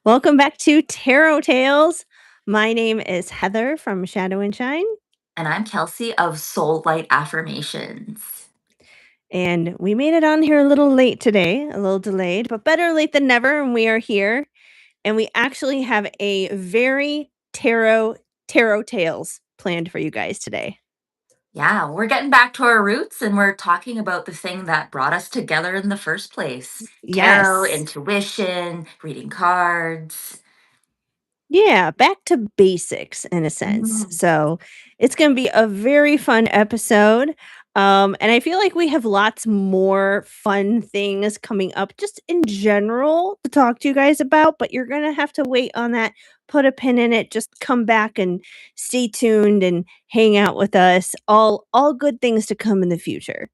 Welcome back to Tarot Tales. My name is Heather from Shadow and Shine, And I'm Kelsey of Soul Light Affirmations. and we made it on here a little late today, a little delayed, but better late than never. And we are here, and we actually have a very tarot tales planned for you guys today. Yeah, we're getting back to our roots and we're talking about the thing that brought us together in the first place: tarot, Yes. intuition, reading cards. Yeah, back to basics in a sense. Mhm. So it's going to be a very fun episode. And I feel like we have lots more fun things coming up just in general to talk to you guys about, but you're going to have to wait on that, put a pin in it, just come back and stay tuned and hang out with us. All good things to come in the future.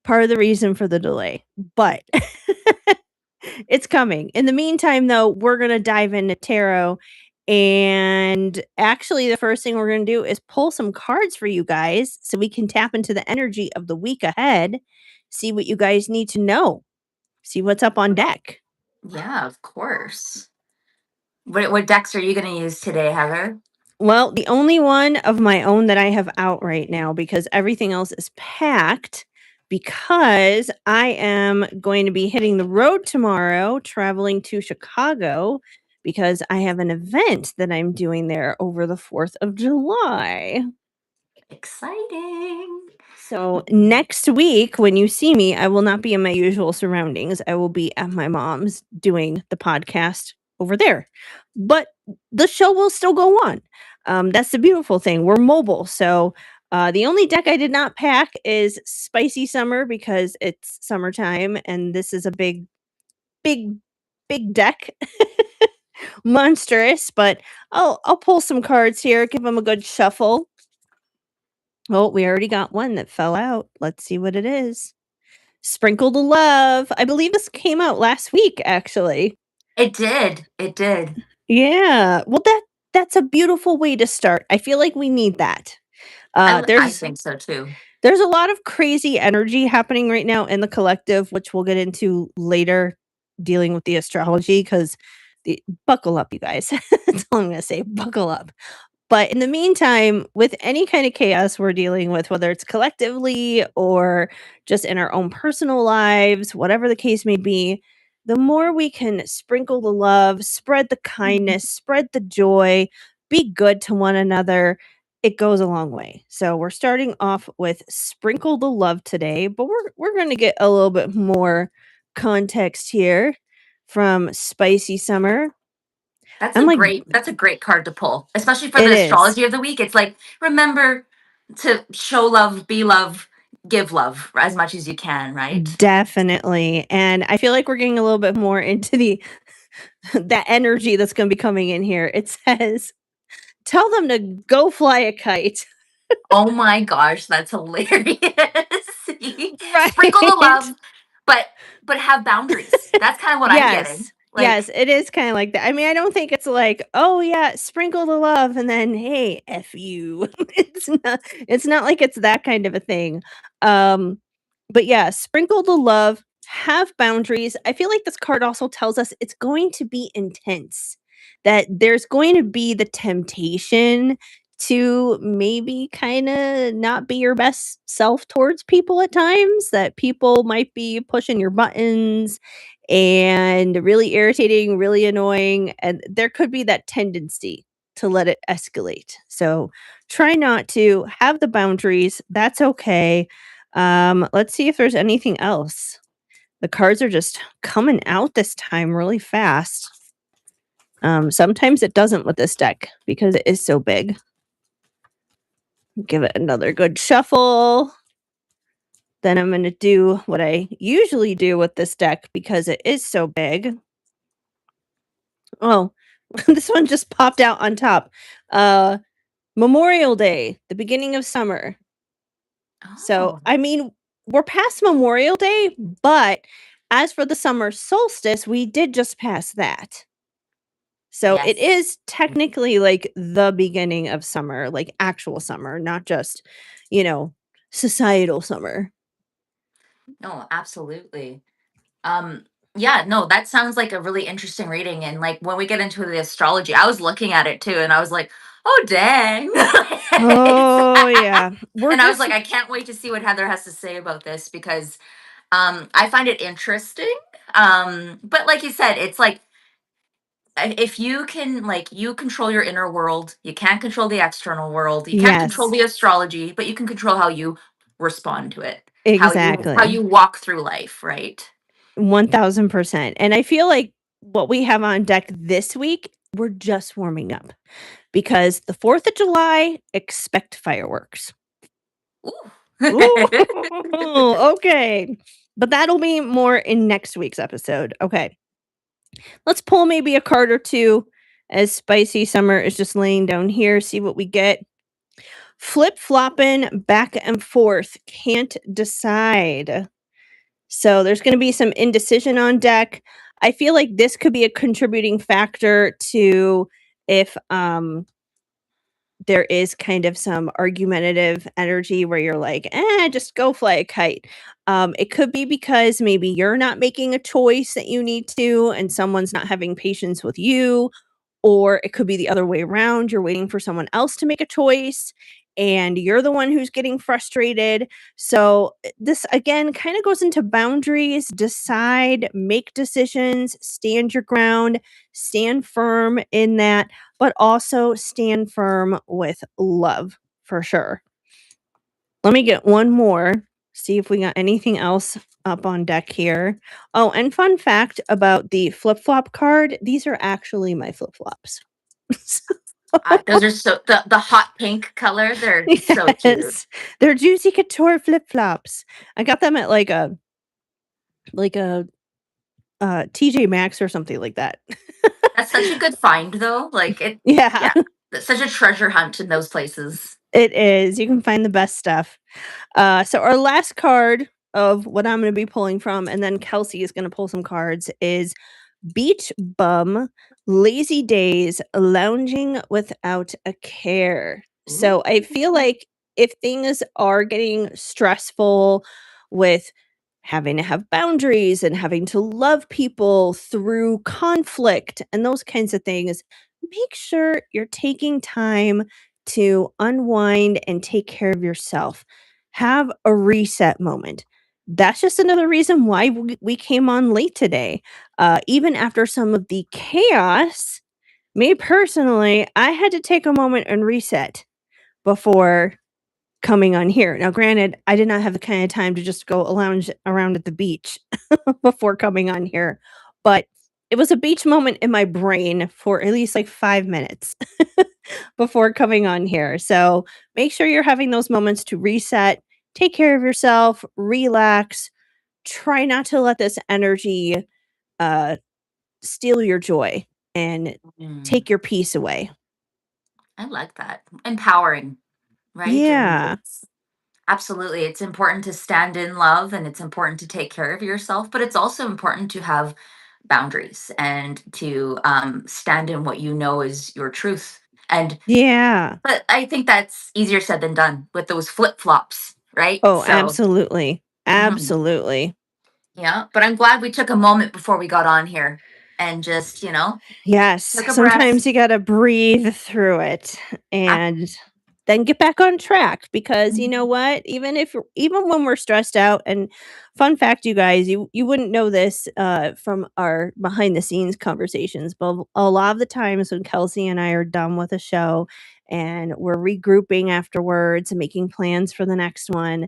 Part of the reason for the delay. But it's coming. In the meantime, though, we're going to dive into tarot. And actually, the first thing we're going to do is pull some cards for you guys so we can tap into the energy of the week ahead, see what you guys need to know, see what's up on deck. Yeah, of course. What decks are you going to use today, Heather? Well, the only one of my own that I have out right now because everything else is packed because I am going to be hitting the road tomorrow, traveling to Chicago because I have an event that I'm doing there over the 4th of July. Exciting. So next week, when you see me, I will not be in my usual surroundings. I will be at my mom's doing the podcast over there. But the show will still go on. That's the beautiful thing. We're mobile. So the only deck I did not pack is Spicy Summer because it's summertime and this is a big, big deck. Monstrous, but I'll pull some cards here, give them a good shuffle. Oh, we already got one that fell out. Let's see what it is. Sprinkle the Love. I believe this came out last week, actually. It did. It did. Yeah. Well, that's a beautiful way to start. I feel like we need that. Uh, I there's think so too. there's a lot of crazy energy happening right now in the collective, which we'll get into later, dealing with the astrology. Because buckle up, you guys. That's all I'm gonna say. Buckle up. But in the meantime, with any kind of chaos we're dealing with, whether it's collectively or just in our own personal lives, whatever the case may be, the more we can sprinkle the love, spread the kindness, spread the joy, be good to one another, it goes a long way. So we're starting off with sprinkle the love today, but we're going to get a little bit more context here from Spicy Summer. I'm like, That's a great card to pull, especially for it the is. astrology of the week. It's like, remember to show love, be love, give love as much as you can, right? Definitely, and I feel like we're getting a little bit more into the that energy that's gonna be coming in here. It says, "Tell them to go fly a kite." Oh my gosh, that's hilarious. Sprinkle the Right? love, but have boundaries. That's kind of what I'm getting. Yes. Yes, Like, it is kinda like that. I mean, I don't think it's like, "Oh, yeah, sprinkle the love," and then, "Hey, F you." It's not like it's that kind of a thing. Um, but yeah, sprinkle the love, have boundaries. I feel like this card also tells us it's going to be intense, that there's going to be the temptation to maybe kinda not be your best self towards people at times, that people might be pushing your buttons and really irritating, really annoying, and there could be that tendency to let it escalate. So try not to have the boundaries. That's okay. Let's see if there's anything else. The cards are just coming out this time really fast. Sometimes it doesn't with this deck because it is so big. Give it another good shuffle. Then I'm going to do what I usually do with this deck because it is so big. Oh, this one just popped out on top. Uh, Memorial Day, the beginning of summer. So, oh, I mean, we're past Memorial Day, but as for the summer solstice, we did just pass that. So it yes. is technically like the beginning of summer, like actual summer, not just, you know, societal summer. No, absolutely. Um, Yeah, no, that sounds like a really interesting reading. And like when we get into the astrology, I was looking at it too, and I was like, oh dang. Oh, yeah. We're And I was just like, I can't wait to see what Heather has to say about this because I find it interesting. But like you said, it's like if you can like you control your inner world, you can't control the external world. You can't control yes, the astrology, but you can control how you respond to it, how exactly. you walk through life, right? 1000%. And I feel like what we have on deck this week, we're just warming up because the 4th of July, expect fireworks. Ooh. Ooh, okay. But that'll be more in next week's episode. Okay. Let's pull maybe a card or two as Spicy Summer is just laying down here, see what we get. Flip flopping back and forth, can't decide. So there's going to be some indecision on deck. I feel like this could be a contributing factor to if there is kind of some argumentative energy where you're like, just go fly a kite. It could be because maybe you're not making a choice that you need to, and someone's not having patience with you, or it could be the other way around. You're waiting for someone else to make a choice and you're the one who's getting frustrated. So, this again kind of goes into boundaries, decide, make decisions, stand your ground, stand firm in that, but also stand firm with love for sure. Let me get one more, see if we got anything else up on deck here. Oh, and fun fact about the flip flop card, these are actually my flip flops. Those are so the hot pink color. They're so cute. Yes, they're Juicy Couture flip flops. I got them at like a TJ Maxx or something like that. That's such a good find, though. Like it, Yeah, yeah. That's such a treasure hunt in those places. it is. You can find the best stuff. So our last card of what I'm going to be pulling from, and then Kelsey is going to pull some cards, is Beach Bum, Lazy Days, Lounging Without a Care. So I feel Ooh. like if things are getting stressful with having to have boundaries and having to love people through conflict and those kinds of things, make sure you're taking time to unwind and take care of yourself. Have a reset moment. That's just another reason why we came on late today. Even after some of the chaos, me personally, I had to take a moment and reset before coming on here. Now, granted, I did not have the kind of time to just go lounge around at the beach before coming on here, but it was a beach moment in my brain for at least like 5 minutes before coming on here. So make sure you're having those moments to reset, take care of yourself, relax, try not to let this energy uh, steal your joy and Mm, take your peace away. I like that. Empowering, right? And Yeah. it's absolutely it's important to stand in love and it's important to take care of yourself, but it's also important to have boundaries and to stand in what you know is your truth. And Yeah. but I think that's easier said than done with those flip flops, right? Oh, So, absolutely. mhm. Absolutely. Yeah, but I'm glad we took a moment before we got on here and just, Yes. took a breath. Sometimes you gotta breathe through it Ah, and then get back on track because you know mhm. what? Even when we're stressed out, and fun fact, you guys, you wouldn't know this from our behind the scenes conversations, but a lot of the times when Kelsey and I are done with a show and we're regrouping afterwards and making plans for the next one,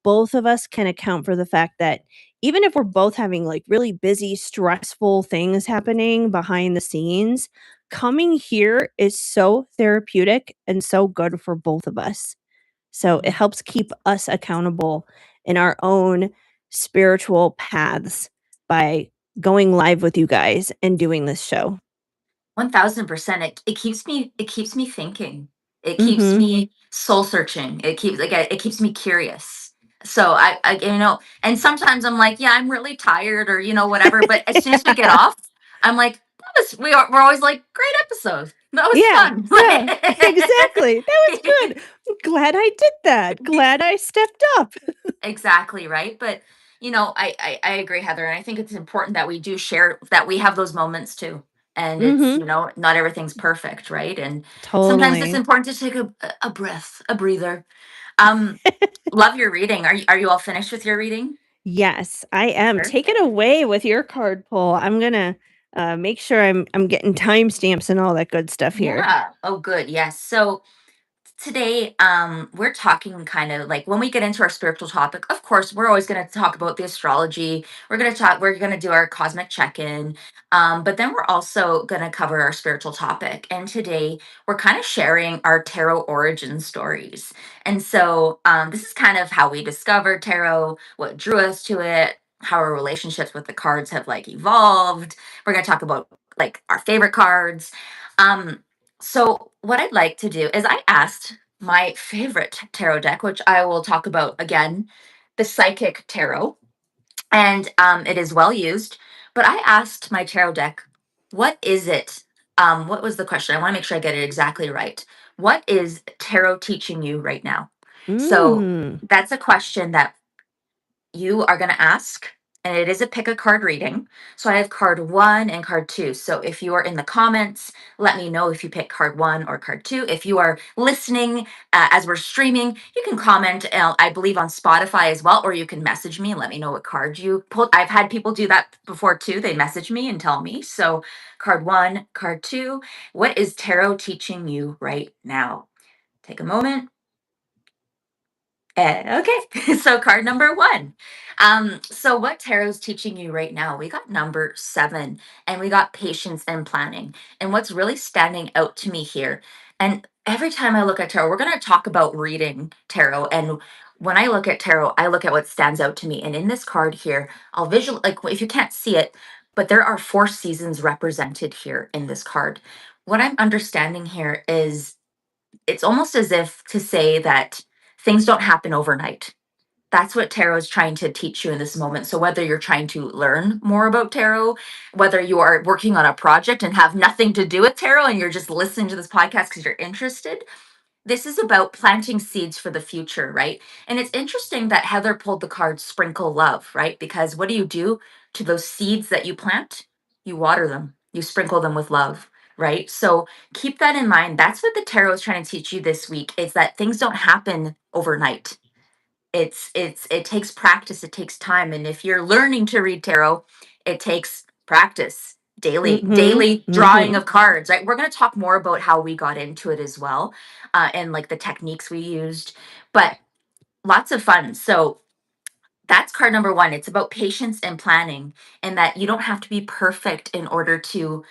both of us can account for the fact that even if we're both having like really busy, stressful things happening behind the scenes, coming here is so therapeutic and so good for both of us. So it helps keep us accountable in our own spiritual paths by going live with you guys and doing this show. 1000%. It keeps me thinking. It keeps Mhm. me soul searching. It keeps me curious. So and sometimes I'm like, yeah, I'm really tired or whatever. But as soon as we get off, I'm like, we're always like, great episode. That was Yeah, fun. yeah, exactly. That was good. Glad I did that. Glad I stepped up. Exactly, right? But I agree, Heather, and I think it's important that we do share that we have those moments too. And it's, Mhm. not everything's perfect, right? And sometimes it's Totally. important to take a breath, a breather. Um, love your reading. Are you all finished with your reading? Yes, I am. Take it Perfect. away with your card pull. I'm gonna, make sure I'm getting timestamps and all that good stuff here. Yeah. Oh, good. Yes. So today we're talking kind of like when we get into our spiritual topic, of course we're always going to talk about the astrology. We're going to do our cosmic check-in, but then we're also going to cover our spiritual topic, and today we're kind of sharing our tarot origin stories. And so this is kind of how we discovered tarot, what drew us to it, how our relationships with the cards have like evolved. We're going to talk about like our favorite cards. Um, so, what I'd like to do is I asked my favorite tarot deck, which I will talk about again, the Psychic Tarot, and it is well used. But I asked my tarot deck, what is it? What was the question? I want to make sure I get it exactly right. What is tarot teaching you right now? So, Mm. that's a question that you are going to ask, and it is a pick a card reading. So I have card one and card two. So if you are in the comments, let me know if you pick card one or card two. If you are listening as we're streaming, you can comment, I believe on Spotify as well, or you can message me and let me know what card you pulled. I've had people do that before too. They message me and tell me. So card one, card two, what is tarot teaching you right now? Take a moment. Okay, so card number one. So what tarot's teaching you right now? We got number seven, and we got patience and planning. And what's really standing out to me here, and every time I look at tarot, we're going to talk about reading tarot. And when I look at tarot, I look at what stands out to me. And in this card here, I'll visual like if you can't see it, but there are four seasons represented here in this card. What I'm understanding here is it's almost as if to say that things don't happen overnight. That's what tarot is trying to teach you in this moment. So, whether you're trying to learn more about tarot, whether you are working on a project and have nothing to do with tarot and you're just listening to this podcast because you're interested, this is about planting seeds for the future, right? And it's interesting that Heather pulled the card sprinkle love, right? Because what do you do to those seeds that you plant? You water them, you sprinkle them with love, right? So keep that in mind. That's what the tarot is trying to teach you this week, is that things don't happen overnight. It takes practice, it takes time. And if you're learning to read tarot, it takes practice, Mhm. daily drawing Mhm. of cards, right? We're going to talk more about how we got into it as well, and like the techniques we used, but lots of fun. So that's card number one. It's about patience and planning, and that you don't have to be perfect in order to,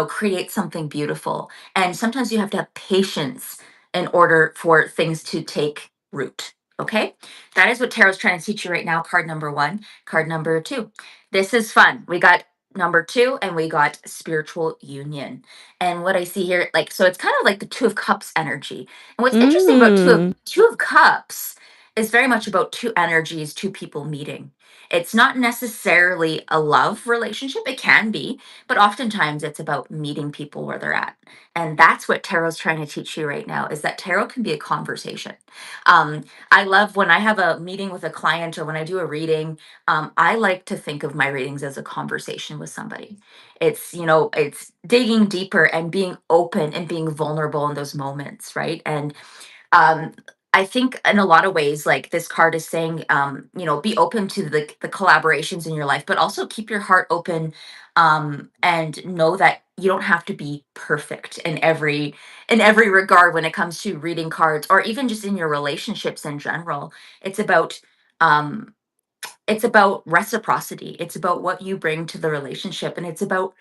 create something beautiful. And sometimes you have to have patience in order for things to take root. Okay, that is what tarot's trying to teach you right now. Card number one. Card number two. This is fun. We got number two, and we got spiritual union. And what I see here, like, so it's kind of like the Two of Cups energy. And what's interesting about Mm. Two of Cups is very much about two energies, two people meeting. It's not necessarily a love relationship. It can be, but oftentimes it's about meeting people where they're at. And that's what tarot's trying to teach you right now, is that tarot can be a conversation. I love when I have a meeting with a client or when I do a reading, I like to think of my readings as a conversation with somebody. It's digging deeper and being open and being vulnerable in those moments, right? And um I think in a lot of ways, like this card is saying, be open to the collaborations in your life, but also keep your heart open, and know that you don't have to be perfect in every regard when it comes to reading cards, or even just in your relationships in general. It's about um it's about reciprocity. It's about what you bring to the relationship, and it's about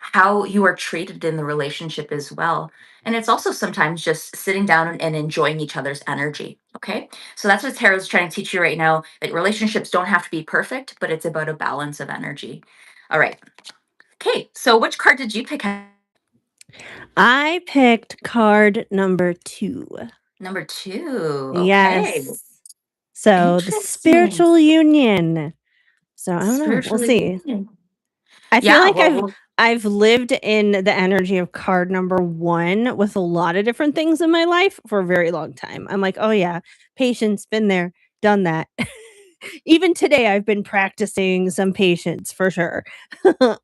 how you are treated in the relationship as well. And it's also sometimes just sitting down and enjoying each other's energy. Okay. So that's what tarot's trying to teach you right now, that relationships don't have to be perfect, but it's about a balance of energy. All right. Okay. So which card did you pick? I picked card number 2. Number two. Okay. Yes. So, the Interesting. spiritual union. So, I don't know, we'll Spiritually. see. I feel Yeah. like Well, I've lived in the energy of card number 1 with a lot of different things in my life for a very long time. I'm like, "Oh, yeah, patience, been there, done that." Even today, I've been practicing some patience for sure.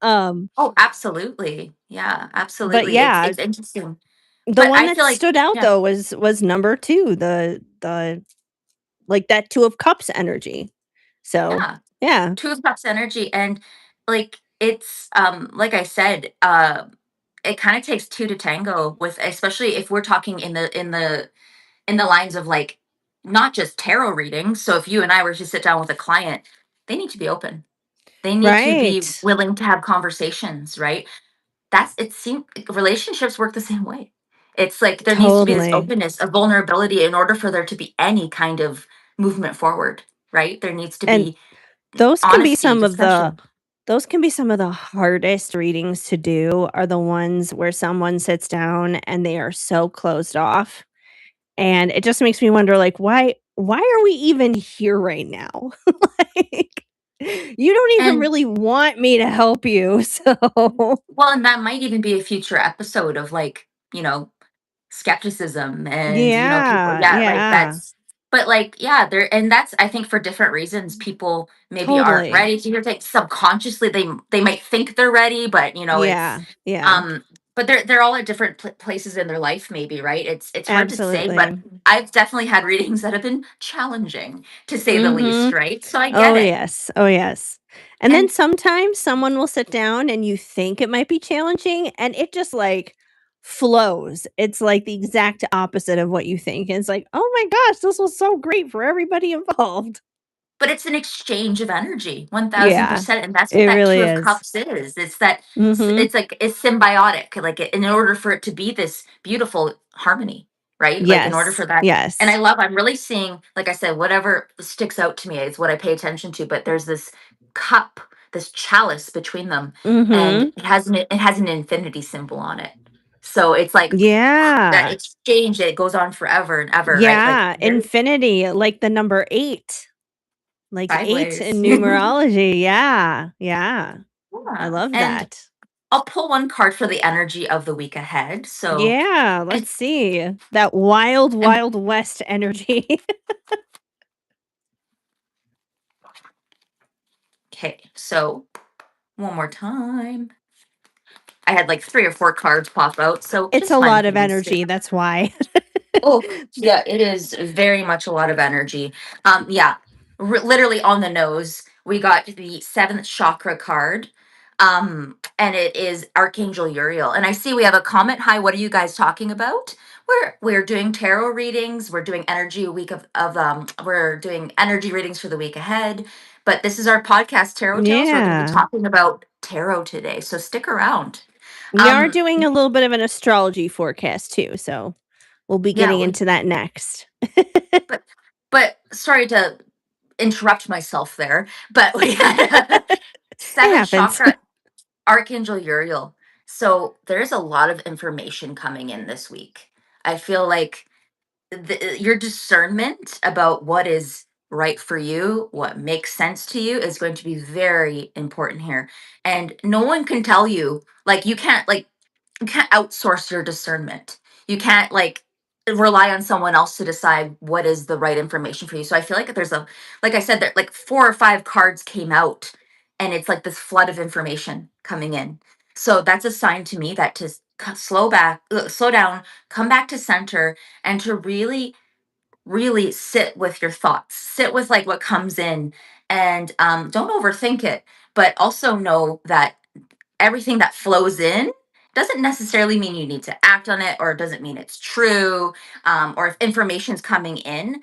um, Oh, absolutely. Yeah, but absolutely. It's yeah, it's interesting. the But one I that feel like stood out yeah, though was number 2, the like that 2 of cups energy. So, yeah. yeah. Two of Cups energy, and like it's like I said, it kind of takes two to tango with, especially if we're talking in the lines of like not just tarot readings. So if you and I were to sit down with a client, they need to be open. They need to be Right. willing to have conversations, right? That's it seems relationships work the same way. It's like there needs to be this Totally. openness, a vulnerability in order for there to be any kind of movement forward, right? There needs to And be those can be honesty, some of the discussion. those can be some of the hardest readings to do are the ones where someone sits down and they are so closed off. And it just makes me wonder, like, why are we even here right now? Like, you don't even And really want me to help you, so well, and that might even be a future episode of like, you know, skepticism and, people, yeah, yeah, like yeah, that's, but like, yeah, there, and that's, I think for different reasons, people maybe aren't totally. ready to hear things subconsciously. They might think they're ready, but it's, Yeah, yeah, um, but they're all at different places in their life, maybe, right? It's hard to say, but absolutely. I've definitely had readings that have been challenging to say the least, Mhm. right? So I get Oh, it. yes. Oh, yes. And then And sometimes someone will sit down and you think it might be challenging and it just, like, flows. It's, like, the exact opposite of what you think. And it's like, "Oh my gosh, this was so great for everybody involved." but it's an exchange of energy, Yeah. 1000%, and that's what It that really Two of is. Cups is. It's that Mhm. it's like it's symbiotic, like, in order for it to be this beautiful harmony, right? Like, in order Yes. for that, and Yes. I'm really seeing, like I said, whatever sticks out to me is what I pay attention to, but there's this cup, this chalice between them, and Mhm. it has an infinity symbol on it. So it's like that Yeah. exchange that goes on forever and ever, right? Like, Yeah. very Infinity, like the number 8. Like 8 sideways. in numerology. Yeah. Yeah. I Yeah. love And that. I'll pull one card for the energy of the week ahead. So, Yeah, and, let's see. That wild, and wild west energy. okay, so one more time. I had like three or four cards pop out, so It's just a one lot for of these two. energy, that's why. Oh, yeah, it is very much a lot of energy. Yeah, literally on the nose. We got the seventh chakra card, and it is Archangel Uriel. And I see we have a comment. Hi, what are you guys talking about? We're doing tarot readings. We're doing energy a week we're doing energy readings for the week ahead. But this is our podcast, Tarot Tales. We're going to be Yeah. talking about tarot today, so stick around. We are Um, doing a little bit of an astrology forecast too, so we'll be yeah, getting into that next. but sorry to interrupt myself there, but we had a It seventh happens. chakra, Archangel Uriel. So there's a lot of information coming in this week. I feel like your discernment about what is right for you, what makes sense to you, is going to be very important here. And no one can tell you, like, you can't outsource your discernment. You can't like rely on someone else to decide what is the right information for you. So I feel like there's a, like I said, that like four or five cards came out, and it's like this flood of information coming in. So that's a sign to me that to slow down, come back to center, and to really, really sit with your thoughts, sit with like what comes in, and don't overthink it, but also know that everything that flows in doesn't necessarily mean you need to act on it, or it doesn't mean it's true, or if information's coming in,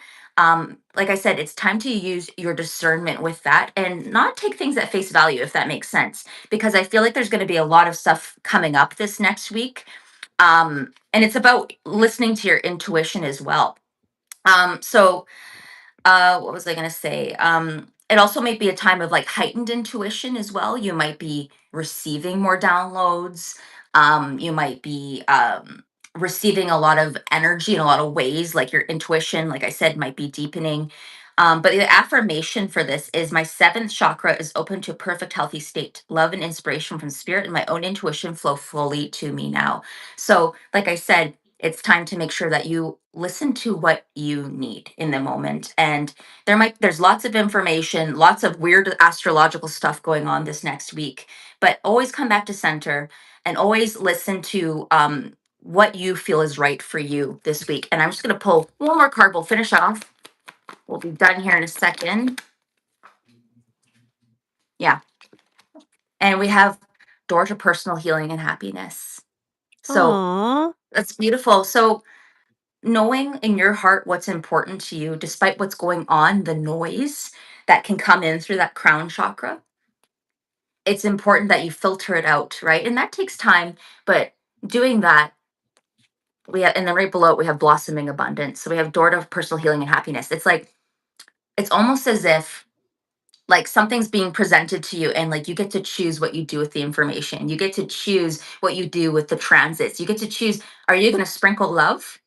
like I said, it's time to use your discernment with that and not take things at face value, if that makes sense, because I feel like there's going to be a lot of stuff coming up this next week, and it's about listening to your intuition as well. So what was I going to say? It also might be a time of like heightened intuition as well. You might be receiving more downloads. You might be receiving a lot of energy in a lot of ways, like your intuition, like I said, might be deepening. But the affirmation for this is: my seventh chakra is open to a perfect, healthy state. Love and inspiration from spirit and my own intuition flow fully to me now. So, like I said, it's time to make sure that you listen to what you need in the moment. And there's lots of information, lots of weird astrological stuff going on this next week, but always come back to center and always listen to what you feel is right for you this week. And I'm just going to pull one more card. We'll finish off. We'll be done here in a second. Yeah. And we have door to personal healing and happiness. So Aw. that's beautiful. So knowing in your heart what's important to you, despite what's going on, the noise that can come in through that crown chakra, it's important that you filter it out, right? And that takes time, but doing that, we have, and then right below it, we have blossoming abundance. So we have door to personal healing and happiness. It's like, it's almost as if like something's being presented to you and like you get to choose what you do with the information. You get to choose what you do with the transits. You get to choose, are you going to sprinkle love?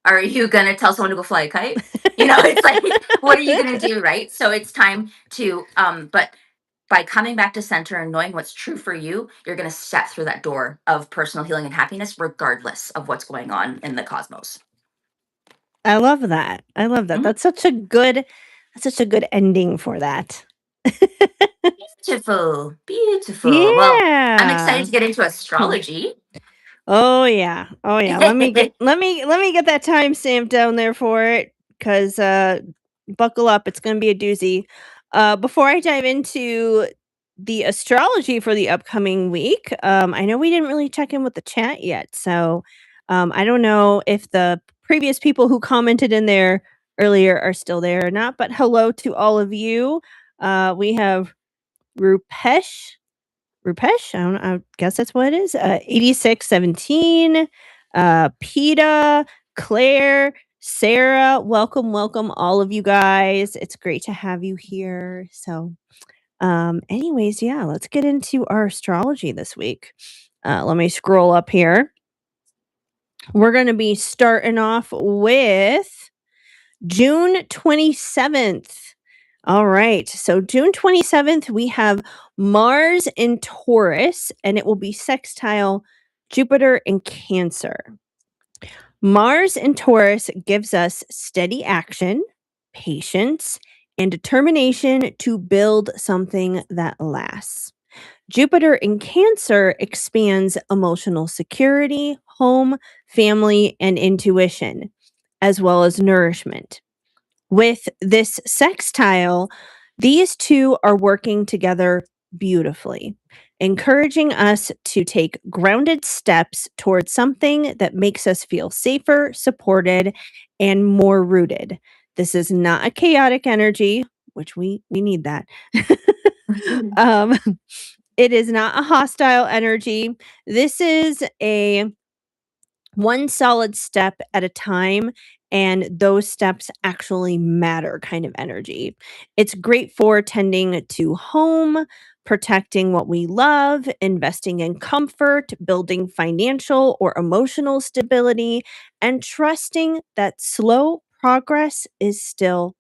Are you going to tell someone to go fly a kite? It's like, what are you going to do? Right. So it's time to, but by coming back to center and knowing what's true for you, you're going to step through that door of personal healing and happiness, regardless of what's going on in the cosmos. I love that. I love that. Mhm. That's such a good ending for that. Beautiful. Beautiful. Well, I'm excited Yeah. to get into astrology. Oh yeah. Oh yeah. Let me get that timestamp down there for it cuz buckle up, it's going to be a doozy. Before I dive into the astrology for the upcoming week, I know we didn't really check in with the chat yet. So, I don't know if the previous people who commented in there earlier are still there or not, but hello to all of you. We have Rupesh Rupesh, I guess that's what it is. 8617, PETA, Claire, Sarah, welcome, welcome, all of you guys. It's great to have you here. So, anyways, yeah, let's get into our astrology this week. Let me scroll up here. We're going to be starting off with June 27th. All right. So June 27th, we have Mars in Taurus, and it will be sextile Jupiter in Cancer. Mars in Taurus gives us steady action, patience, and determination to build something that lasts. Jupiter in Cancer expands emotional security, home, family, and intuition, as well as nourishment. With this sextile, these two are working together beautifully, encouraging us to take grounded steps towards something that makes us feel safer, supported, and more rooted. This is not a chaotic energy, which we need that. um, it is not a hostile energy. This is a one solid step at a time, and those steps actually matter kind of energy. It's great for tending to home, protecting what we love, investing in comfort, building financial or emotional stability, and trusting that slow progress is still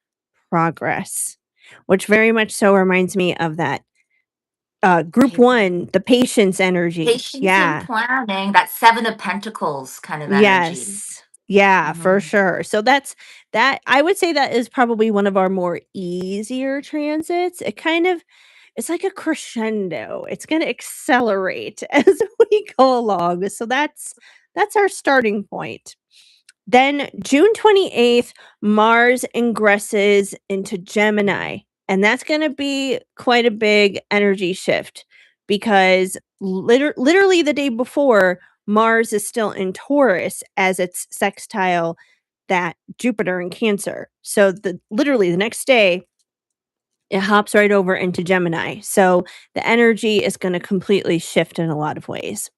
progress, which very much so reminds me of that group one, the patience energy. Patience and Yeah. planning, that Seven of Pentacles kind of energy. Yes. Yeah, for Mhm. sure. So that I would say that is probably one of our more easier transits. It's like a crescendo. It's going to accelerate as we go along. So that's our starting point. Then June 28th, Mars ingresses into Gemini. And that's going to be quite a big energy shift because literally the day before, Mars is still in Taurus as it's sextile that Jupiter in Cancer. So literally the next day, it hops right over into Gemini. So the energy is going to completely shift in a lot of ways.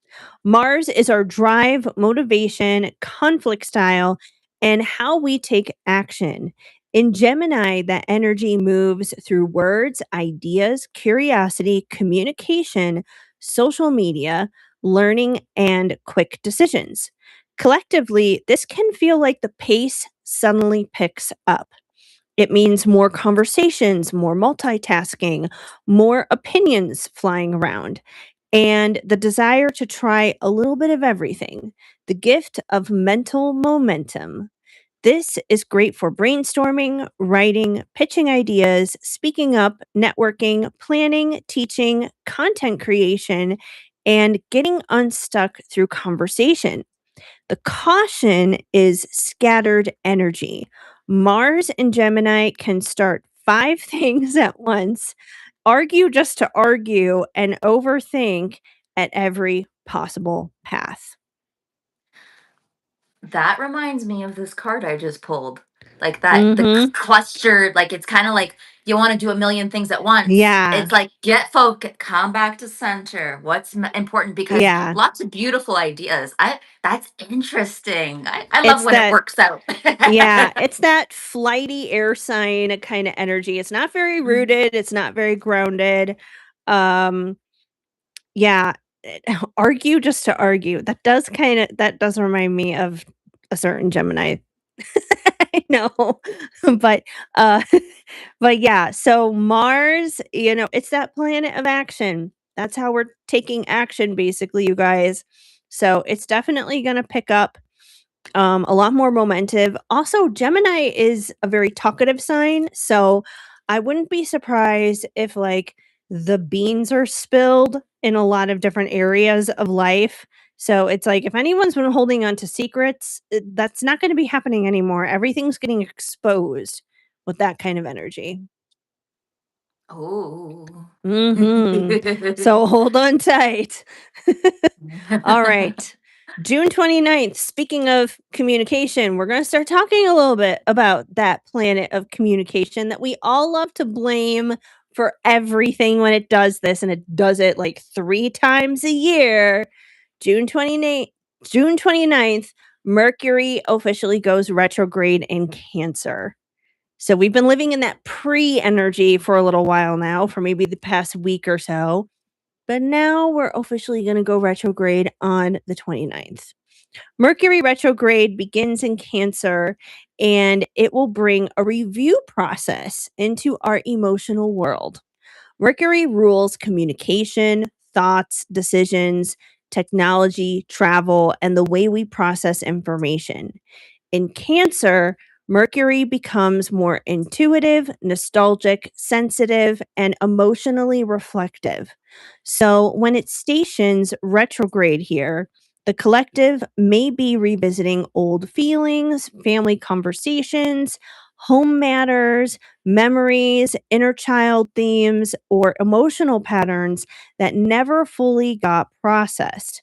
Mars is our drive, motivation, conflict style, and how we take action. In Gemini, that energy moves through words, ideas, curiosity, communication, social media, learning, and quick decisions. Collectively, this can feel like the pace suddenly picks up. It means more conversations, more multitasking, more opinions flying around. and the desire to try a little bit of everything, the gift of mental momentum. This is great for brainstorming, writing, pitching ideas, speaking up, networking, planning, teaching, content creation, and getting unstuck through conversation. The caution is scattered energy. Mars and Gemini can start five things at once, argue just to argue, and overthink at every possible path. That reminds me of this card I just pulled. Like that, the Mhm. clustered, like it's kind of like you want to do a million things at once. Yeah. It's like get focused, come back to center. What's important? Because Yeah. lots of beautiful ideas. That's interesting. I love It's when it that works out. Yeah, it's that flighty air sign kinda energy. It's not very rooted, it's not very grounded. Um, yeah, argue just to argue. That does remind me of a certain Gemini. I know, but, uh, but yeah, so Mars, it's that planet of action. That's how we're taking action basically, you guys. So, it's definitely gonna pick up a lot more momentum. Also, Gemini is a very talkative sign, so I wouldn't be surprised if like the beans are spilled in a lot of different areas of life. So it's like if anyone's been holding on to secrets, that's not going to be happening anymore. Everything's getting exposed with that kind of energy. Oh. So hold on tight. All right. June 29th, speaking of communication, we're going to start talking a little bit about that planet of communication that we all love to blame for everything when it does this, and it does it like 3 times a year. June 29th, June 29th, Mercury officially goes retrograde in Cancer. So we've been living in that pre-energy for a little while now, for maybe the past week or so. But now we're officially going to go retrograde on the 29th. Mercury retrograde begins in Cancer, and it will bring a review process into our emotional world. Mercury rules communication, thoughts, decisions, technology, travel, and the way we process information. In Cancer, Mercury becomes more intuitive, nostalgic, sensitive, and emotionally reflective. So, when it stations retrograde here, the collective may be revisiting old feelings, family conversations, home matters, memories, inner child themes, or emotional patterns that never fully got processed.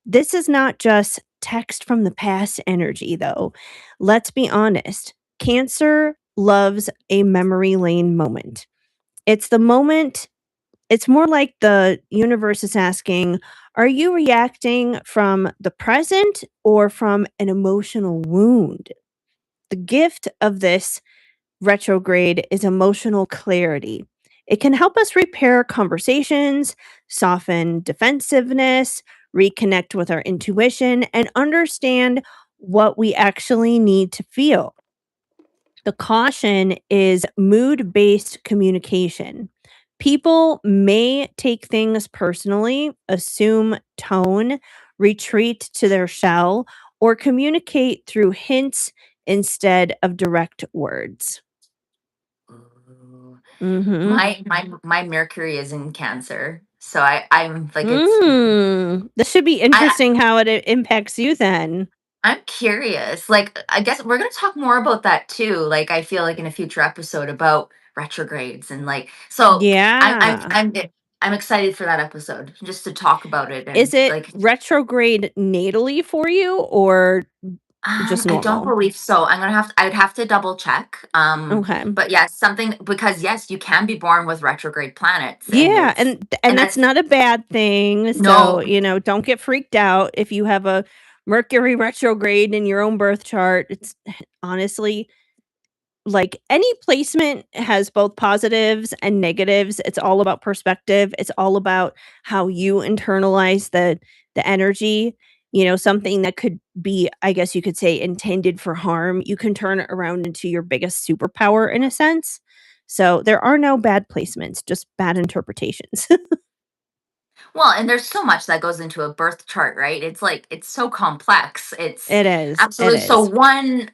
This is not just text from the past energy, though. Let's be honest. Cancer loves a memory lane moment. It's the moment, it's more like the universe is asking, are you reacting from the present or from an emotional wound? The gift of this retrograde is emotional clarity. It can help us repair conversations, soften defensiveness, reconnect with our intuition, and understand what we actually need to feel. The caution is mood based communication. People may take things personally, assume tone, retreat to their shell, or communicate through hints instead of direct words. Ooh. Mhm. My Mercury is in Cancer, so I'm like it's This should be I interesting how it impacts you then. I'm curious. Like, I guess we're gonna talk more about that too. Like, I feel like in a future episode about retrogrades and like, so I'm I'm Yeah. I'm I'm excited for that episode just to talk about it and Is it like, retrograde natally for you or just I don't normal? believe so. I would have to double check. Okay. But yes, something because yes, you can be born with retrograde planets, and Yeah, it's and and that's that's not a bad thing, so, no. don't get freaked out if you have a Mercury retrograde in your own birth chart. It's honestly, like, any placement has both positives and negatives. It's all about perspective. It's all about how you internalize the energy. Something that could be, I guess you could say, intended for harm, you can turn it around into your biggest superpower in a sense. So, there are no bad placements, just bad interpretations. Well, and there's so much that goes into a birth chart, right? It's like it's so complex. It's It is, it absolutely so is. one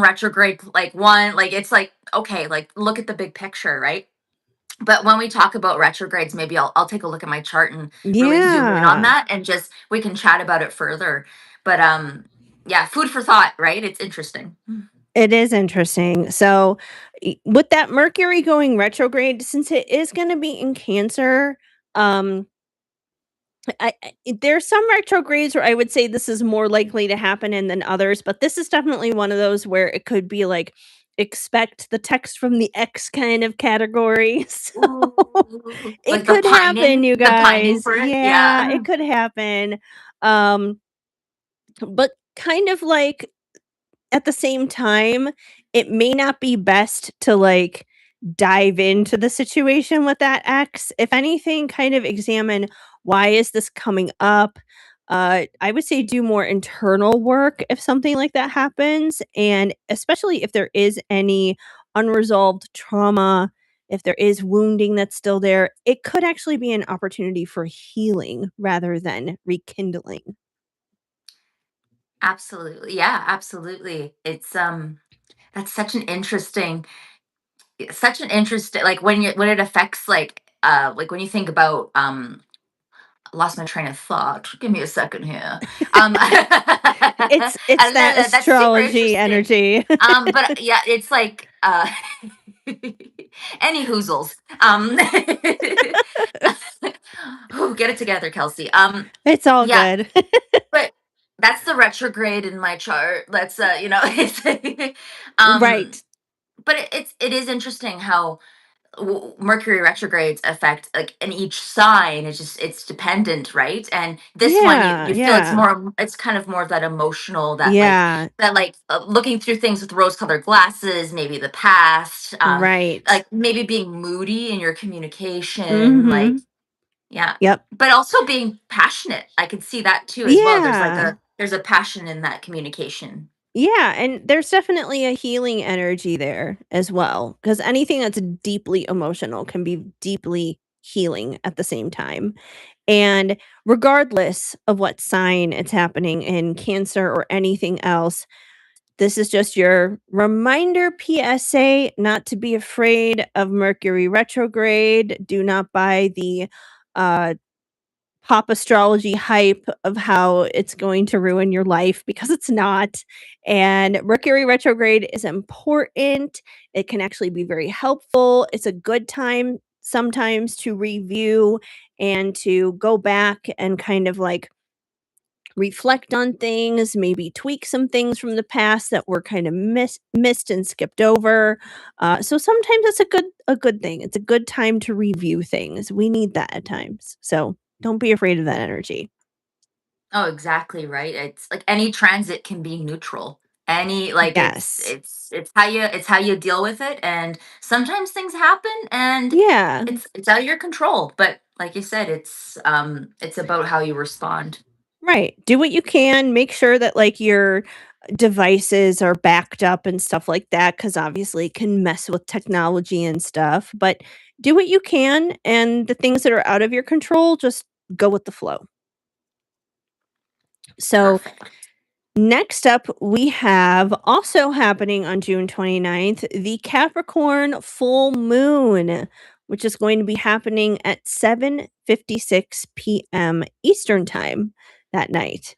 retrograde, like one, like it's like okay, like look at the big picture, right? But when we talk about retrogrades, maybe I'll take a look at my chart and really zoom in on Yeah. that, and just we can chat about it further. But yeah, food for thought, right? It's interesting. It is interesting. So, with that Mercury going retrograde, since it is going to be in Cancer, um, there's some retrogrades where I would say this is more likely to happen in than others, but this is definitely one of those where it could be like expect the text from the X kind of category. So Ooh, it like the could happen, pining, you the pining guys. for it. Yeah, Yeah. it could happen. Um, but kind of like at the same time, it may not be best to, like, dive into the situation with that ex. If anything, kind of examine, "Why is this coming up?" I would say do more internal work if something like that happens, and especially if there is any unresolved trauma, if there is wounding that's still there, it could actually be an opportunity for healing rather than rekindling. Absolutely. Yeah, absolutely. It's that's such an interesting, like when you when it affects like when you think about I lost my train of thought. Give me a second here. It's that That's super astrology interesting. energy. But yeah, it's like any hoozles. Ooh, get it together, Kelsey. It's all Yeah, good. but that's the retrograde in my chart. That's it's um, Right. but it is interesting how Mercury retrogrades affect like in each sign. It's just it's dependent, right? And this one, Yeah, you feel it's yeah, more, it's kind of more of that emotional, yeah, that like looking through things with rose colored glasses, maybe the past, right. like maybe being moody in your communication, like Mhm. yeah, Yep. but also being passionate. I could see that too as well. Yeah. There's a passion in that communication. Yeah, and there's definitely a healing energy there as well, because anything that's deeply emotional can be deeply healing at the same time. And regardless of what sign it's happening in, Cancer or anything else, this is just your reminder PSA not to be afraid of Mercury retrograde. Do not buy the uh, pop astrology hype of how it's going to ruin your life because it's not. And Mercury retrograde is important. It can actually be very helpful. It's a good time sometimes to review and to go back and kind of like reflect on things, maybe tweak some things from the past that were kind of missed and skipped over. So sometimes it's a good thing. It's a good time to review things. We need that at times. So don't be afraid of that energy. Oh, exactly right. It's like any transit can be neutral. Any like Yes. it's how you deal with it, and sometimes things happen and Yeah. it's out of your control, but like you said, it's about how you respond. Right. Do what you can. Make sure that like your devices are backed up and stuff like that because obviously it can mess with technology and stuff. But do what you can, and the things that are out of your control, just go with the flow. So Perfect. next up, we have also happening on June 29th, the Capricorn full moon, which is going to be happening at 7:56 p.m. Eastern time that night.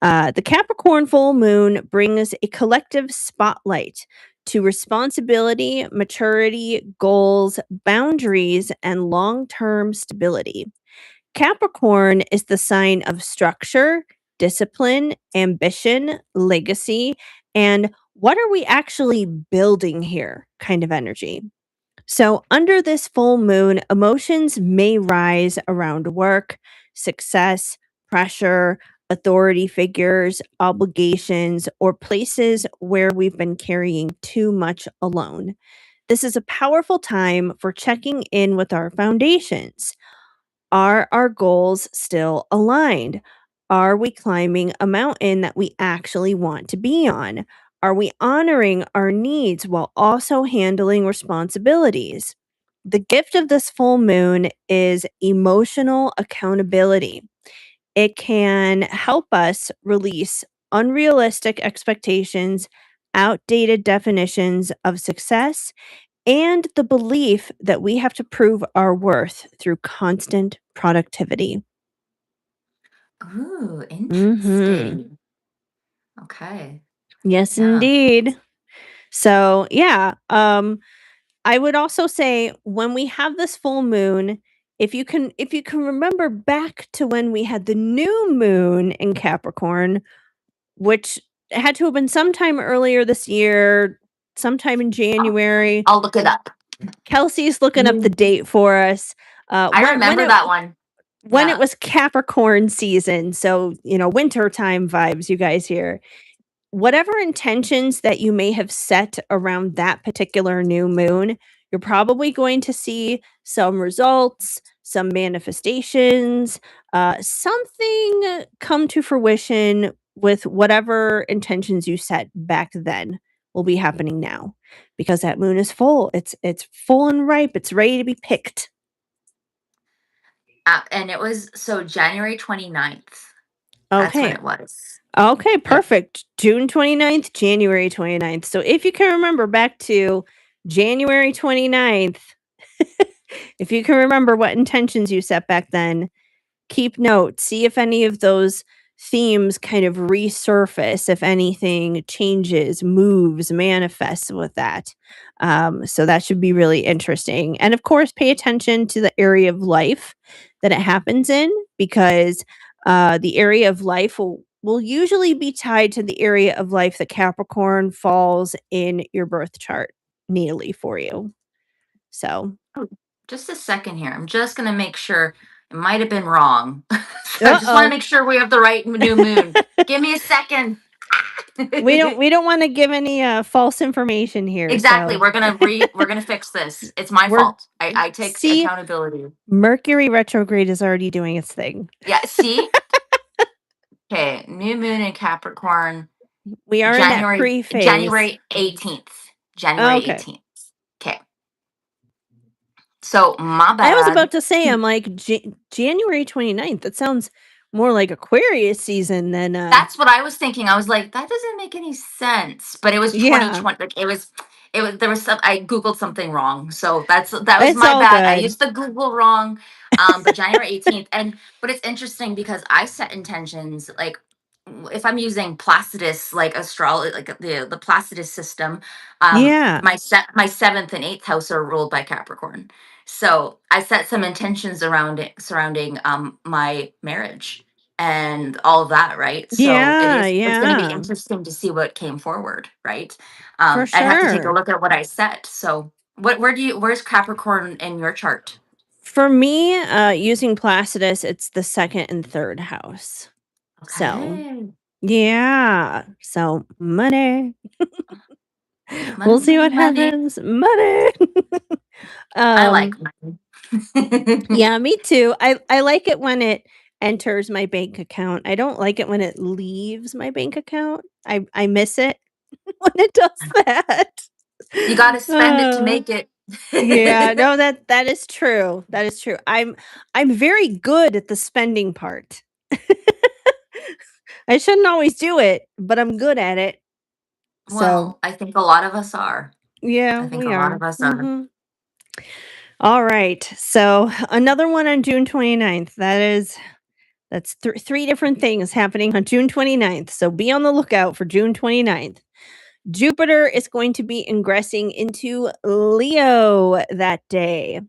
The Capricorn full moon brings a collective spotlight to responsibility, maturity, goals, boundaries, and long term stability. Capricorn is the sign of structure, discipline, ambition, legacy, and what are we actually building here kind of energy. So, under this full moon, emotions may rise around work, success, pressure, authority figures, obligations, or places where we've been carrying too much alone. This is a powerful time for checking in with our foundations. Are our goals still aligned? Are we climbing a mountain that we actually want to be on? Are we honoring our needs while also handling responsibilities? The gift of this full moon is emotional accountability. It can help us release unrealistic expectations, outdated definitions of success, and the belief that we have to prove our worth through constant productivity. Ooh, Mhm. interesting. Okay. Yes, Yeah. indeed. So, yeah, I would also say when we have this full moon, if you can remember back to when we had the new moon in Capricorn, which had to have been sometime earlier this year, sometime in I'll, January. I'll look it up. Kelsey's looking up the Mm, date for us. I When remember it that one. when it Yeah. was Capricorn season, so, wintertime vibes you guys here. Whatever intentions that you may have set around that particular new moon, you're probably going to see some results, some manifestations, something come to fruition with whatever intentions you set back then will be happening now because that moon is full. It's full and ripe. It's ready to be picked. And it was so January 29th. That's when Okay. it was. Okay, Yeah. perfect. June 29th, January 29th. So if you can remember back to January 29th, if you can remember what intentions you set back then, keep note, see if any of those themes kind of resurface, if anything changes, moves, manifests with that. So that should be really interesting. And of course, pay attention to the area of life that it happens in because the area of life will usually be tied to the area of life that Capricorn falls in your birth chart natally for you. So, Oh, just a second here. I'm just going to make sure it might have been wrong. So I uh just want to oh. make sure we have the right new moon. Give me a second. We don't wanna give any, false information here, Exactly. so We're gonna fix this. It's my we're fault. I take see, accountability. Mercury retrograde is already doing its thing. Yeah, see? Okay, new moon in Capricorn, We are in that January pre-phase. January 18th. January Okay. 18th. Okay. So my I was bad. about to say, I'm like, January 29th, that sounds more like Aquarius season than, That's what I was thinking. I was like, that doesn't make any sense. But it was yeah, 2020. Like it was there was some I Googled something wrong. So that was it's my all bad. I good. used the Google wrong. But January 18th. But it's interesting because I set intentions like if I'm using Placidus like astrology like the Placidus system, Yeah. my seventh and eighth house are ruled by Capricorn. So I set some intentions around it surrounding my marriage and all of that, right? So Yeah, it's going to be yeah, interesting to see what came forward, right? for I'd have to take a sure. look at what I set. So where's Capricorn in your chart? For me, using Placidus, it's the 2nd and 3rd house. So, Okay. yeah. So, money. Money, We'll see money, what money. happens. Money. I like Um, money. yeah, me too. I like it when it enters my bank account. I don't like it when it leaves my bank account. I miss it when it does that. You got to spend it to Uh, make it. yeah, no, that is true. That is true. I'm very good at the spending part. I shouldn't always do it, but I'm good at it. So, Well, I think a lot of us are. yeah, I think a we lot are. of us are. Mhm. All right. So, another one on June 29th. That's 3 different things happening on June 29th. So, be on the lookout for June 29th. Jupiter is going to be ingressing into Leo that day.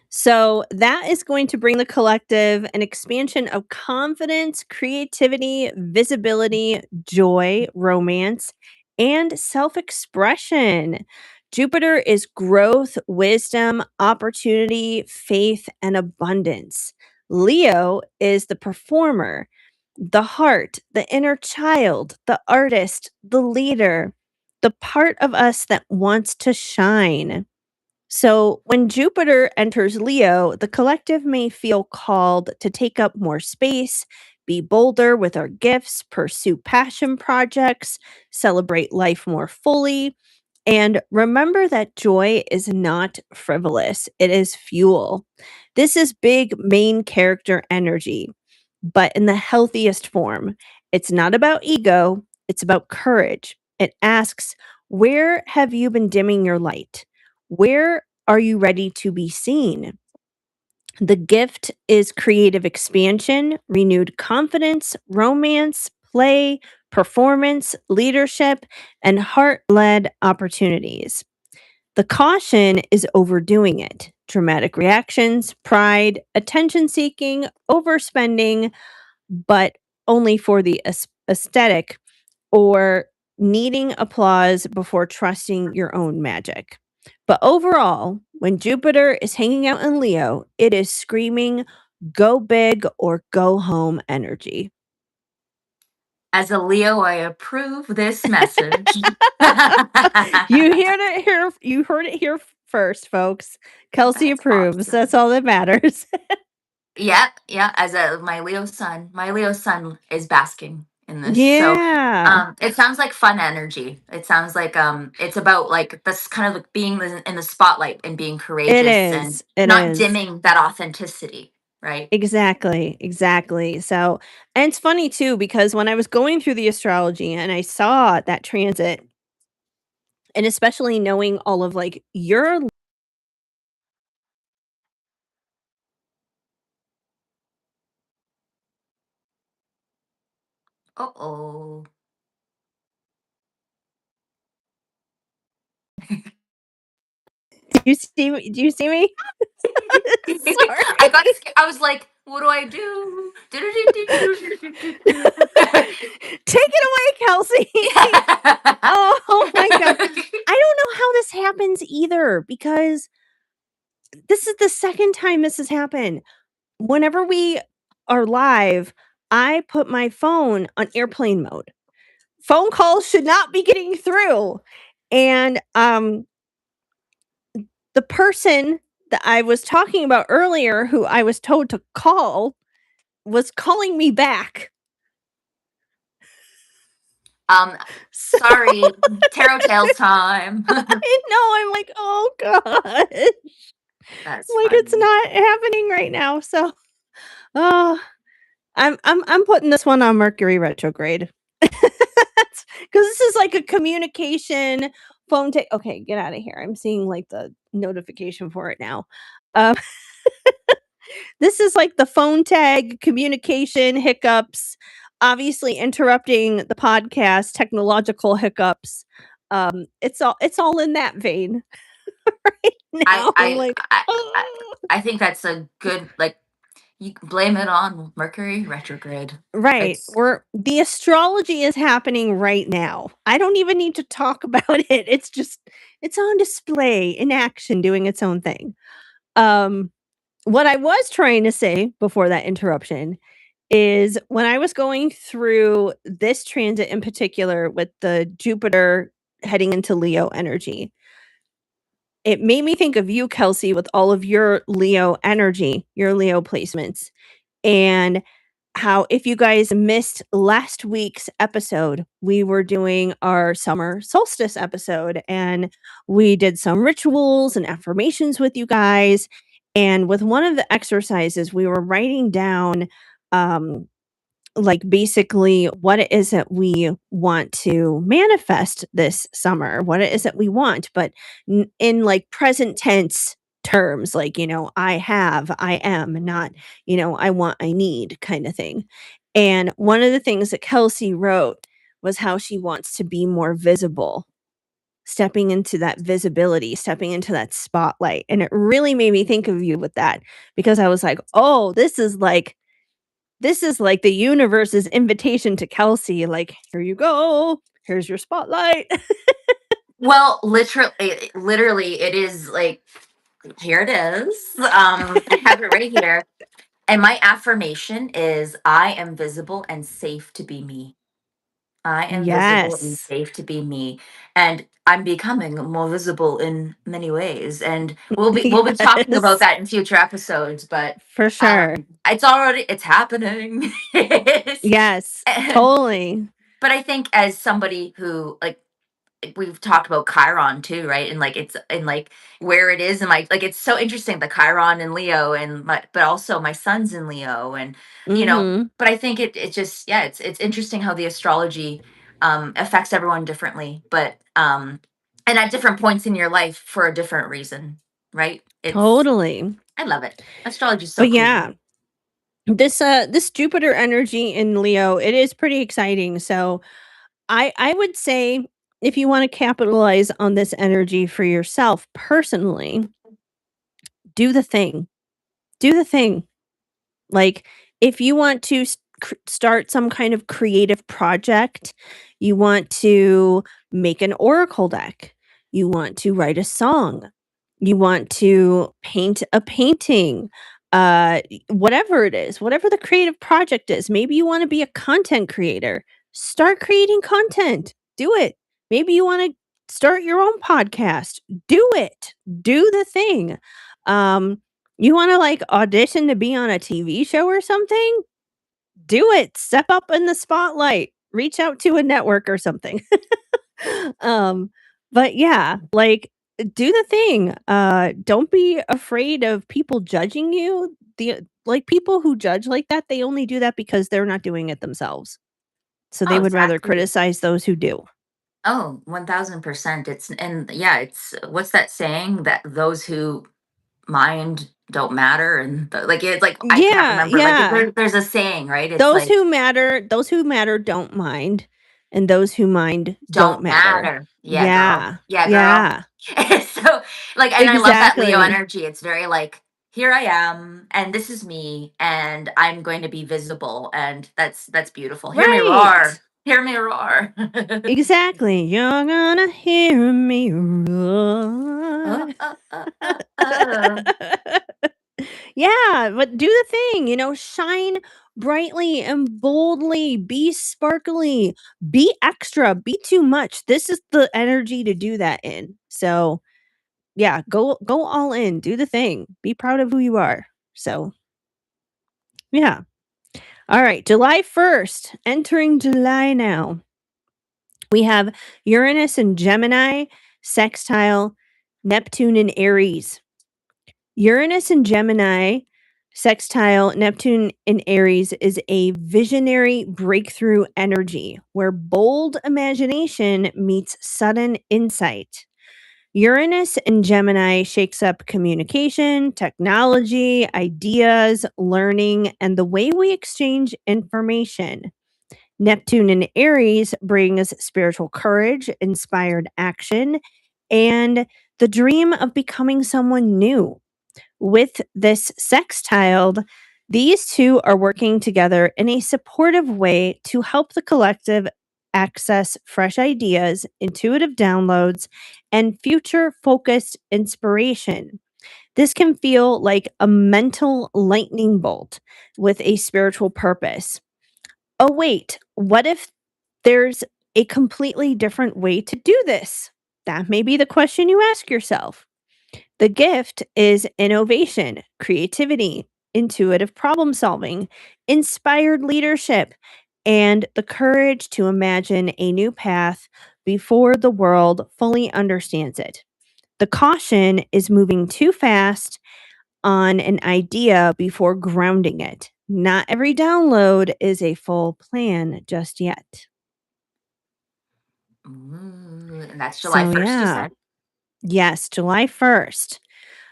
So that is going to bring the collective an expansion of confidence, creativity, visibility, joy, romance, and self expression. Jupiter is growth, wisdom, opportunity, faith, and abundance. Leo is the performer, the heart, the inner child, the artist, the leader, the part of us that wants to shine. So, when Jupiter enters Leo, the collective may feel called to take up more space, be bolder with our gifts, pursue passion projects, celebrate life more fully, And remember that joy is not frivolous, it is fuel. This is big main character energy, but in the healthiest form. It's not about ego, it's about courage. It asks, where have you been dimming your light? Where are you ready to be seen? The gift is creative expansion, renewed confidence, romance, play, performance, leadership, and heart led opportunities. The caution is overdoing it. Dramatic reactions, pride, attention seeking, overspending, but only for the aesthetic, or needing applause before trusting your own magic. But overall, when Jupiter is hanging out in Leo, it is screaming, go big or go home energy. As a Leo, I approve this message. You heard it here first, folks. Kelsey That's approves. That's awesome. all that matters. Yeah, yeah. As a my Leo sun is basking in this. So Yeah, it sounds like fun energy. It sounds like it's about like this kind of like being in the spotlight and being it courageous and is. It not is. dimming that authenticity, right? Exactly, exactly. So, and it's funny too because when I was going through the astrology and I saw that transit, and especially knowing all of like your Uh-oh. do you see me? I Sorry. got scared. I was like, what do I do? Take it away, Kelsey. Oh my god. I don't know how this happens either because this is the second time this has happened. Whenever we are live, I put my phone on airplane mode. Phone calls should not be getting through. And the person that I was talking about earlier who I was told to call was calling me back. So Sorry, tarot tales time. I know I'm like, "Oh god." That's Like it's funny. not happening right now. So, oh, I'm putting this one on Mercury retrograde. Because this is like a communication phone take. Okay, get out of here. I'm seeing like the notification for it now. Um, this is like the phone tag communication hiccups, obviously interrupting the podcast, technological hiccups. It's all in that vein right I now. I'm I like, I I, oh. I think that's a good like you can blame it on Mercury retrograde. Right. It's We're the astrology is happening right now. I don't even need to talk about it. It's just it's on display in action doing its own thing. Um what I was trying to say before that interruption is when I was going through this transit in particular with the Jupiter heading into Leo energy, it made me think of you, Kelsey, with all of your Leo energy, your Leo placements. And how if you guys missed last week's episode, we were doing our summer solstice episode and we did some rituals and affirmations with you guys. And with one of the exercises, we were writing down um like basically what it is that we want to manifest this summer, what it is that we want, but in like present tense terms, like, I have, I am, not, I want, I need kind of thing. And one of the things that Kelsey wrote was how she wants to be more visible, stepping into that visibility, stepping into that spotlight. And it really made me think of you with that because I was like, oh, this is like the universe's invitation to Kelsey, like, "Here you go. Here's your spotlight." well, literally, it is like here it is. I have it right here, and my affirmation is: I am visible and safe to be me. I am visible and Yes. safe to be me, and I'm becoming more visible in many ways. And we'll be talking about Yes. that in future episodes. But For sure. it's happening. It's- Yes. Totally. but I think as somebody who like we've talked about Chiron too, right? And like it's and like where it is, and like it's so interesting, the Chiron in Leo, and but also my son's in Leo, and Mhm. but I think it just, yeah, it's interesting how the astrology affects everyone differently, but and at different points in your life for a different reason, right? Totally. I love it. Astrology is so But cool. yeah, this Jupiter energy in Leo, it is pretty exciting. So I would say if you want to capitalize on this energy for yourself personally, do the thing. Do the thing. Like, if you want to start some kind of creative project, you want to make an oracle deck, you want to write a song, you want to paint a painting, whatever it is, whatever the creative project is. Maybe you want to be a content creator. Start creating content. Do it. Maybe you want to start your own podcast. Do it. Do the thing. Um, you wanna, like, audition to be on a TV show or something? Do it. Step up in the spotlight. Reach out to a network or something. Um, but yeah, like, do the thing. Don't be afraid of people judging you. People who judge like that, they only do that because they're not doing it themselves. So they Oh, would rather exactly. criticize those who do. Oh, 1000%. It's, and yeah, it's, what's that saying, that those who mind don't matter, and like it's like I can't Yeah, remember, like yeah. there's a saying, right? It's like Those who matter don't mind, and those who mind don't don't matter. matter. Yeah, girl. Yeah, Yeah, girl. yeah, So like, and I love that Leo exactly. energy. It's very like, here I am, and this is me, and I'm going to be visible, and that's beautiful. Hear me roar. Right. Hear me roar. Exactly. You're gonna hear me roar. Oh, oh, oh, oh, oh. Yeah, but do the thing, shine brightly and boldly, be sparkly, be extra, be too much. This is the energy to do that in. So, yeah, go all in, do the thing. Be proud of who you are. So, yeah. All right, July 1st, entering July now. We have Uranus and Gemini, sextile Neptune and Aries. Uranus and Gemini, sextile Neptune in Aries is a visionary breakthrough energy where bold imagination meets sudden insight. Uranus in Gemini shakes up communication, technology, ideas, learning, and the way we exchange information. Neptune in Aries brings spiritual courage, inspired action, and the dream of becoming someone new. With this sextiled, these two are working together in a supportive way to help the collective access fresh ideas, intuitive downloads, and future focused inspiration. This can feel like a mental lightning bolt with a spiritual purpose. Oh, wait, what if there's a completely different way to do this? That may be the question you ask yourself. The gift is innovation, creativity, intuitive problem solving, inspired leadership, and the courage to imagine a new path before the world fully understands it. The caution is moving too fast on an idea before grounding it. Not every download is a full plan just yet. Ooh, and that's July So, 1st, you yeah. said. Yes, July 1st.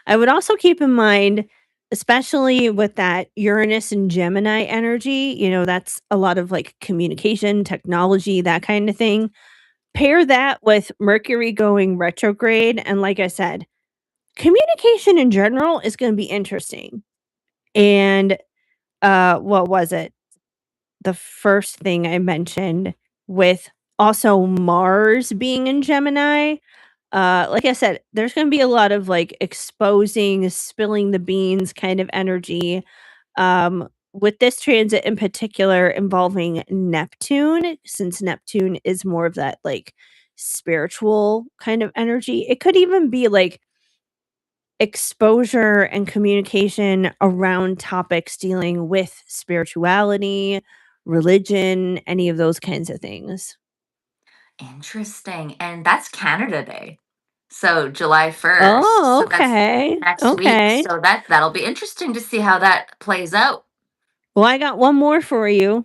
I would also keep in mind, especially with that Uranus and Gemini energy, that's a lot of like communication, technology, that kind of thing. Pair that with Mercury going retrograde. And like I said, communication in general is going to be interesting. And what was it? The first thing I mentioned with also Mars being in Gemini. Like I said, there's gonna be a lot of, like, exposing, spilling the beans kind of energy, with this transit in particular involving Neptune, since Neptune is more of that, like, spiritual kind of energy. It could even be, like, exposure and communication around topics dealing with spirituality, religion, any of those kinds of things. Interesting. And that's Canada Day. So July 1st. Oh, So that's okay. next week. Okay. So that'll be interesting to see how that plays out. Well, I got one more for you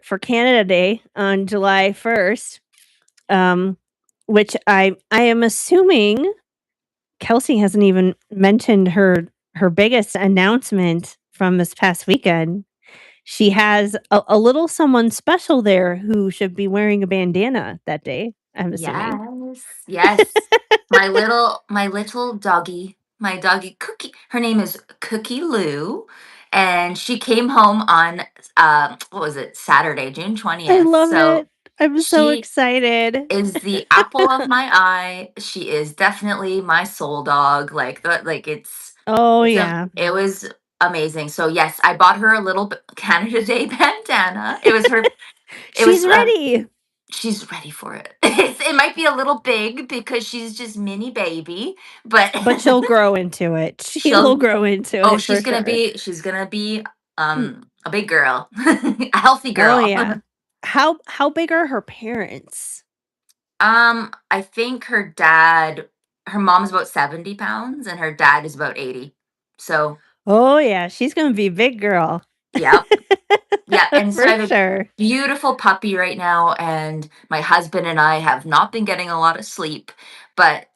for Canada Day on July 1st, which I am assuming Kelsey hasn't even mentioned her biggest announcement from this past weekend. She has a little someone special there who should be wearing a bandana that day, I'm assuming. Yes. Yes. My little doggy, my doggy Cookie. Her name is Cookie Lou. And she came home on what was it, Saturday, June I 20th. love So it. I'm so she excited. is the apple of my eye. She is definitely my soul dog. Oh, It's a yeah. it was amazing. So yes, I bought her a little Canada Day bandana. It was She's ready, she's ready for it. It might be a little big because she's just mini baby, but but she'll grow into it. She will she'll grow into oh, it for sure. she's gonna be Mm. a big girl. A healthy Oh, girl. yeah. How big are her parents? I think her mom's about 70 pounds and her dad is about 80. So, Oh, yeah, she's gonna be a big girl. yep. Yeah, and so For I have a sure. beautiful puppy right now, and my husband and I have not been getting a lot of sleep, but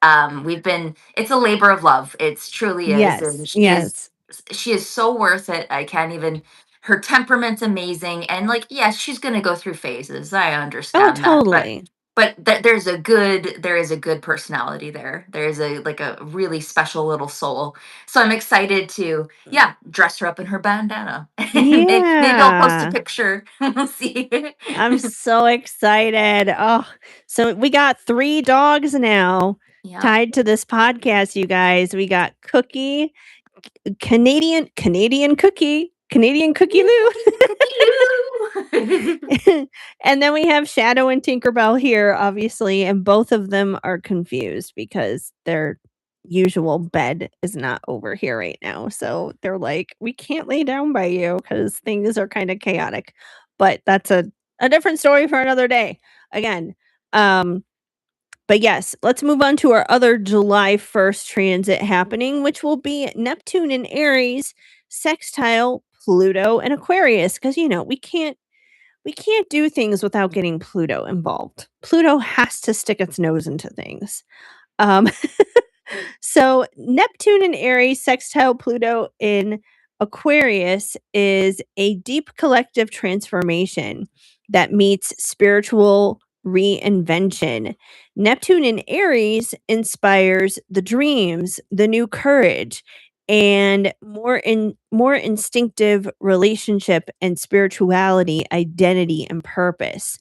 it's a labor of love. It's truly is, and Yes, yes. she is so worth it. I can't even. Her temperament's amazing, and like, yes, she's gonna go through phases. I Oh, understand that, but totally. there is a good personality there. There is a really special little soul. So I'm excited to, yeah, dress her up in her bandana. And maybe I'll post a Yeah. picture. We'll see. I'm so excited. Oh, so we got 3 dogs now Yeah. tied to this podcast, you guys. We got Cookie, Canadian Cookie, Canadian Cookie Ooh, Lou. cookie, cookie, Lou. And then we have Shadow and Tinkerbell here, obviously, and both of them are confused because their usual bed is not over here right now. So they're like, we can't lay down by you because things are kind of chaotic. But that's a different story for another day. Again, um, but yes, let's move on to our other July 1st transit happening, which will be Neptune in Aries, sextile Pluto and Aquarius. Because we can't do things without getting Pluto involved. Pluto has to stick its nose into things. Um, so Neptune in Aries, sextile Pluto in Aquarius is a deep collective transformation that meets spiritual reinvention. Neptune in Aries inspires the dreams, the new courage, and more instinctive relationship and spirituality, identity and purpose.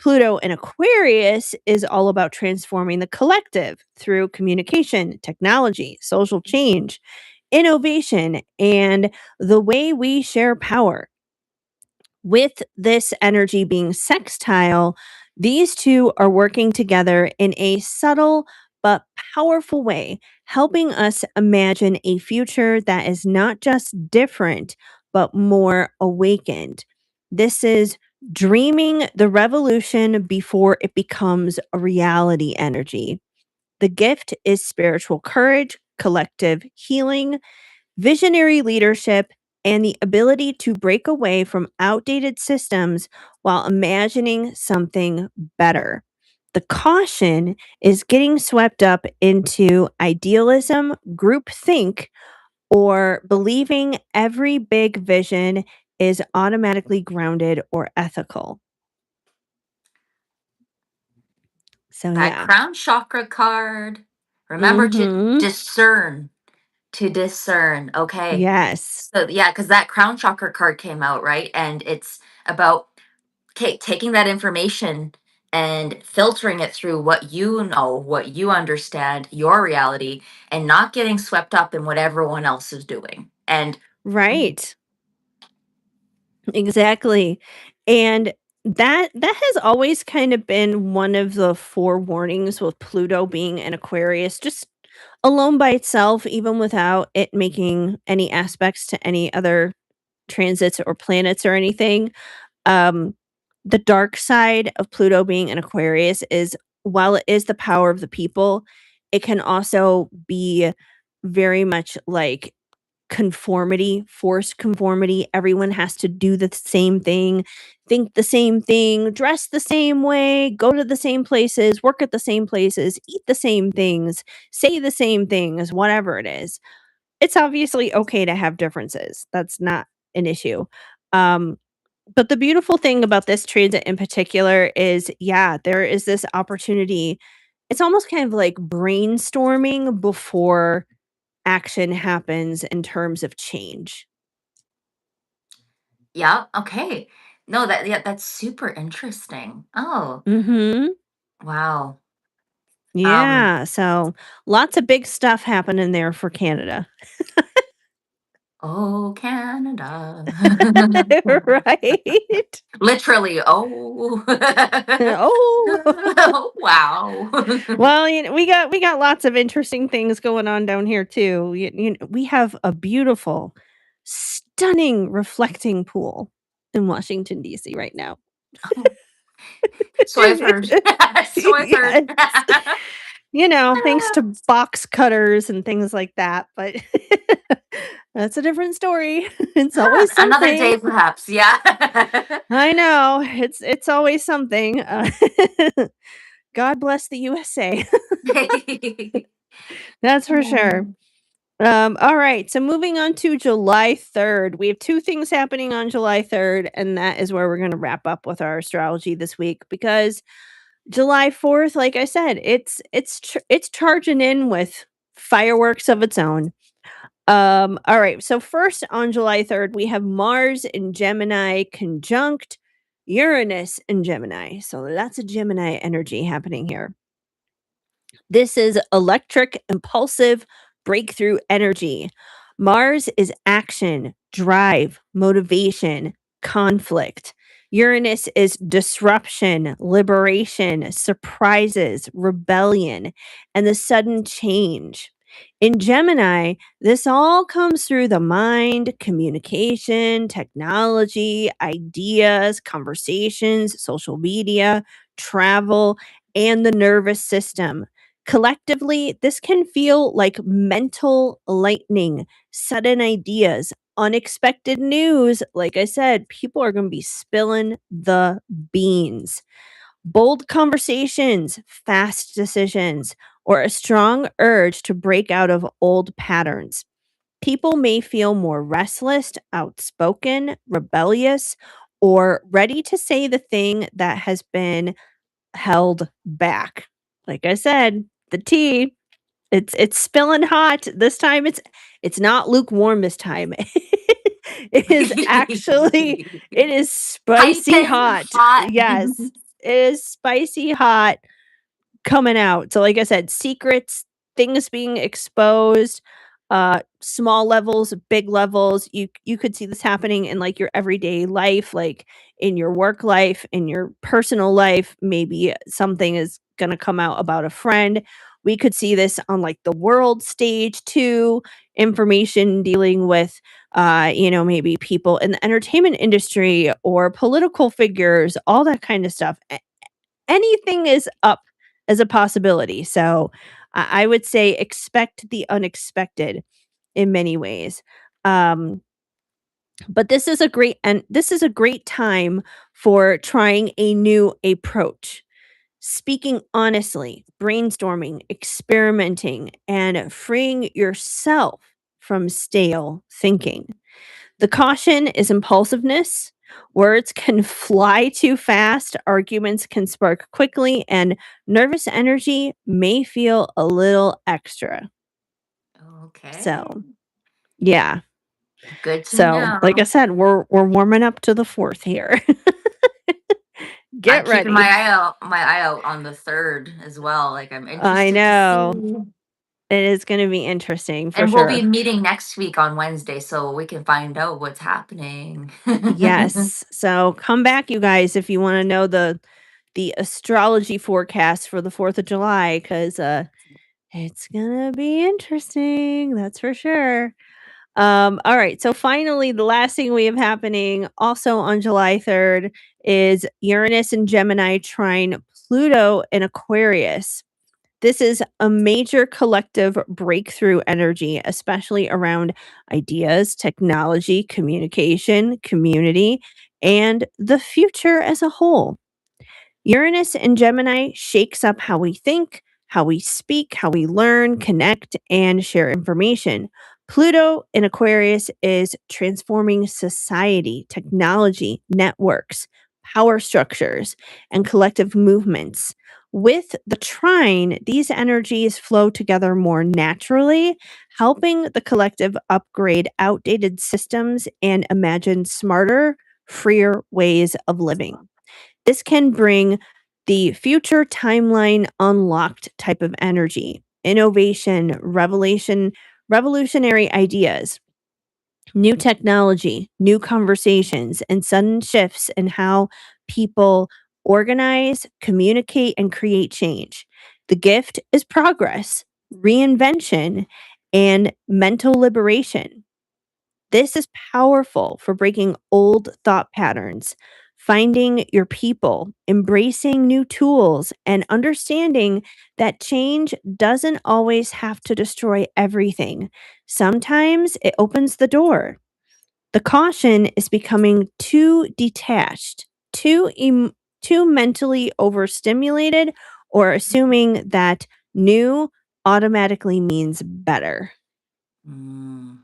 Pluto in Aquarius is all about transforming the collective through communication, technology, social change, innovation, and the way we share power. With this energy being sextile, these two are working together in a subtle but powerful way, helping us imagine a future that is not just different, but more awakened. This is dreaming the revolution before it becomes a reality energy. The gift is spiritual courage, collective healing, visionary leadership, and the ability to break away from outdated systems while imagining something better. The caution is getting swept up into idealism, groupthink, or believing every big vision is automatically grounded or ethical. So, That yeah. crown chakra card. Remember to Mhm. discern. To discern. Okay. Yes. So yeah, because that crown chakra card came out, right? And it's about, okay, taking that information and filtering it through what you know, what you understand, your reality, and not getting swept up in what everyone else is doing. And Right. Exactly. And that has always kind of been one of the forewarnings with Pluto being an Aquarius, just alone by itself, even without it making any aspects to any other transits or planets or anything. Um, the dark side of Pluto being in Aquarius is while it is the power of the people, it can also be very much like conformity, forced conformity. Everyone has to do the same thing, think the same thing, dress the same way, go to the same places, work at the same places, eat the same things, say the same things, whatever it is. It's obviously okay to have differences. That's not an issue. Um, but the beautiful thing about this transit in particular is, yeah, there is this opportunity. It's almost kind of like brainstorming before action happens in terms of change. Yeah, okay. No, that's super interesting. Oh, Mhm. wow. Um, Yeah, so lots of big stuff happening there for Canada. oh, Canada. Right? Literally, oh. Oh. Oh, wow. Well, we got lots of interesting things going on down here too. We have a beautiful, stunning reflecting pool in Washington DC right now. So I've heard. So I've heard. Yes. Thanks to box cutters and things like that, but that's a different story. It's always Another something. day, perhaps. Yeah. I know. It's always something. God bless the USA. That's for sure. Um, All right. So moving on to July 3rd. We have two things happening on July 3rd, and that is where we're going to wrap up with our astrology this week because July 4th, like I said, it's charging in with fireworks of its own. All right. So first on July 3rd, we have Mars in Gemini conjunct Uranus in Gemini. So that's a Gemini energy happening here. This is electric, impulsive, breakthrough energy. Mars is action, drive, motivation, conflict. Uranus is disruption, liberation, surprises, rebellion, and the sudden change. In Gemini, this all comes through the mind, communication, technology, ideas, conversations, social media, travel, and the nervous system. Collectively, this can feel like mental lightning, sudden ideas, unexpected news. Like I said, people are going to be spilling the beans. Bold conversations, fast decisions, or a strong urge to break out of old patterns. People may feel more restless, outspoken, rebellious, or ready to say the thing that has been held back. Like I said, the tea, it's spilling hot. This time it's not lukewarm this time. It is actually it is spicy Piping hot. hot. Yes. It is spicy hot coming out. So like I said, secrets, things being exposed, small levels, big levels. You could see this happening in like your everyday life, like in your work life, in your personal life. Maybe something is going to come out about a friend. We could see this on like the world stage too, information dealing with maybe people in the entertainment industry or political figures, all that kind of stuff. Anything is up as a possibility. So I would say expect the unexpected in many ways. Um, but this is a great time for trying a new approach. Speaking honestly, brainstorming, experimenting, and freeing yourself from stale thinking. The caution is impulsiveness. Words can fly too fast, arguments can spark quickly, and nervous energy may feel a little extra. Okay. So, yeah. Good to So, like I know. said, we're warming up to the 4th here. I'm Get keeping my ready. eye out on the third as well. Like I'm I interested to know. see. It is going to be interesting for And we'll be sure. meeting next week on Wednesday so we can find out what's happening. Yes. So, come back you guys if you want to know the astrology forecast for the 4th of July cuz it's gonna be interesting, that's for sure. All right. So finally, the last thing we have happening also on July 3rd is Uranus and Gemini trine Pluto in Aquarius. This is a major collective breakthrough energy, especially around ideas, technology, communication, community, and the future as a whole. Uranus in Gemini shakes up how we think, how we speak, how we learn, connect, and share information. Pluto in Aquarius is transforming society, technology, networks, power structures, and collective movements. With the trine, these energies flow together more naturally, helping the collective upgrade outdated systems and imagine smarter, freer ways of living. This can bring the future timeline unlocked type of energy, innovation, revolutionary ideas, new technology, new conversations, and sudden shifts in how people organize, communicate, and create change. The gift is progress, reinvention, and mental liberation. This is powerful for breaking old thought patterns, finding your people, embracing new tools, and understanding that change doesn't always have to destroy everything. Sometimes it opens the door. The caution is becoming too detached, too mentally overstimulated, or assuming that new automatically means better. Mm,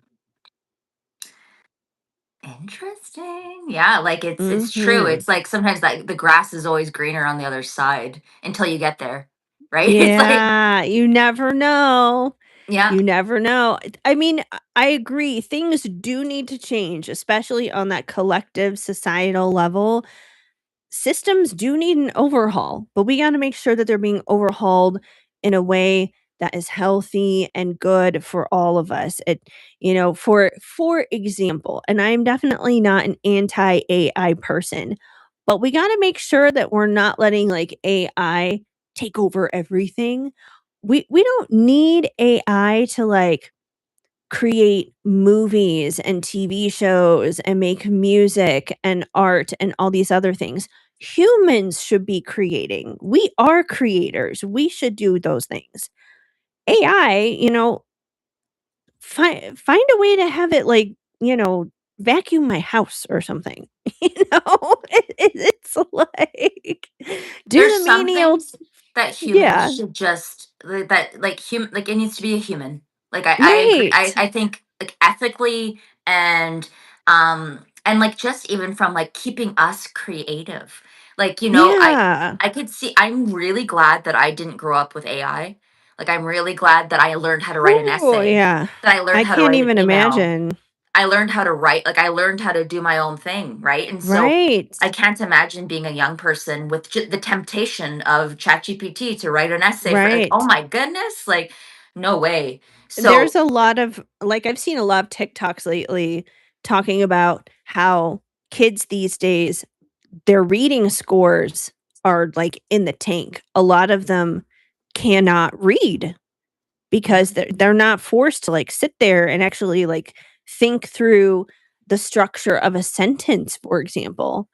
interesting. Yeah, like it's true. Mhm. It's like sometimes like the grass is always greener on the other side until you get there. Right? It's like Yeah, you never know. yeah. You never know. I mean, I agree. Things do need to change, especially on that collective societal level. Systems do need an overhaul, but we got to make sure that they're being overhauled in a way that is healthy and good for all of us. For example, and I'm definitely not an anti AI person, but we got to make sure that we're not letting like AI take over everything. We don't need AI to like create movies and TV shows and make music and art and all these other things. Humans should be creating. We are creators. We should do those things. AI, find a way to have it like, vacuum my house or something. It's like do There's the some menial. things that humans Yeah. should just that like like it needs to be a human. Like I agree. Right. I think like ethically and like just even from like keeping us creative. Like, Yeah. I could see I'm really glad that I didn't grow up with AI. Like I'm really glad that I learned how to write an Oh, essay, yeah. that I learned I how to can't write an even email. imagine. I learned how to write, like I learned how to do my own thing, right? And so Right. I can't imagine being a young person with the temptation of ChatGPT to write an essay for like, oh Right. my goodness, like no way. There's So, a lot of like, I've seen a lot of TikToks lately talking about how kids these days, their reading scores are, like, in the tank. A lot of them cannot read because they're not forced to, like, sit there and actually, like, think through the structure of a sentence, for example.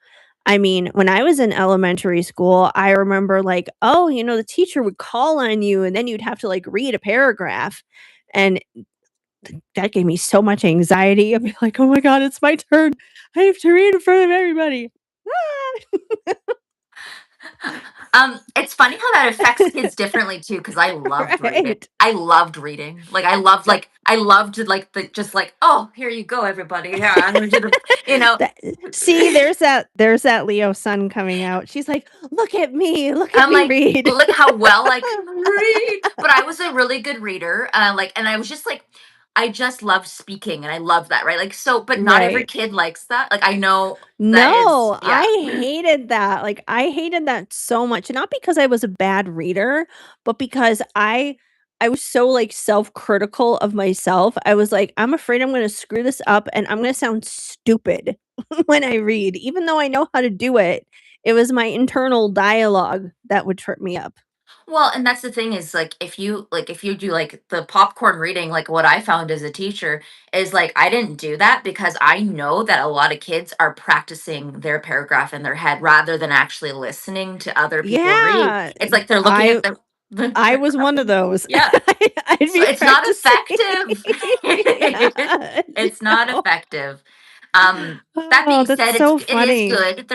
I mean, when I was in elementary school, I remember, like, oh, the teacher would call on you, and then you'd have to, like, read a paragraph, and that gave me so much anxiety. I'd be like, "Oh my god, it's my turn. I have to read in front of everybody." Ah. It's funny how that affects kids differently too, because I loved reading. Right. I loved reading. I loved like the just like, oh, here you go, everybody. Yeah, I'm gonna do the, you know. That see, there's that Leo sun coming out. She's like, look at I'm me like, read." look how well I can read. But I was a really good reader. And I was just like, I just love speaking and I love that, right? Like, so, but not every Right. kid likes that. Like, I know that is, No, I yeah. hated that. Like, I hated that so much, not because I was a bad reader, but because I was so, like, self-critical of myself. I was like, "I'm afraid I'm gonna screw this up, and I'm gonna sound stupid when I read." Even though I know how to do it, it was my internal dialogue that would trip me up. Well, and that's the thing is like if you do like the popcorn reading, like what I found as a teacher is like I didn't do that because I know that a lot of kids are practicing their paragraph in their head rather than actually listening to other people read. Yeah, It's like they're looking I at the I was paragraph. one of those. Yeah. I'd So be it's not practicing. effective. Yeah, It's not no. effective. Um, that Oh, being that's said, so it is funny. good.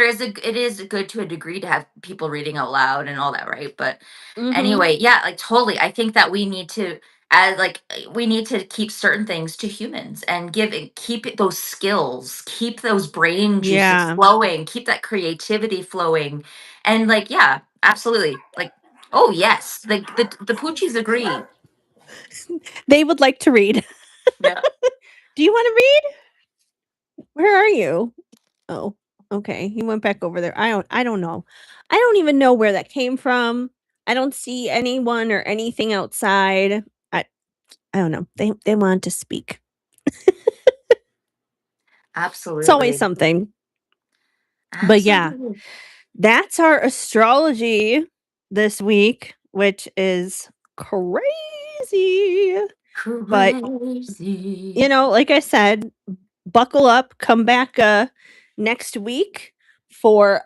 It is good to a degree to have people reading out loud and all that, right? But Mhm. anyway, yeah, like totally. I think that we need to as like we need to keep certain things to humans and keep those skills, keep those brain juices Yeah. flowing, keep that creativity flowing. And like, yeah, absolutely. Like, oh yes, the Poochies agree. They would like to read. Yeah. Do you wanna read? Where are you? Oh, okay, he went back over there. I don't know. I don't even know where that came from. I don't see anyone or anything outside. I I don't know. They wanted to speak. It's always Absolutely. something. But yeah, Absolutely. that's our astrology this week, which is crazy. But, Crazy. like I said, buckle up, come back, next week for,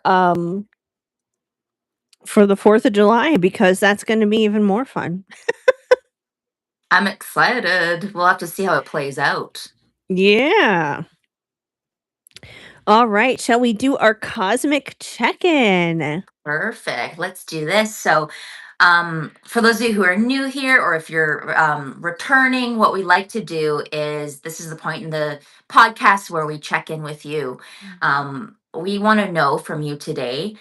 for the 4th of July because that's gonna be even more fun. I'm excited. We'll have to see how it plays out. Yeah. Alright, shall we do our cosmic check-in? Perfect. Let's do this. So, for those of you who are new here, or if you're returning, what we like to do is this is the point in the podcast where we check in with you. We want to know from you today,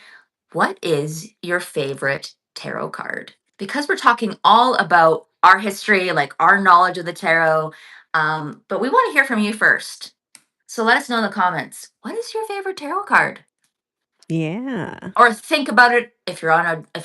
what is your favorite tarot card? Because we're talking all about our history, like our knowledge of the tarot, but we want to hear from you first. So let us know in the comments, what is your favorite tarot card? Yeah. Or think about it if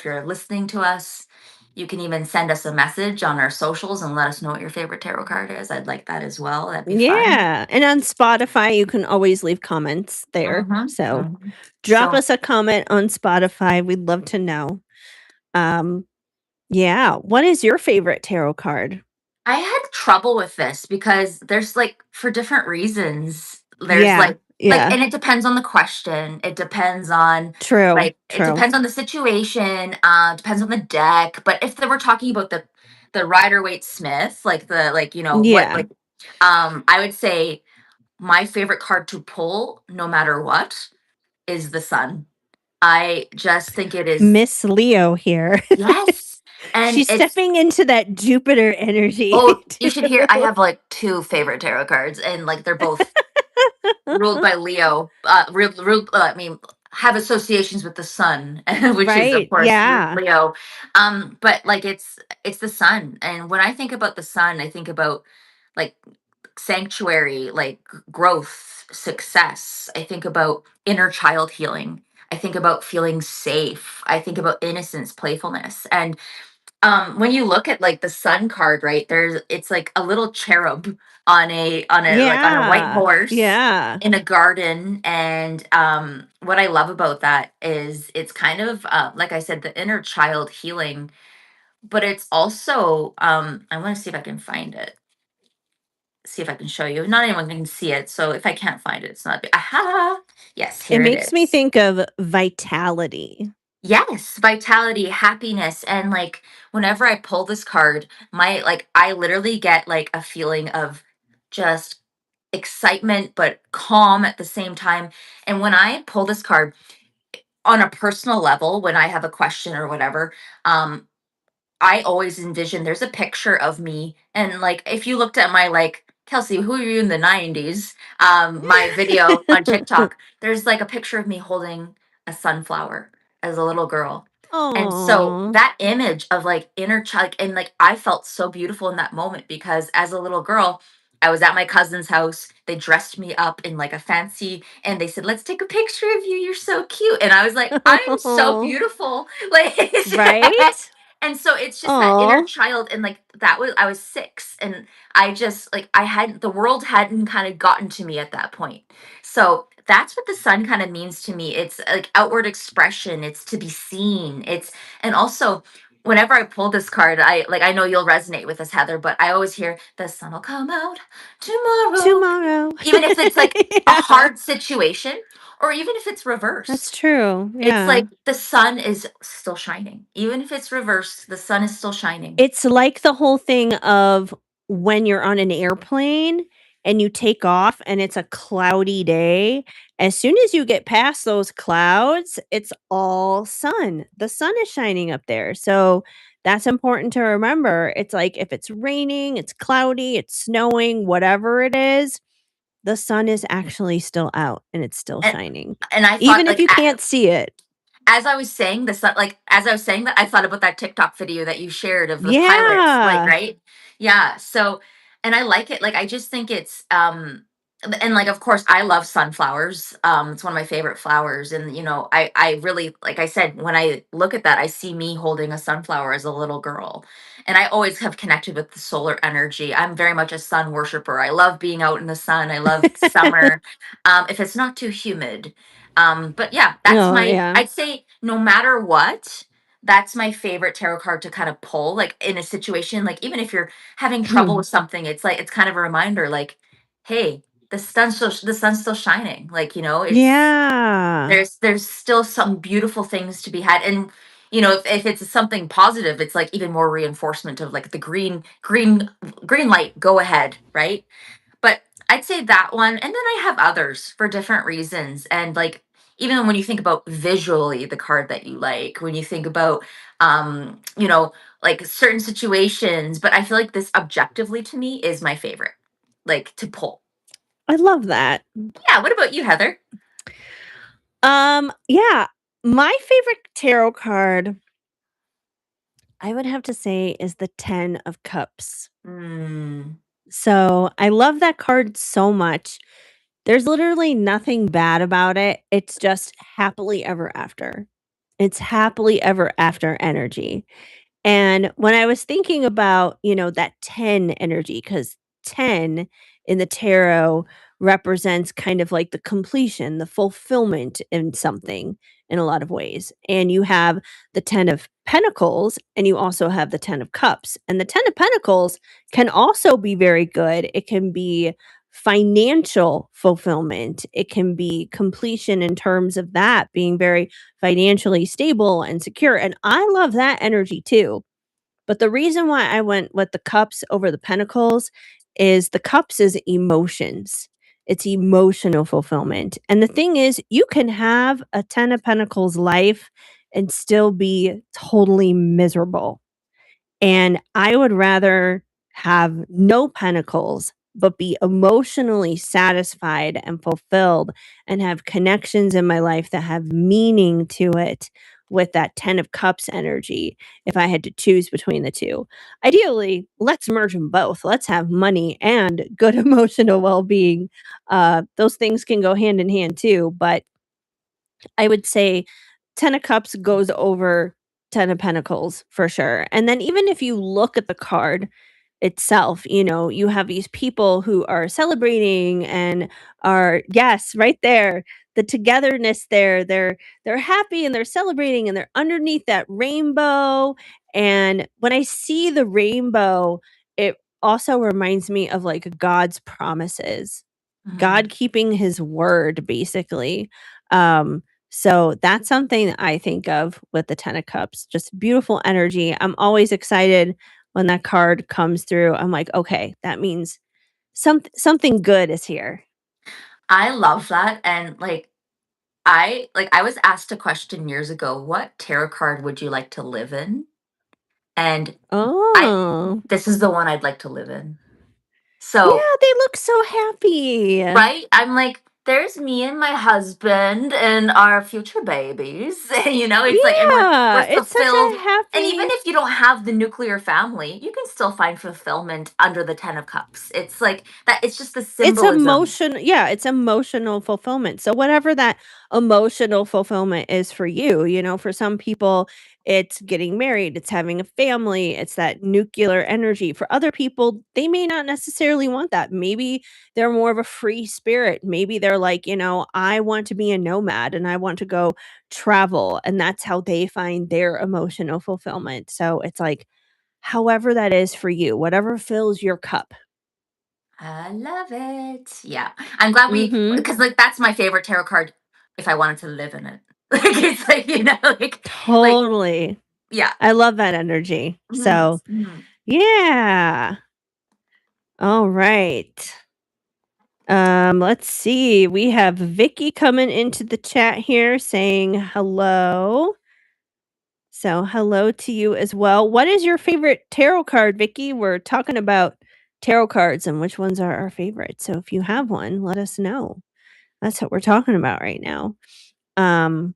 you're listening to us. You can even send us a message on our socials and let us know what your favorite tarot card is. I'd like that as well. That'd be fun. Yeah, and on Spotify, you can always leave comments there, Mm-hmm, so hmm. drop So us a comment on Spotify, we'd love to know. Um, yeah, what is your favorite tarot card? I had trouble with this because there's like for different reasons. There's Yeah, like yeah. and it depends on the question. It depends on True, it true. depends on the situation, depends on the deck. But if they were talking about the Rider Waite Smith, like the like, you know, what Yeah. like I would say my favorite card to pull, no matter what, is the Sun. I just think it is Miss Leo here. yes. And She's it's stepping into that Jupiter energy oh, you too. should hear I have like two favorite tarot cards and like they're both ruled by Leo. I mean, have associations with the sun, which is of Right, course yeah. Leo. But like it's the sun, and when I think about the sun, I think about like sanctuary, like growth, success. I think about inner child healing. I think about feeling safe. I think about innocence, playfulness, and when you look at like the sun card, right, there's it's like a little cherub on a like on a white Yeah, horse yeah. in a garden. And what I love about that is it's kind of like I said, the inner child healing, but it's also I want to see if I can find it, see if I can show you. Not anyone can see it, so if I can't find it, it's not aha, yes, It here it makes me is. think of vitality. Yes, vitality, happiness, and like whenever I pull this card, my like I literally get like a feeling of just excitement but calm at the same time. And when I pull this card on a personal level, when I have a question or whatever, um I always envision there's a picture of me, and like if you looked at my like Kelsey, who are you in the 90s? My video on TikTok, there's like a picture of me holding a sunflower as a little girl. And so Aw. that image of like inner child, and like I felt so beautiful in that moment because as a little girl, I was at my cousin's house. They dressed me up in like a fancy, and they said, "Let's take a picture of you. You're so cute." And I was like, "I'm so beautiful." Like Right? and so it's just that inner Aw. child, and like that was I was 6, and I just like I hadn't the world hadn't kind of gotten to me at that point. So that's what the sun kind of means to me. It's like outward expression, it's to be seen. It's and also whenever I pull this card, I know you'll resonate with this, Heather, but I always hear the sun will come out tomorrow. Tomorrow. Even if it's like a Yeah, hard situation, or even if it's that's reversed. true. It's Yeah. like the sun is still shining. Even if it's reversed, the sun is still shining. It's like the whole thing of when you're on an airplane and you take off and it's a cloudy day, as soon as you get past those clouds, it's all sun. The sun is shining up there. So that's important to remember. It's like if it's raining, it's cloudy, it's snowing, whatever it is, the sun is actually still out and it's still And shining, and I thought even if like you can't see it. as I was saying this, like as I was saying that, I thought about that TikTok video that you shared of the pilots, like Yeah. right, yeah. So, and I like it. Like I just think it's and like of course I love sunflowers. It's one of my favorite flowers, and I really like I said when I look at that, I see me holding a sunflower as a little girl, and I always have connected with the solar energy. I'm very much a sun worshiper. I love being out in the sun. I love summer, if it's not too humid. But yeah, that's Oh, my, yeah. I'd say no matter what, that's my favorite tarot card to kind of pull, like in a situation, like even if you're having trouble with something, it's like, it's kind of a reminder, like, hey, the sun's still shining. Like, it's, Yeah. there's still some beautiful things to be had. And, if it's something positive, it's like even more reinforcement of like the green light, go ahead, right? But I'd say that one, and then I have others for different reasons. And like even when you think about visually the card that you like, when you think about like certain situations, but I feel like this objectively to me is my favorite, like to pull. I love that. Yeah, what about you, Heather? Yeah, my favorite tarot card, I would have to say, is the 10 of Cups. Mm, So, I love that card so much. There's literally nothing bad about it. It's just happily ever after. It's happily ever after energy. And when I was thinking about, that 10 energy, because 10 in the tarot represents kind of like the completion, the fulfillment in something in a lot of ways. And you have the 10 of Pentacles and you also have the 10 of Cups. And the 10 of Pentacles can also be very good. It can be financial fulfillment, it can be completion in terms of that being very financially stable and secure. And I love that energy too. But the reason why I went with the cups over the pentacles is the cups is emotions. It's emotional fulfillment. And the thing is, you can have a 10 of pentacles life and still be totally miserable. And I would rather have no pentacles, but be emotionally satisfied and fulfilled and have connections in my life that have meaning to it with that 10 of cups energy if I had to choose between the two. Ideally, let's merge them both. Let's have money and good emotional well-being. Those things can go hand in hand too, but I would say 10 of cups goes over 10 of pentacles for sure. And then even if you look at the card itself, you have these people who are celebrating and are yes, right there, the togetherness there. They're happy and they're celebrating and they're underneath that rainbow. And when I see the rainbow, it also reminds me of like God's promises. mhm. God keeping his word, basically. Um, so that's something that I think of with the 10 of cups, just beautiful energy. I'm always excited when that card comes through. I'm like, okay, that means something good is here. I love that. And I was asked a question years ago, what tarot card would you like to live in? And I Oh, this is the one I'd like to live in. So, yeah, they look so happy. right? I'm like, there's me and my husband and our future babies. It's like, and we're Yeah, it's such fulfilled. a And even happy. if you don't have the nuclear family, you can still find fulfillment under the 10 of cups. It's like that, it's just the It's symbolism. emotion, yeah, it's emotional fulfillment. So whatever that emotional fulfillment is for you. You know, for some people, it's getting married, it's having a family, it's that nuclear energy. For other people, they may not necessarily want that. Maybe they're more of a free spirit. Maybe they're like, I want to be a nomad and I want to go travel. And that's how they find their emotional fulfillment. So it's like, however that is for you, whatever fills your cup. I love it. Yeah. I'm glad Mhm. because like that's my favorite tarot card if I wanted to live in it. Like it's like, like, Totally. yeah. I love that energy. Mhm, So, mhm. yeah. All right. Let's see. We have Vicky coming into the chat here saying hello. So, hello to you as well. What is your favorite tarot card, Vicky? We're talking about tarot cards and which ones are our favorite. So, if you have one, let us know. That's what we're talking about right now. Um,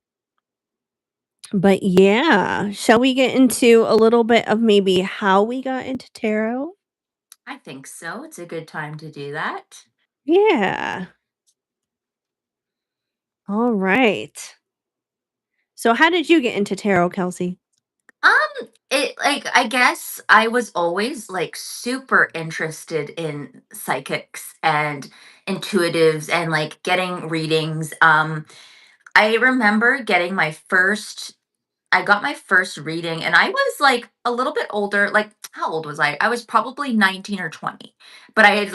but yeah, shall we get into a little bit of maybe how we got into tarot? I think so. It's a good time to do that. Yeah. All right. So, how did you get into tarot, Kelsey? It like I guess I was always like super interested in psychics and intuitives and like getting readings. I remember getting my first I got my first reading and I was like a little bit older. Like how old was I? I was probably 19 or 20. But I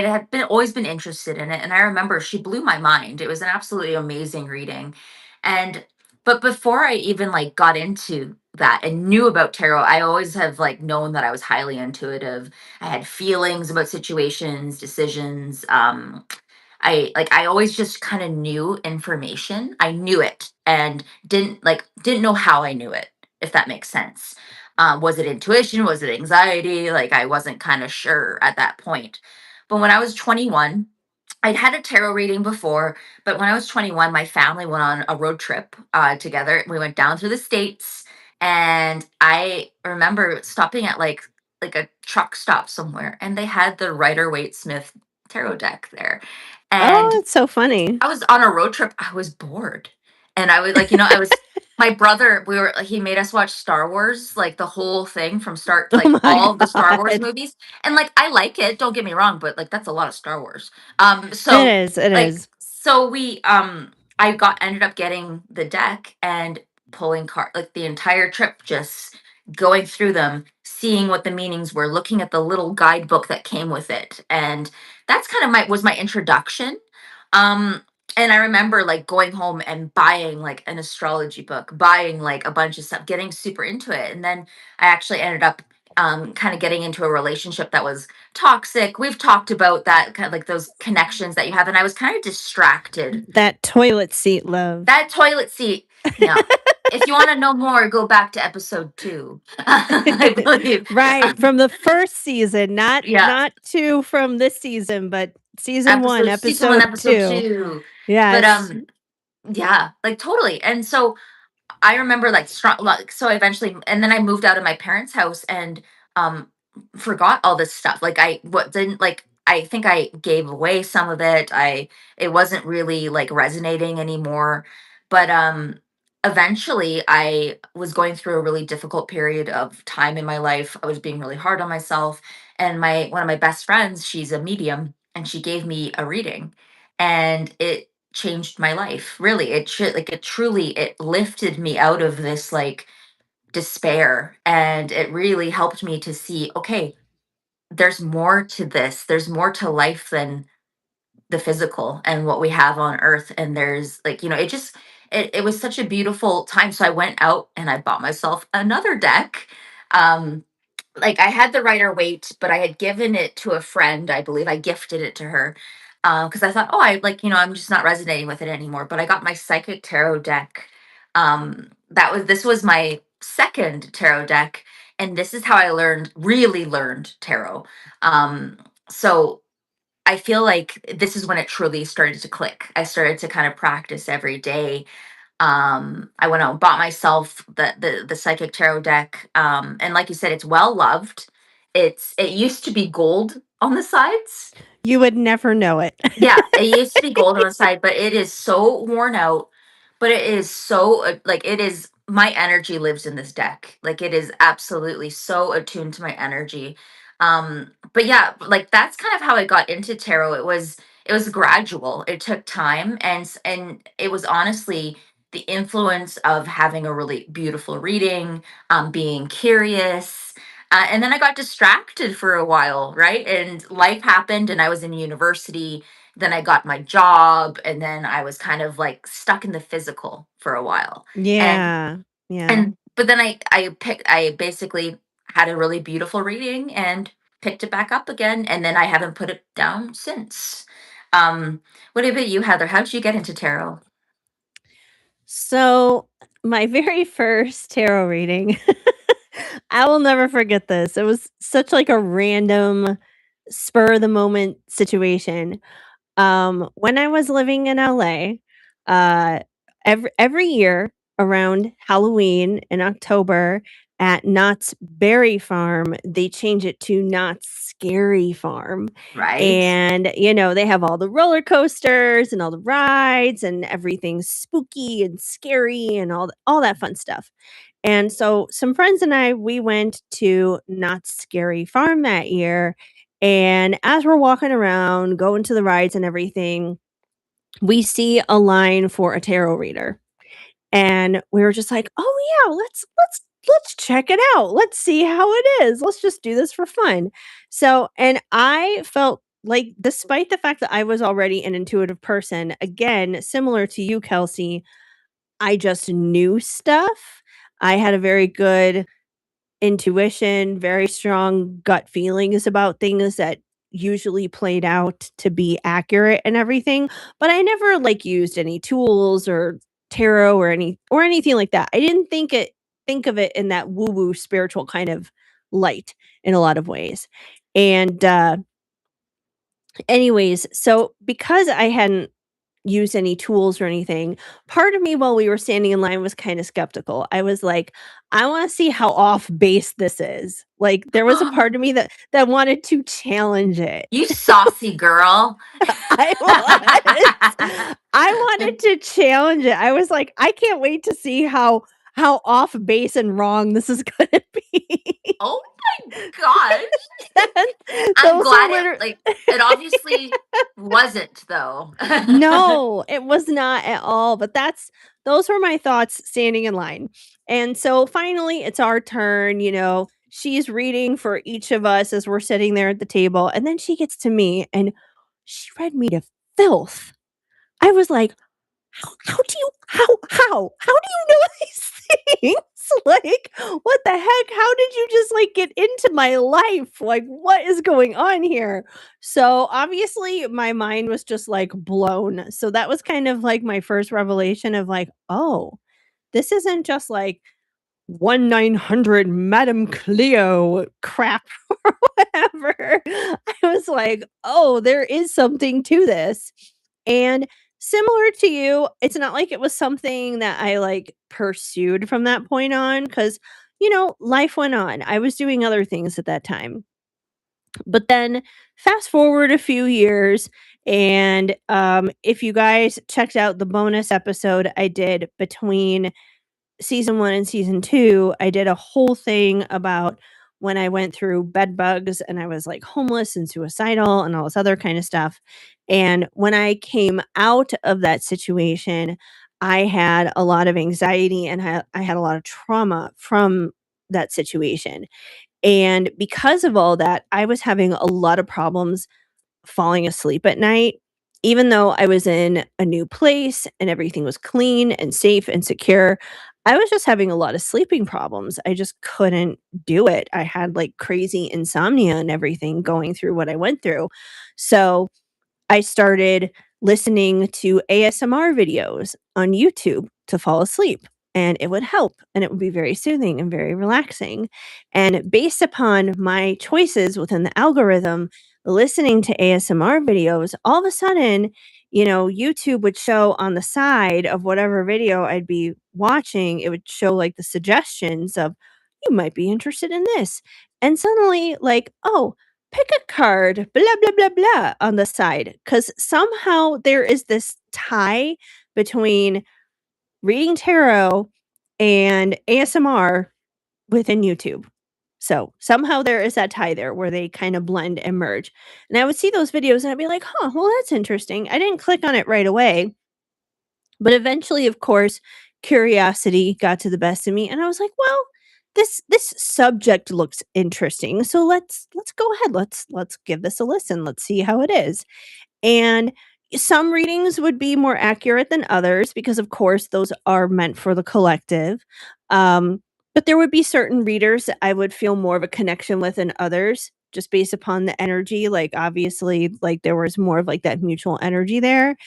had been always been interested in it and I remember she blew my mind. It was an absolutely amazing reading. And but before I even like got into that and knew about tarot, I always have like known that I was highly intuitive. I had feelings about situations, decisions. I always just kind of knew information. I knew it and didn't know how I knew it, if that makes sense. Was it intuition? Was it anxiety? Like I wasn't kind of sure at that point. But when I was 21, I'd had a tarot reading before, but when I was 21, my family went on a road trip together. We went down through the states, and I remember stopping at like a truck stop somewhere, and they had the Rider Waite Smith tarot deck there, Oh, and it's so funny. I was on a road trip. I was bored. And I was like, I was my brother, we were like he made us watch Star Wars, like the whole thing from start Oh like my all of the Star Wars god. movies. And like I like it, don't get me wrong, but like that's a lot of Star Wars. It So is, it like is. so we I got ended up getting the deck and pulling card like the entire trip, just going through them, seeing what the meanings were, looking at the little guidebook that came with it. And that's kind of my introduction. Um and I remember like going home and buying like an astrology book, buying like a bunch of stuff, getting super into it. And then I actually ended up kind of getting into a relationship that was toxic. We've talked about that kind of like those connections that you have. And I was kind of distracted. That toilet seat love. That toilet seat. Yeah. If you want to know more, go back to episode 2, I believe. Right, from the first season, not Yeah. not 2 from this season, but season 1, Season 1, episode episode 2. 2. But Yes. yeah, like totally. And so I remember like strong like so I eventually and then I moved out of my parents' house and um forgot all this stuff. Like I what didn't like I think I gave away some of it. It wasn't really like resonating anymore. But eventually I was going through a really difficult period of time in my life. I was being really hard on myself and my one of my best friends, she's a medium and she gave me a reading and it changed my life. Really, it truly it lifted me out of this like despair, and it really helped me to see, okay, there's more to this. There's more to life than the physical and what we have on earth. And there's like, it was such a beautiful time. So I went out and I bought myself another deck. Um, like I had the Rider Waite, but I had given it to a friend. I believe I gifted it to her because I thought, oh, I like, I'm just not resonating with it anymore. But I got my Psychic Tarot deck. This was my second tarot deck, and this is how I really learned tarot. So I feel like this is when it truly started to click. I started to kind of practice every day. I went out and bought myself the Psychic Tarot deck. And like you said, it's well loved. It used to be gold on the sides. You would never know it. Yeah, it used to be gold on the side, but it is so worn out. But it is so like it is my energy lives in this deck. Like it is absolutely so attuned to my energy. But yeah, like that's kind of how I got into tarot. It was gradual. It took time and it was honestly the influence of having a really beautiful reading, being curious. And then I got distracted for a while, right? And life happened and I was in university, then I got my job, and then I was kind of like stuck in the physical for a while. And Yeah. Yeah. and but then I basically had a really beautiful reading and picked it back up again, and then I haven't put it down since. Um what about you, Heather? How did you get into tarot? So, my very first tarot reading, I will never forget this. It was such like a random spur of the moment situation. When I was living in LA, uh, every year around Halloween in October at Knott's Berry Farm, they change it to Knott's Scary Farm. Right? And, they have all the roller coasters and all the rides and everything's spooky and scary and all that fun stuff. And so some friends and I, we went to Knott's Scary Farm that year, and as we're walking around, going to the rides and everything, we see a line for a tarot reader. And we were just like, "Oh yeah, let's check it out. Let's see how it is. Let's just do this for fun." So, and I felt like despite the fact that I was already an intuitive person, again, similar to you, Kelsey, I just knew stuff. I had a very good intuition, very strong gut feelings about things that usually played out to be accurate and everything, but I never like used any tools or tarot or anything like that. I didn't think of it in that woo-woo spiritual kind of light in a lot of ways. And anyways, so because I hadn't use any tools or anything, part of me while we were standing in line was kinda skeptical. I was like, "I wanna see how off base this is." Like, there was a part of me that wanted to challenge it. You saucy girl. I was. I wanted to challenge it. I was like, "I can't wait to see how off base and wrong this is gonna be." Oh my gosh. I'm Those are glad it liter like it obviously wasn't though. No, it was not at all, but those were my thoughts standing in line. And so finally it's our turn, she's reading for each of us as we're sitting there at the table, and then she gets to me and she read me to filth. I was like, how do you how do you know these things? Like, what the heck? How did you just, like, get into my life? Like, what is going on here? So, obviously, my mind was just, like, blown. So that was kind of, like, my first revelation of, like, "Oh, this isn't just, like, 1-900 Madame Cleo crap or whatever." I was like, "Oh, there is something to this." And similar to you, it's not like it was something that I, like, pursued from that point on because life went on. I was doing other things at that time. But then fast forward a few years, and, if you guys checked out the bonus episode I did between season 1 and season 2, I did a whole thing about when I went through bed bugs and I was, like, homeless and suicidal and all this other kinda stuff, and when I came out of that situation, I had a lot of anxiety and I had a lot of trauma from that situation, and because of all that, I was having a lot of problems falling asleep at night, even though I was in a new place and everything was clean and safe and secure. I was just having a lot of sleeping problems. I just couldn't do it. I had like crazy insomnia and everything going through what I went through. So I started listening to ASMR videos on YouTube to fall asleep, and it would help, and it would be very soothing and very relaxing. And based upon my choices within the algorithm, listening to ASMR videos, all of a sudden, YouTube would show on the side of whatever video I'd be watching, it would show like the suggestions of, you might be interested in this. And suddenly, like, oh, pick a card, blah, blah, blah, blah on the side. Because somehow there is this tie between reading tarot and ASMR within YouTube. So, somehow there is that tie there where they kind of blend and merge. And I would see those videos and I'd be like, "Huh, well, that's interesting." I didn't click on it right away, but eventually, of course, curiosity got to the best of me, and I was like, "Well, this subject looks interesting, so let's go ahead. Let's give this a listen. Let's see how it is." And some readings would be more accurate than others because, of course, those are meant for the collective. But there would be certain readers that I would feel more of a connection with than others just based upon the energy. Like, obviously, like there was more of like that mutual energy there.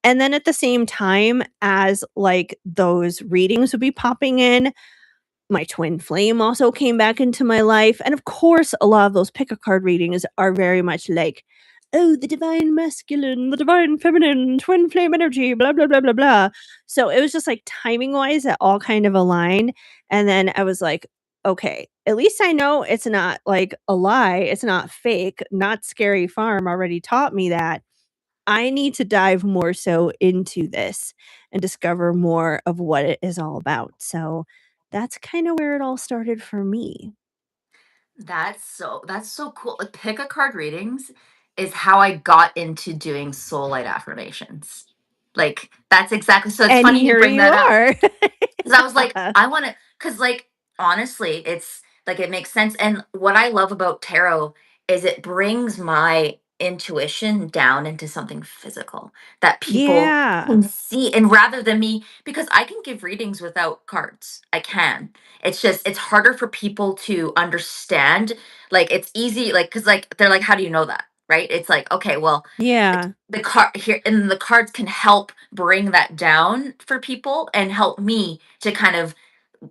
And then at the same time as like those readings would be popping in, my twin flame also came back into my life, and of course, a lot of those pick a card readings are very much like, "Oh, the divine masculine, the divine feminine, twin flame energy, blah, blah, blah, blah, blah." So, it was just, like, timing-wise, it all kind of aligned, and then I was like, "Okay, at least I know it's not, like, a lie, it's not fake, not Scary Farm already taught me that. I need to dive more so into this and discover more of what it is all about." So, that's kinda where it all started for me. That's so cool. Like, pick a card readings is how I got into doing soul light affirmations. Like, that's exactly, so it's And funny you here bring you that up. are. 'Cause I was like, Yeah. I wanna, cause like, honestly, it's like, it makes sense, and what I love about tarot is it brings my intuition down into something physical that people Yeah. can see, and rather than me, because I can give readings without cards, I can. It's just, it's harder for people to understand, like, it's easy, like, cause like, they're like, "How do you know that?" Right? It's like, "Okay, well, like, Yeah. the card here and the cards can help bring that down for people and help me to kind of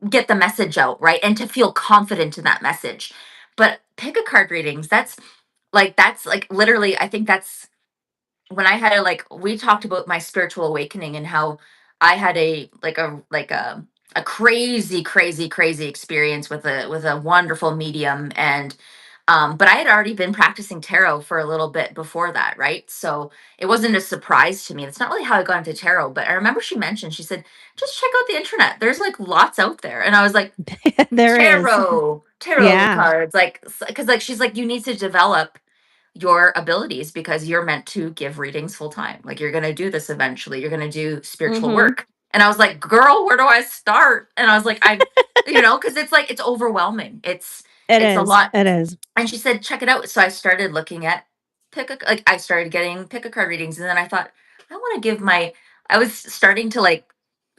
get the message out, right? And to feel confident in that message." But pick a card readings, that's like literally, I think that's when I had a, like, we talked about my spiritual awakening and how I had a crazy experience with a wonderful medium, and but I had already been practicing tarot for a little bit before that, right? So it wasn't a surprise to me. That's not really how I got into tarot, but I remember she mentioned, she said, "Just check out the internet. There's like lots out there." And I was like, There is. tarot Yeah. cards, like, because like she's like, "You need to develop your abilities because you're meant to give readings full time. Like, you're going to do this eventually. You're going to do spiritual Mhm. work." And I was like, "Girl, where do I start?" And I was like, because it's like, it's overwhelming. It It's a is. lot. It is. And she said, "Check it out." So I started looking at I started getting pick a card readings, and then I thought, I want to give my, I was starting to like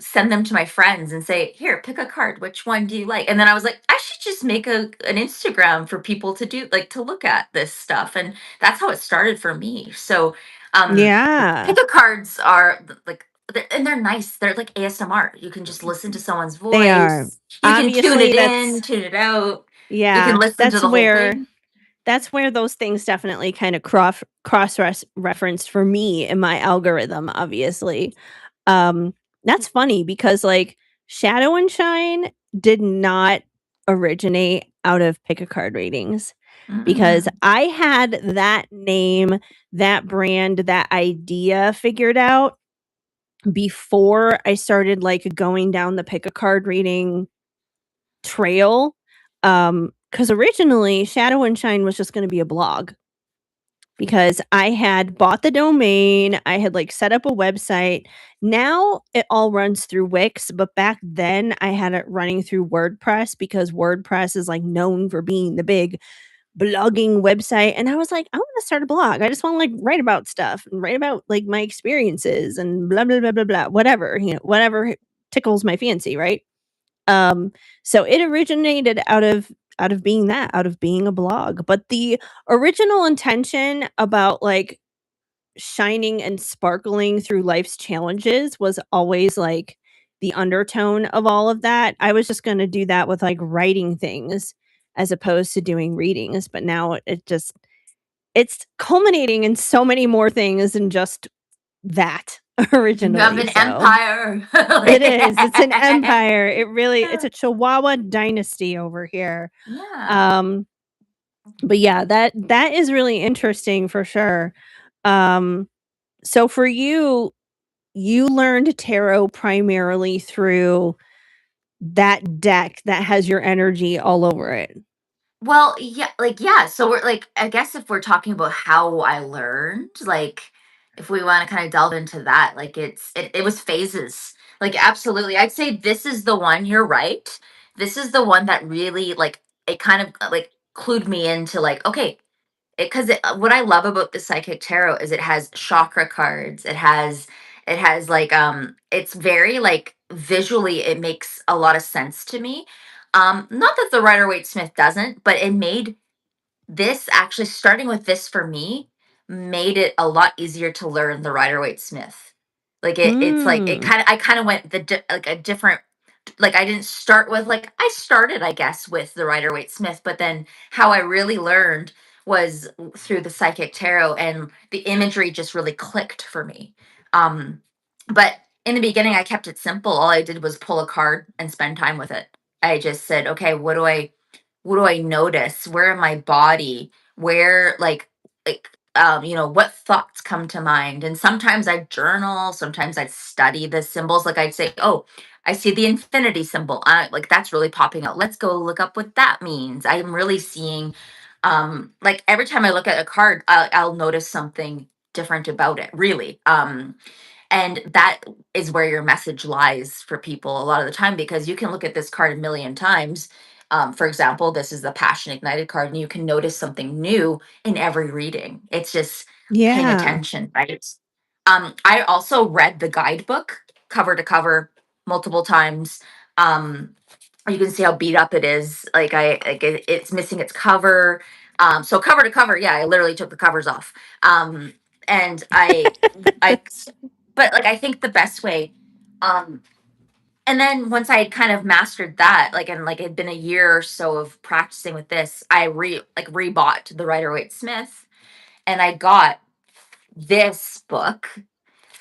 send them to my friends and say, "Here, pick a card. Which one do you like?" And then I was like, I should just make an Instagram for people to do, like, to look at this stuff. And that's how it started for me. So, Yeah. pick a cards are like, and they're nice. They're like ASMR. You can just listen to someone's They are. voice. You can tune Obviously, it in, that's tune it out. You can yeah, listen to the whole thing. that's where those things definitely kind of referenced for me in my algorithm, obviously. Um, that's funny because, like, Shadow and Shine did not originate out of pick a card readings because Mm. I had that name, that brand, that idea figured out before I started, like, going down the pick a card reading trail. Because originally Shadow and Shine was just gonna be a blog because I had bought the domain, I had, like, set up a website. Now it all runs through Wix, but back then I had it running through WordPress because WordPress is, like, known for being the big blogging website, and I was like, "I wanna start a blog. I just wanna, like, write about stuff and write about, like, my experiences and blah, blah, blah, blah, blah," whatever, whatever tickles my fancy, right? Um, so it originated out of being that, out of being a blog, but the original intention about, like, shining and sparkling through life's challenges was always, like, the undertone of all of that. I was just gonna do that with, like, writing things as opposed to doing readings, but now it's culminating in so many more things than just that You have originally, an so empire. it is, it's an empire, it's a Chihuahua dynasty over here. Yeah. Um, but yeah, that is really interesting for sure. Um, so for you, you learned tarot primarily through that deck that has your energy all over it. Well, yeah, like, yeah, so we're like, I guess if we're talking about how I learned, like, if we want to kind of delve into that, like, it was phases. Like, absolutely. I'd say this is the one, you're right. This is the one that really, like, it kind of like clued me into, like, okay, because what I love about the psychic tarot is it has chakra cards. It has like it's very like visually it makes a lot of sense to me. Not that the Rider Waite Smith doesn't, but it made this actually starting with this for me made it a lot easier to learn the Rider Waite Smith. Like it's like it Mm. kind of I kind of went like a different, like I didn't start with, like I started I guess with the Rider Waite Smith, but then how I really learned was through the psychic tarot, and the imagery just really clicked for me. Um but in the beginning I kept it simple. All I did was pull a card and spend time with it. I just said, okay, what do I notice? Where in my body? Where like what thoughts come to mind? And sometimes I journal, sometimes I study the symbols. Like I'd say, oh, I see the infinity symbol. Like that's really popping out. Let's go look up what that means. I'm really seeing, like every time I look at a card, I'll notice something different about it. Really, and that is where your message lies for people a lot of the time, because you can look at this card a million times. For example, this is the Passion Ignited card, and you can notice something new in every reading. It's just paying Yeah. attention, right? I also read the guidebook cover to cover multiple times. Um, you can see how beat up it is. It's missing its cover. So cover to cover, yeah, I literally took the covers off. And I, but like I think the best way, um, and then once I had kind of mastered that, like, and like it had been a year or so of practicing with this, I rebought the Rider Waite Smith, and I got this book.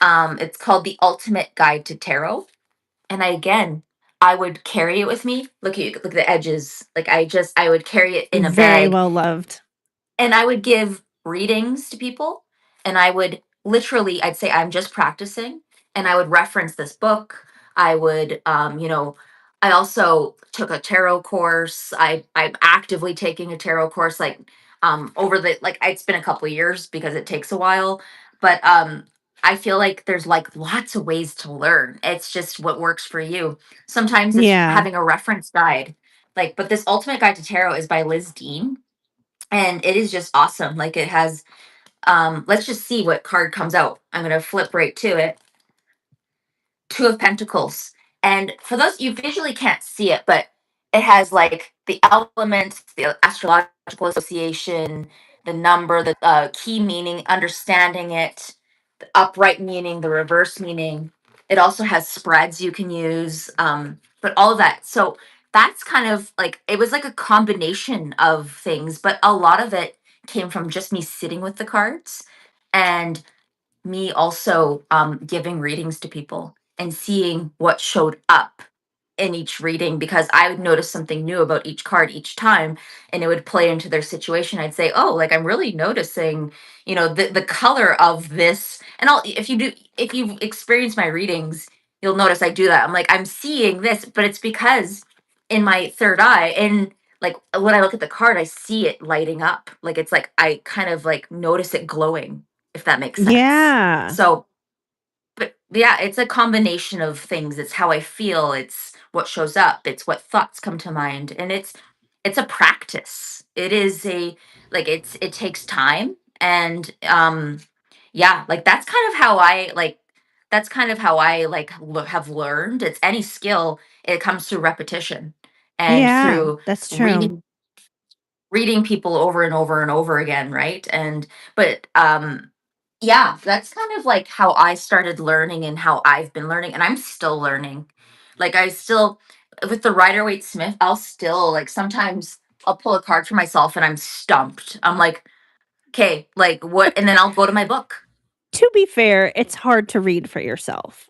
It's called The Ultimate Guide to Tarot, and I would carry it with me. Look at the edges. Like I would carry it in a Very bag, well loved. and I would give readings to people, and I would literally, I'd say I'm just practicing, and I would reference this book. I would I also took a tarot course. I'm actively taking a tarot course, like over the, like it's been a couple of years because it takes a while, but I feel like there's like lots of ways to learn. It's just what works for you. Sometimes it's Yeah. having a reference guide, like, but this Ultimate Guide to Tarot is by Liz Dean, and it is just awesome. Like it has, let's just see what card comes out. I'm going to flip right to it. Two of Pentacles. And for those, you visually can't see it, but it has like the elements, the astrological association, the number, the key meaning, understanding it, the upright meaning, the reverse meaning. It also has spreads you can use, but all of that. So that's kind of like, it was like a combination of things, but a lot of it came from just me sitting with the cards, and me also giving readings to people and seeing what showed up in each reading, because I would notice something new about each card each time, and it would play into their situation. I'd say, oh, like I'm really noticing, the color of this. And if you've experienced my readings, you'll notice I do that. I'm like, I'm seeing this, but it's because in my third eye, and like when I look at the card, I see it lighting up. Like it's like I kind of like notice it glowing, if that makes sense. Yeah. So, but yeah, it's a combination of things. It's how I feel, it's what shows up, it's what thoughts come to mind, and it's a practice. It is a, like it takes time, and yeah, like that's kind of how I have learned. It's any skill, it comes through repetition and Yeah. through That's true. reading people over and over and over again, right? And but yeah, that's kind of like how I started learning and how I've been learning, and I'm still learning. Like I still, with the Rider Waite Smith, I'll still, like, sometimes I'll pull a card for myself and I'm stumped. I'm like, okay, like what? And then I'll go to my book. To be fair, it's hard to read for yourself.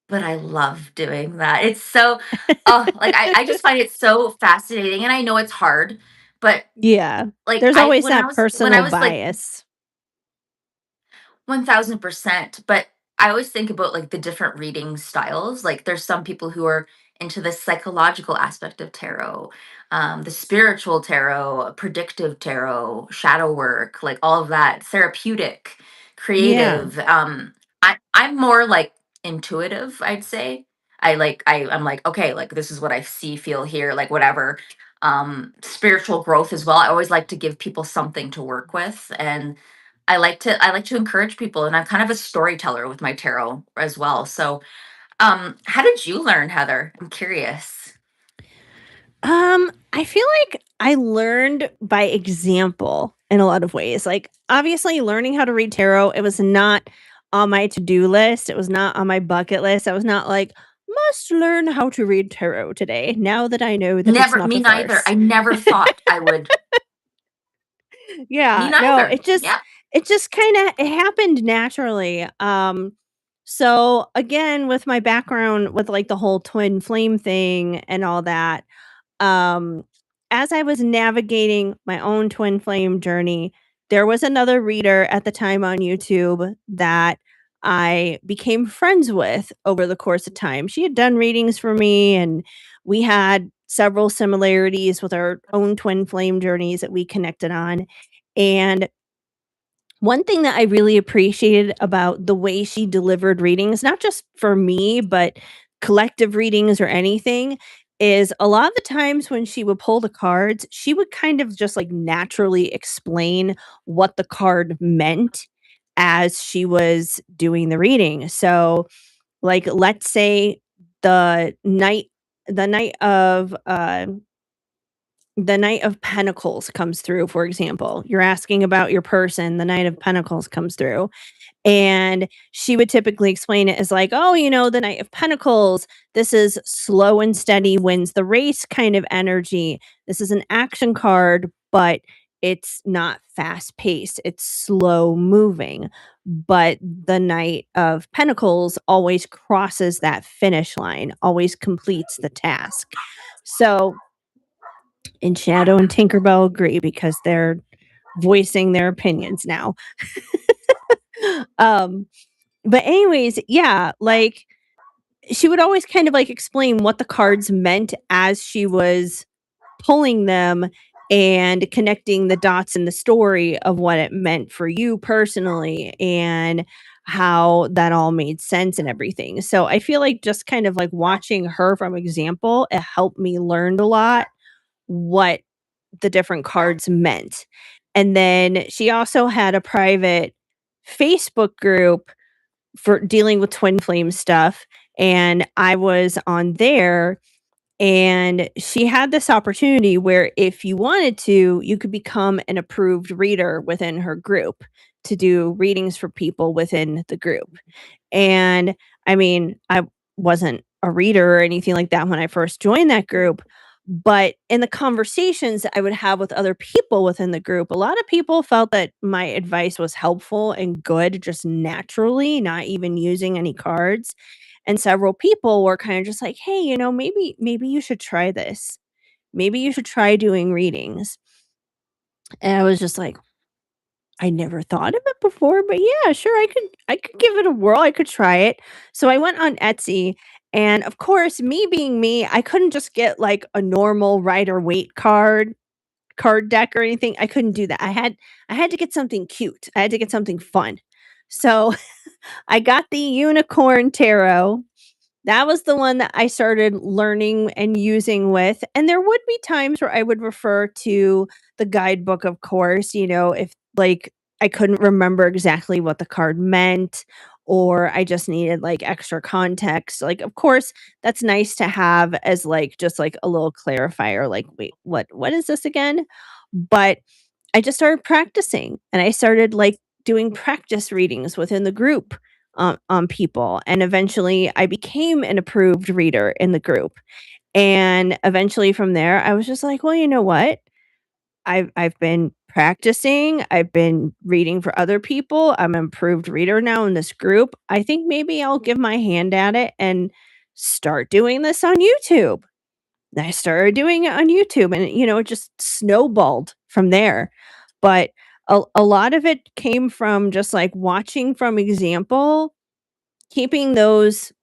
But I love doing that. It's so, oh, like I just find it so fascinating, and I know it's hard, but Yeah. like There's I always when I that was when I personal was like bias. 1000%. But I always think about like the different reading styles. Like there's some people who are into the psychological aspect of tarot, the spiritual tarot, predictive tarot, shadow work, like all of that, therapeutic, Yeah. creative. I'm more like intuitive, I'd say. I'm like, okay, like this is what I see, feel, hear, like whatever. Spiritual growth as well. I always like to give people something to work with, and I like to encourage people, and I'm kind of a storyteller with my tarot as well. So, how did you learn, Heather? I'm curious. I feel like I learned by example in a lot of ways. Like, obviously, learning how to read tarot, it was not on my to-do list. It was not on my bucket list. I was not like, must learn how to read tarot today, now that I know that it's Never, not me a neither. farce. I never thought I would. Me Yeah, no, neither. Yeah. it just kinda it happened naturally. So again, with my background with, like, the whole twin flame thing and all that, um, as I was navigating my own twin flame journey, there was another reader at the time on YouTube that I became friends with over the course of time. She had done readings for me, and we had several similarities with our own twin flame journeys that we connected on. And one thing that I really appreciated about the way she delivered readings, not just for me, but collective readings or anything, is a lot of the times when she would pull the cards, she would kind of just like naturally explain what the card meant as she was doing the reading. So, like, let's say the knight the knight of the Knight of Pentacles comes through, for example. You're asking about your person, the Knight of Pentacles comes through. And she would typically explain it as like, "Oh, the Knight of Pentacles, this is slow and steady wins the race kind of energy. This is an action card, but it's not fast paced. It's slow moving. But the Knight of Pentacles always crosses that finish line, always completes the task." So, and Shadow and Tinkerbell agree because they're voicing their opinions now. Um, but anyways, yeah, like, she would always kind of, like, explain what the cards meant as she was pulling them and connecting the dots in the story of what it meant for you personally and how that all made sense and everything. So, I feel like just kind of, like, watching her from example, it helped me learn a lot what the different cards meant. And then she also had a private Facebook group for dealing with twin flame stuff, and I was on there, and she had this opportunity where if you wanted to, you could become an approved reader within her group to do readings for people within the group. And I mean, I wasn't a reader or anything like that when I first joined that group, but in the conversations that I would have with other people within the group, a lot of people felt that my advice was helpful and good just naturally, not even using any cards. And several people were kind of just like, "Hey, maybe you should try this. Maybe you should try doing readings." And I was just like, I never thought of it before, but yeah, sure, I could give it a whirl, I could try it. So I went on Etsy, and of course, me being me, I couldn't just get like a normal Rider-Waite card deck or anything. I couldn't do that. I had to get something cute. I had to get something fun. So I got the Unicorn Tarot. That was the one that I started learning and using with, and there would be times where I would refer to the guidebook, of course, if, like, I couldn't remember exactly what the card meant or I just needed, like, extra context. Like, of course, that's nice to have as, like, just, like, a little clarifier, like, "Wait, what is this again?" But I just started practicing, and I started, like, doing practice readings within the group on people, and eventually I became an approved reader in the group, and eventually from there, I was just like, "Well, you know what? I've been practicing, I've been reading for other people, I'm an improved reader now in this group. I think maybe I'll give my hand at it and start doing this on YouTube." And I started doing it on YouTube, and, it just snowballed from there. But A lot of it came from just, like, watching from example, keeping those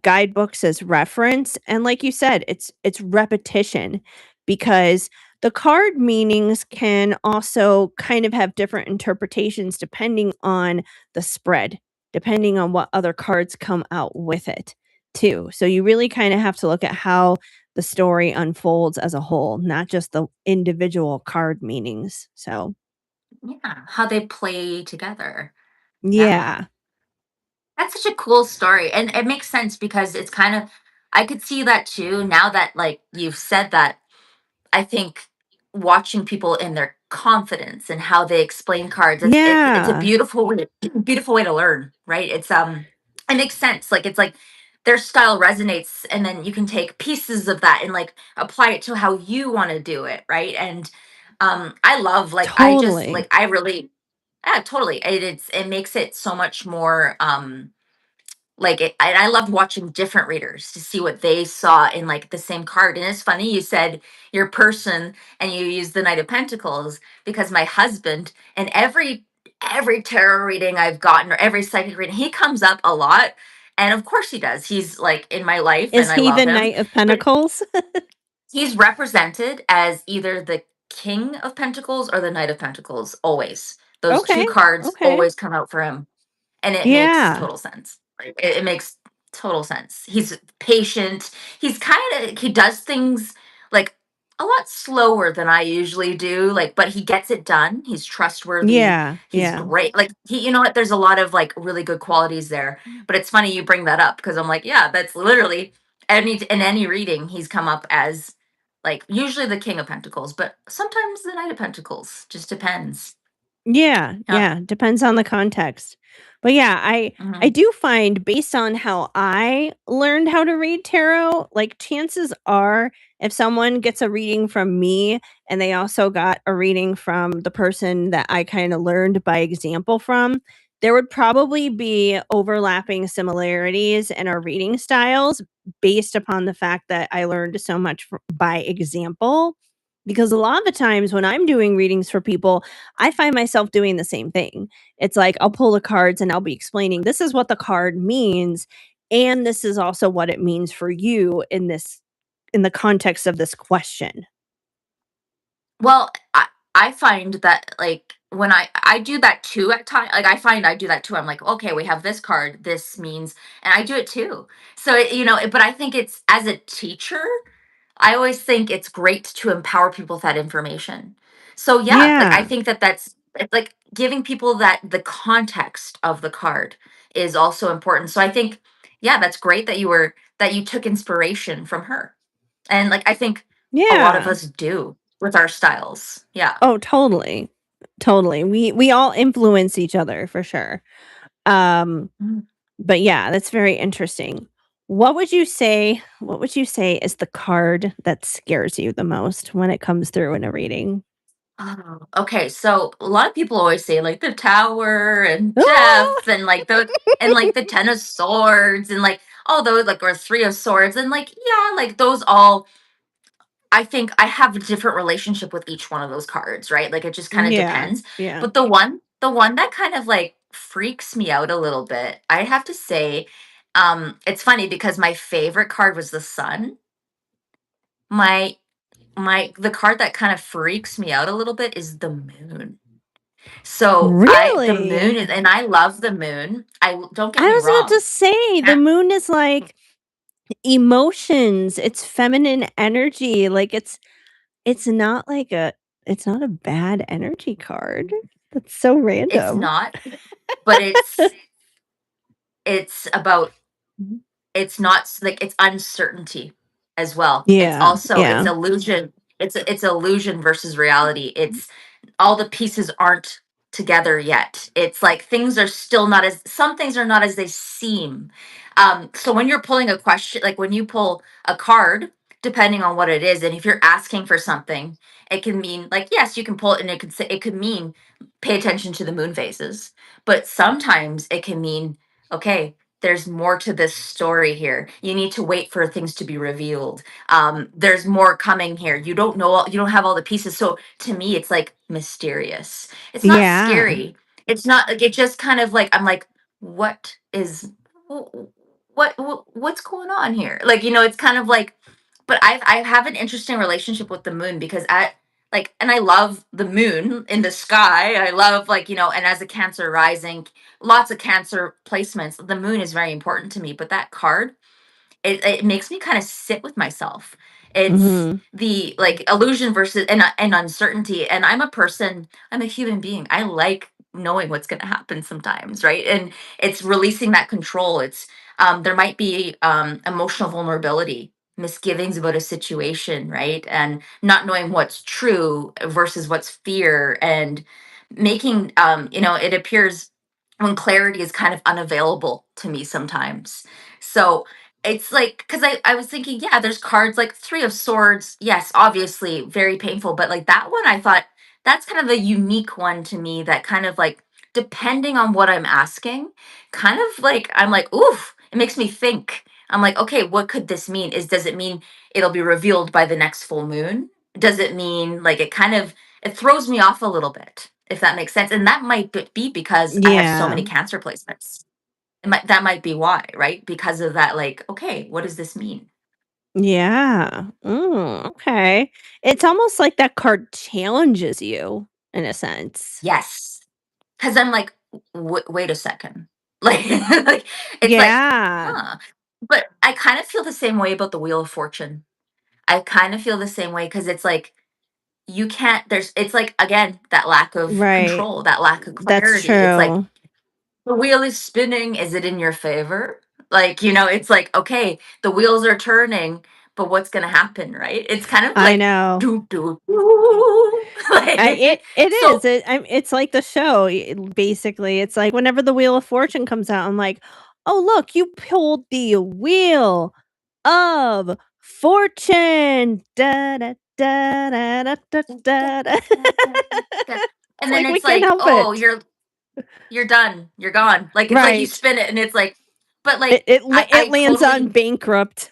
guidebooks as reference, and like you said, it's repetition because the card meanings can also kind of have different interpretations depending on the spread, depending on what other cards come out with it too. So you really kind of have to look at how the story unfolds as a whole, not just the individual card meanings. So, Yeah, how they play together. Yeah. yeah. That's such a cool story. And it makes sense because it's kind of, I could see that too. Now that like you've said that, I think watching people in their confidence and how they explain cards, it's a Yeah. beautiful way, beautiful way to learn, right? It makes sense. Like it's like their style resonates, and then you can take pieces of that and like apply it to how you want to do it, right? And I love like I just Totally. like I really yeah, totally. It makes it so much more like it, and I loved watching different readers to see what they saw in like the same card. And it's funny you said your person and you used the Knight of Pentacles because my husband and every tarot reading I've gotten or every psychic reading, he comes up a lot. And of course he does. He's like in my life Is and I he love the him. Knight of But Pentacles? he's represented as either the King of Pentacles or the Knight of Pentacles always. Those two Okay, cards okay. always come out for him, and it makes Yeah, total sense. Like, it makes total sense. He's patient. He does things like a lot slower than I usually do. Like, but he gets it done. He's trustworthy. yeah, He's yeah. great. Like you know what? There's a lot of like really good qualities there. But it's funny you bring that up because I'm like, yeah, that's literally in any reading he's come up as like usually the King of Pentacles, but sometimes the Knight of Pentacles. Just depends. Yeah, Yeah. yeah, depends on the context. But yeah, I Hmm. do find based on how I learned how to read tarot, like chances are if someone gets a reading from me and they also got a reading from the person that I kind of learned by example from, there would probably be overlapping similarities in our reading styles based upon the fact that I learned so much by example. Because a lot of the times when I'm doing readings for people, I find myself doing the same thing. It's like I'll pull the cards and I'll be explaining, "This is what the card means, and this is also what it means for you in the context of this question." Well, I find that like when I do that too at time like I find I do that too. I'm like, okay, we have this card. This means, and I do it too. So but I think it's as a teacher, I always think it's great to empower people with that information. So yeah, like I Yeah. think that's it's like giving people that the context of the card is also important. So I think yeah, that's great that you took inspiration from her. And like I think a lot of Yeah. us do with our styles. Yeah. Oh, totally. Totally. We all influence each other for sure. Um, Mm. but yeah, that's very interesting. What would you say is the card that scares you the most when it comes through in a reading? Oh, okay. So a lot of people always say like the tower and Ah! death and like the 10 of swords and like all those like or 3 of swords and like yeah, like those all I think I have a different relationship with each one of those cards, right? Like it just kind of Yeah, depends. yeah. But the one that kind of like freaks me out a little bit, I have to say, it's funny because my favorite card was the sun. My the card that kind of freaks me out a little bit is the moon. So the Really? moon is, and I love the moon. Don't I get me was about to wrong. say the moon is like emotions, it's feminine energy, like it's not like a it's not a bad energy card. That's so It's random. not, but it's about it's not like it's uncertainty as well. It's Yeah, also it's yeah. illusion. It's illusion versus reality. It's all the pieces aren't together yet. It's like things are still not as some things are not as they seem. So when you're pulling a question, like when you pull a card, depending on what it is, and if you're asking for something, it can mean like yes, you can pull it, and it could mean pay attention to the moon phases. But sometimes it can mean okay. there's more to this story here. You need to wait for things to be revealed. There's more coming here. You don't know you don't have all the pieces. So to me it's like mysterious. It's not Yeah. scary. It's not like, it just kind of like, I'm like, what is what's going on here? Like, it's kind of like, but I have an interesting relationship with the moon because and I love the moon in the sky. I love, like, and as a Cancer rising, lots of Cancer placements, the moon is very important to me. But that card, it makes me kind of sit with myself. It's Mhm. the, like, illusion versus and uncertainty. And I'm a human being. I like knowing what's going to happen sometimes, right? And it's releasing that control. It's there might be emotional vulnerability, misgivings about a situation, right? And not knowing what's true versus what's fear, and making it appears when clarity is kind of unavailable to me sometimes. So it's like, because I was thinking, yeah, there's cards like Three of Swords. Yes, obviously very painful, but like that one, I thought that's kind of a unique one to me that kind of like, depending on what I'm asking, kind of like, I'm like, oof, it makes me think. I'm like, okay, what could this mean? Does it mean it'll be revealed by the next full moon? Does it mean, like, it throws me off a little bit, if that makes sense? And that might be because I have so Yeah. many Cancer placements. That might be why, right? Because of that, like, okay, what does this mean? Yeah. Okay. It's almost like that card challenges you in a sense. Yes. Because I'm like, wait a second. Like, like, it's like, Yeah. huh. But I kind of feel the same way about the Wheel of Fortune. I kind of feel the same way because it's like, you can't, it's like, again, that lack of Right. control, that lack of That's clarity. It's like, true. the wheel is spinning. Is it in your favor? Like, it's like, okay, the wheels are turning, but what's going to happen, right? It's kind of I like, know. do, do, do. It Like, it is. so, It's like the show. Basically, it's like whenever the Wheel of Fortune comes out, I'm like, oh look, you pulled the Wheel of Fortune. Da da da da da da da. Da. and It's then like we it's can't like, help oh, it. you're done. You're gone. Like, it's like you Right. spin it and it's like, but like, It I lands on totally, bankrupt.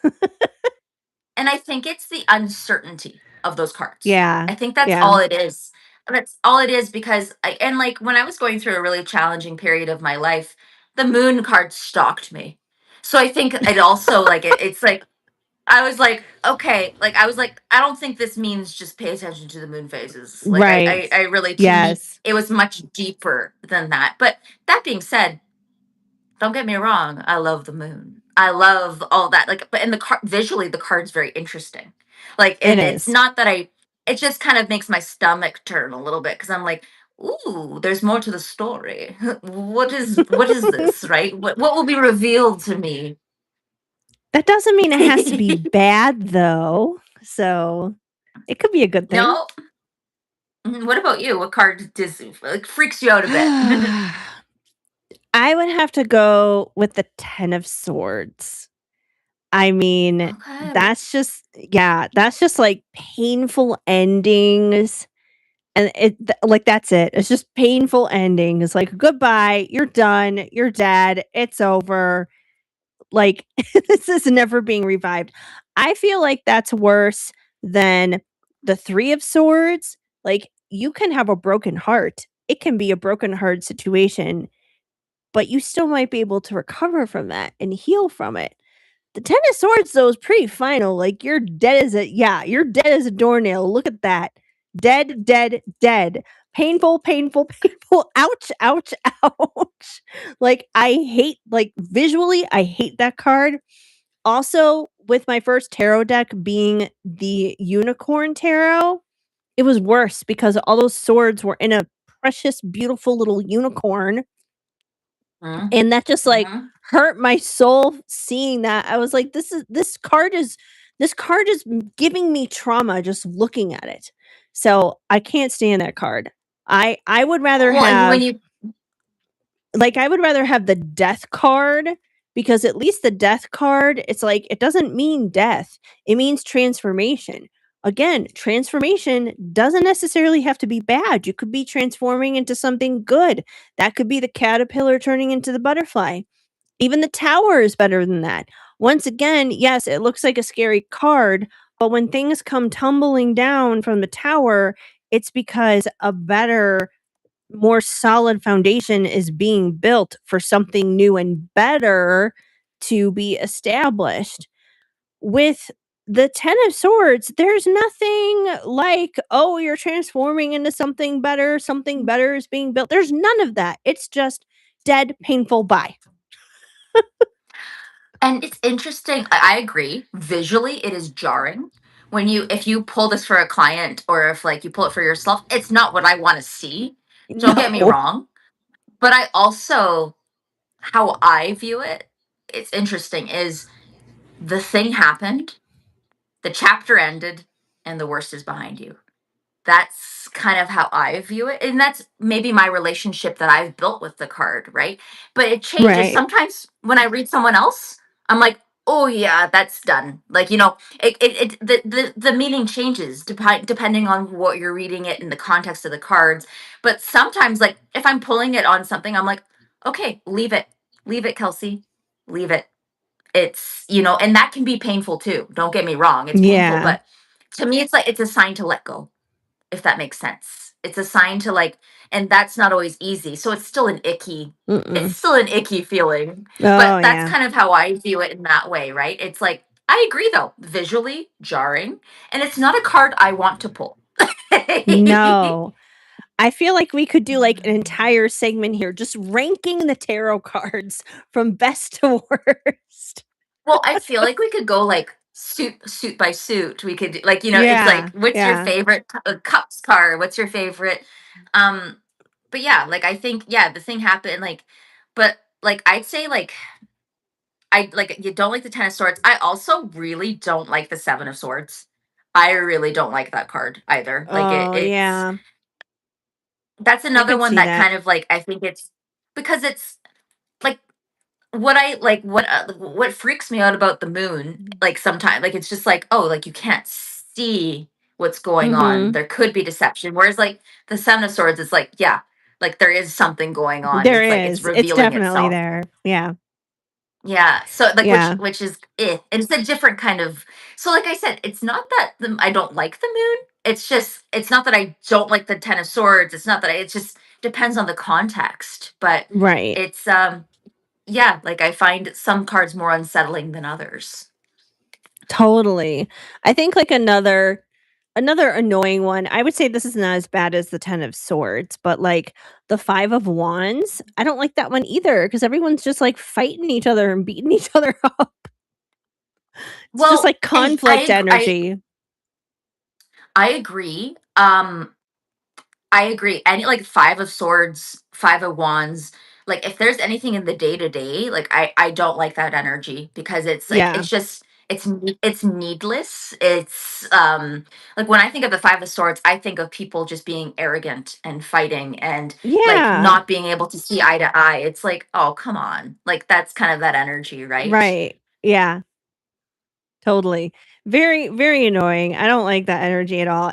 and I think it's the uncertainty of those cards. Yeah. I think that's Yeah. all it is. That's all it is because and like when I was going through a really challenging period of my life, the moon card stalked me. So I think it also, like, it's like, I was like, okay, like, I was like, I don't think this means just pay attention to the moon phases. Like, Right. I really, to me, Yes. it was much deeper than that. But that being said, don't get me wrong, I love the moon. I love all that. Like, but in the card, visually, the card's very interesting. Like, It and it's is. not that it just kind of makes my stomach turn a little bit because I'm like, ooh, there's more to the story. What is this, right? What will be revealed to me? That doesn't mean it has to be bad though. So it could be a good thing. No. What about you? What card like, freaks you out a bit? I would have to go with the 10 of swords. I mean, Okay. that's just like painful endings. And like that's it. It's just painful endings. Like goodbye, you're done, you're dead, it's over. Like this is never being revived. I feel like that's worse than the 3 of swords. Like you can have a broken heart. It can be a broken heart situation, but you still might be able to recover from that and heal from it. The 10 of swords though is pretty final. Like you're dead as a doornail. Look at that. Dead, dead, dead. Painful, painful, painful. Ouch, ouch, ouch. Like I hate like visually I hate that card. Also, with my first tarot deck being the unicorn tarot, it was worse because all those swords were in a precious beautiful little unicorn, Mm-hmm. and that just, like, Mm-hmm. hurt my soul seeing that. I was like, this card is giving me trauma just looking at it." So, I can't stand that card. I would rather Well, and when have you, I would rather have the death card because at least the death card, it's like, it doesn't mean death, it means transformation. Again, transformation doesn't necessarily have to be bad. You could be transforming into something good. That could be the caterpillar turning into the butterfly. Even the Tower is better than that. Once again, yes, it looks like a scary card, but when things come tumbling down from the Tower, it's because a better, more solid foundation is being built for something new and better to be established. With the Ten of Swords, there's nothing like, "Oh, you're transforming into something better is being built." There's none of that. It's just dead, painful, bye. And it's interesting. I agree. Visually, it is jarring. When you if you pull this for a client or if like you pull it for yourself, it's not what I want to see. Don't get me No. wrong. But I also how I view it, it's interesting, is the thing happened, the chapter ended, and the worst is behind you. That's kind of how I view it. And that's maybe my relationship that I've built with the card, right? But it changes. Right. Sometimes when I read someone else, I'm like, oh yeah, that's done. Like, you know, the meaning changes depending on what you're reading it in the context of the cards. But sometimes, like, if I'm pulling it on something, I'm like, okay, leave it. Leave it, Kelsey. Leave it. It's, you know, and that can be painful too. Don't get me wrong. It's painful, Yeah. but to me, it's like it's a sign to let go, if that makes sense. It's a sign to like, and that's not always easy. So it's Mm-mm. still an icky feeling. Oh, But that's yeah. kind of how I view it in that way, right? It's like, I agree though, visually jarring, and it's not a card I want to pull. No. I feel like we could do, like, an entire segment here just ranking the tarot cards from best to worst. Well, I feel like we could go like suit by suit. We could like, you know, it's like Yeah. what's your Yeah. favorite cups card? What's your favorite um but yeah, like I think yeah, the thing happened like but like I'd say like I like you don't like the 10 of swords. I also really don't like the 7 of swords. I really don't like that card either. Like Oh, it's yeah. that's I another could one see that that. kind of like I think it's because it's like what I like what freaks me out about the moon like sometimes like it's just like oh like you can't see what's going on, Mhm. there could be deception, whereas like the 7 of swords is like yeah, like there is something going on, There it's like it's is. It's revealing definitely itself. there. Yeah. Yeah, so like Yeah. which is and it's a different kind of, so like I said, it's not that I don't like the moon, it's just it's not that I don't like the 10 of swords, it's not that it just depends on the context, but Right. it's yeah, like I find some cards more unsettling than others. Totally. I think, like, another annoying one, I would say this is not as bad as the Ten of Swords, but, like, the Five of Wands, I don't like that one either because everyone's just, like, fighting each other and beating each other up. It's just, Well, like, and conflict energy. I agree. I agree. Any like 5 of swords, 5 of wands, like if there's anything in the day to day, like I don't like that energy because it's like Yeah. it's just it's needless. It's like when I think of the 5 of swords, I think of people just being arrogant and fighting and like Yeah. not being able to see eye to eye. It's like, oh, come on. Like that's kind of that energy, right? Right. Yeah. Totally. Very, very annoying. I don't like that energy at all.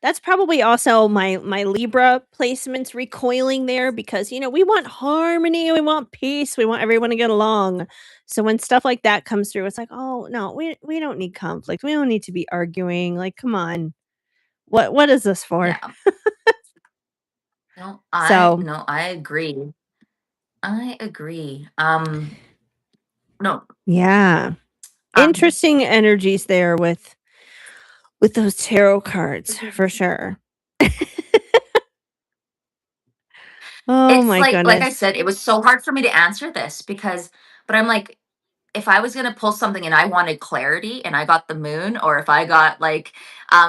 That's probably also my Libra placements recoiling there because, we want harmony, we want peace, we want everyone to get along. So when stuff like that comes through, it's like, "Oh, no, we don't need conflict. We don't need to be arguing. Like, come on. What is this for?" Yeah. So, No, I agree. I agree. No. yeah. Um Interesting energies there with those tarot cards for sure. Oh It's my like I goodness. said, it was so hard for me to answer this because but I'm like, if I was gonna pull something and I wanted clarity and I got the moon, or if I got like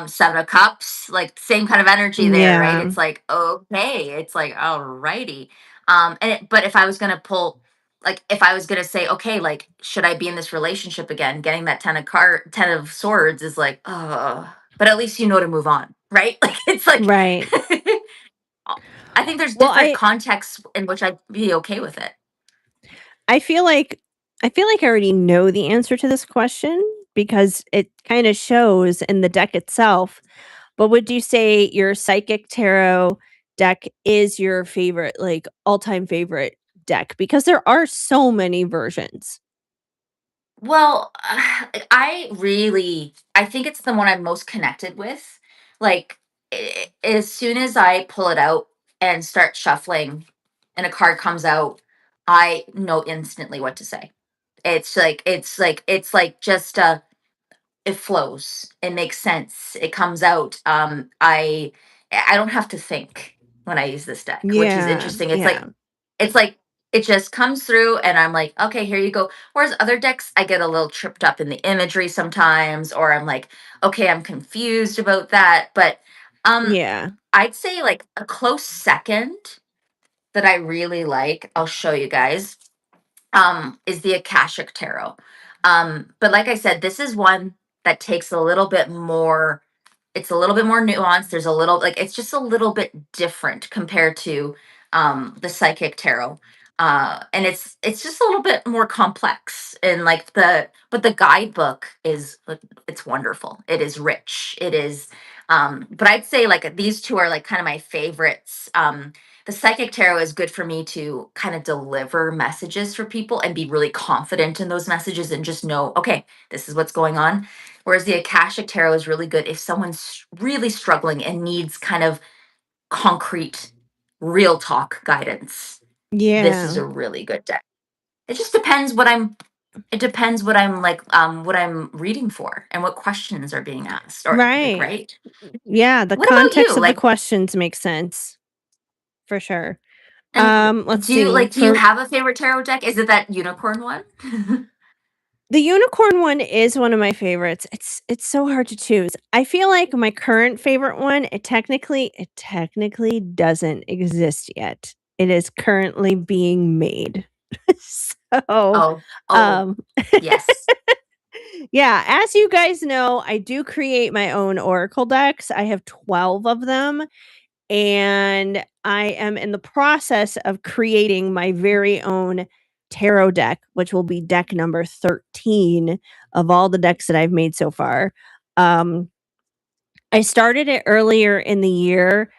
7 of cups, like same kind of energy there, right? Yeah. It's like, okay, it's like, alrighty. But if I was gonna pull like if I was gonna say, okay, like, should I be in this relationship again? Getting that 10 of swords is like, but at least you know to move on, right? Like it's like Right. I think there's Well, different contexts in which I'd be okay with it. I feel like I feel like I already know the answer to this question because it kinda shows in the deck itself, but would you say your psychic tarot deck is your favorite, like, all-time favorite deck? Because there are so many versions. Well, I think it's the one I'm most connected with. Like, as soon as I pull it out and start shuffling and a card comes out, I know instantly what to say. It's like just it flows. It makes sense. It comes out. I don't have to think when I use this deck, which is Yeah, interesting. yeah, It's like it just comes through and I'm like, okay, here you go. Whereas other decks, I get a little tripped up in the imagery sometimes, or I'm like, okay, I'm confused about that. But um yeah, I'd say like a close second that I really like, I'll show you guys, is the Akashic Tarot. But like I said, this is one that takes a little bit more, it's a little bit more nuanced. There's a little, like, it's just a little bit different compared to the Psychic Tarot. And it's just a little bit more complex, and like the guidebook is it's wonderful. It is rich. It is but I'd say like these two are like kind of my favorites. The Psychic Tarot is good for me to kind of deliver messages for people and be really confident in those messages and just know, okay, this is what's going on. Whereas the Akashic Tarot is really good if someone's really struggling and needs kind of concrete, real talk guidance. This is yeah. a really good deck. It just depends what I'm it depends what I'm reading for and what questions are being asked, or like, Right. right? Yeah, the What about context you? of the Like, questions makes sense for sure. and Let's see. do you For have a favorite tarot deck? Is it that unicorn one? the unicorn one is one of my favorites. It's so hard to choose. I feel like my current favorite one, it technically doesn't exist yet. It is currently being made. So, Oh, oh, um yes. yeah, as you guys know, I do create my own oracle decks. I have 12 of them, and I am in the process of creating my very own tarot deck, which will be deck number 13 of all the decks that I've made so far. Um, I started it earlier in the year.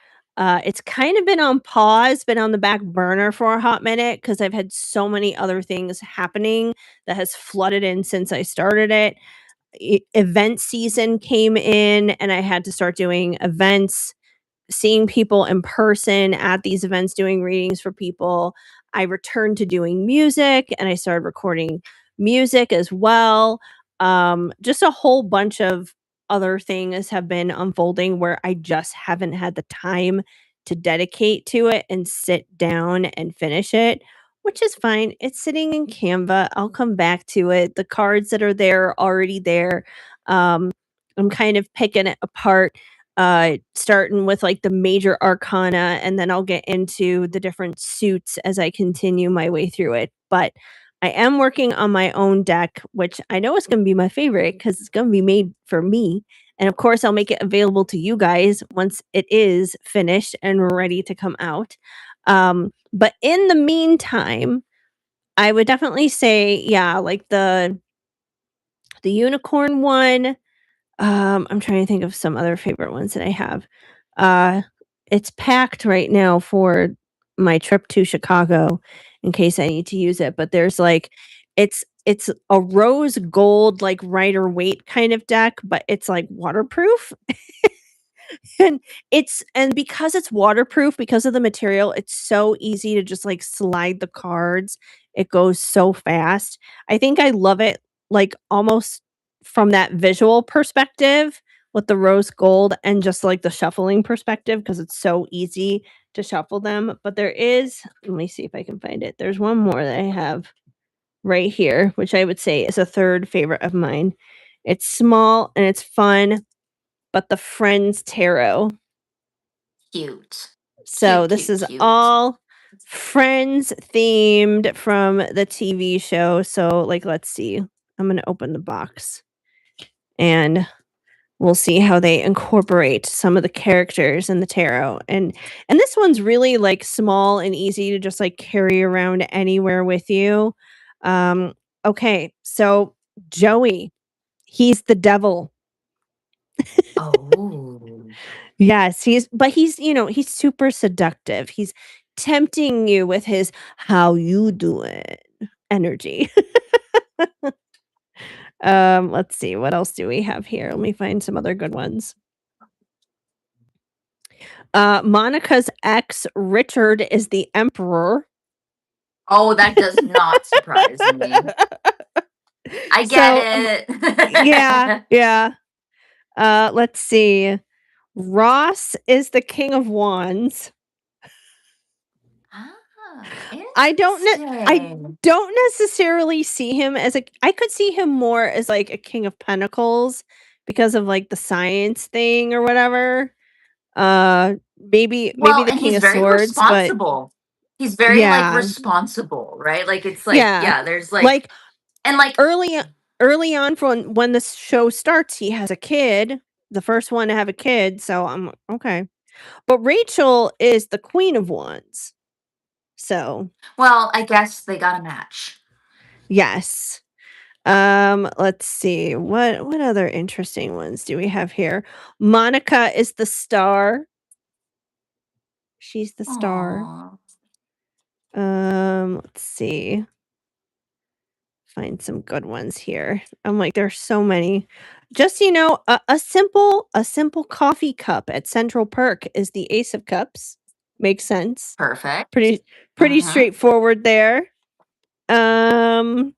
It's kind of been on pause, been on the back burner for a hot minute because I've had so many other things happening that has flooded in since I started it. Event season came in, and I had to start doing events, seeing people in person at these events, doing readings for people. I returned to doing music and I started recording music as well. Just a whole bunch of other things have been unfolding where I just haven't had the time to dedicate to it and sit down and finish it, which is fine. It's sitting in Canva. I'll come back to it. The cards that are there are already there. Um, I'm kind of picking it apart, starting with like the major arcana, and then I'll get into the different suits as I continue my way through it. But I am working on my own deck, which I know is going to be my favorite because it's going to be made for me. And of course, I'll make it available to you guys once it is finished and ready to come out. But in the meantime, I would definitely say, yeah, like the unicorn one. I'm trying to think of some other favorite ones that I have. Uh, it's packed right now for my trip to Chicago in case I need to use it, but there's like it's a rose gold, like, Rider Waite kind of deck, but it's, like, waterproof. And because it's waterproof, because of the material, it's so easy to just, like, slide the cards. It goes so fast. I think I love it, like, almost from that visual perspective with the rose gold and just, like, the shuffling perspective because it's so easy to shuffle them, but there is, let me see if I can find it. There's one more that I have right here, which I would say is a 3rd favorite of mine. It's small and it's fun, but the Friends Tarot. Cute. So Cute, this cute, is cute. all Friends themed from the TV show. So, like, let's see. I'm gonna open the box and we'll see how they incorporate some of the characters in the tarot. And this one's really like small and easy to just like carry around anywhere with you. Um, okay, so Joey, he's the devil. Oh. Yes, he's super seductive. tempting you with his "How you doing?" energy. Let's see, what else do we have here? Let me find some other good ones. Monica's ex, Richard, is the emperor. Oh, that does not surprise me. I get So, yeah, it. yeah. Let's see. Ross is the king of wands. Ah, I interesting. don't necessarily see him as I could see him more as, like, a king of pentacles because of, like, the science thing or whatever. Uh, maybe Well, the and king he's of very swords, but responsible. He's very like yeah, responsible, right? Like it's like, yeah. yeah, there's like, Like, and like, early early on from when the show starts, he has a kid, the first one to have a kid, so I'm okay. But Rachel is the queen of wands. So, well, I guess they got a match. yes. Let's see. What other interesting ones do we have here? Monica is the star. She's the star. Oh, Let's see. Find some good ones here. I'm like, there's so many. Just a simple coffee cup at Central Perk is the Ace of Cups. Makes sense. perfect. Pretty Mm-hmm. straightforward there. Um,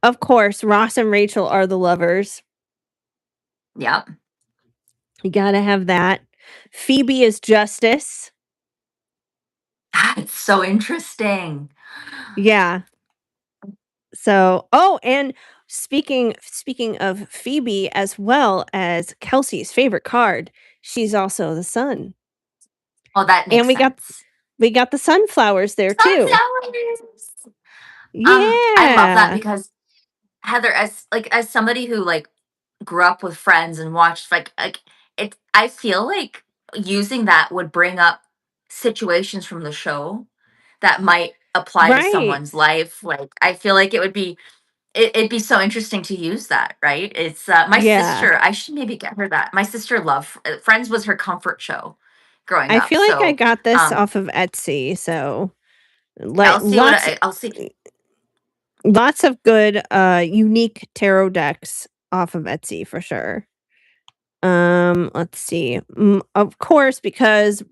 of course, Ross and Rachel are the lovers. Yep. You gotta have that. Phoebe is Justice. That's so interesting. Yeah. So, oh, and speaking of Phoebe as well as Kelsey's favorite card, she's also the sun. Oh, that And makes we sense. got the sunflowers there too. Sunflowers. I love that Yeah. because Heather, as somebody who like grew up with friends and watched like it, I feel like using that would bring up situations from the show that might apply to Right. someone's life. Like I feel like it'd be so interesting to use that, right? It's my Yeah. sister. I should maybe get her that. My sister loved Friends was her comfort show growing I up. feel like I So got this um off of Etsy, so like I'll see what I'll see. lots of good unique tarot decks off of Etsy for sure. Let's see. Of course, because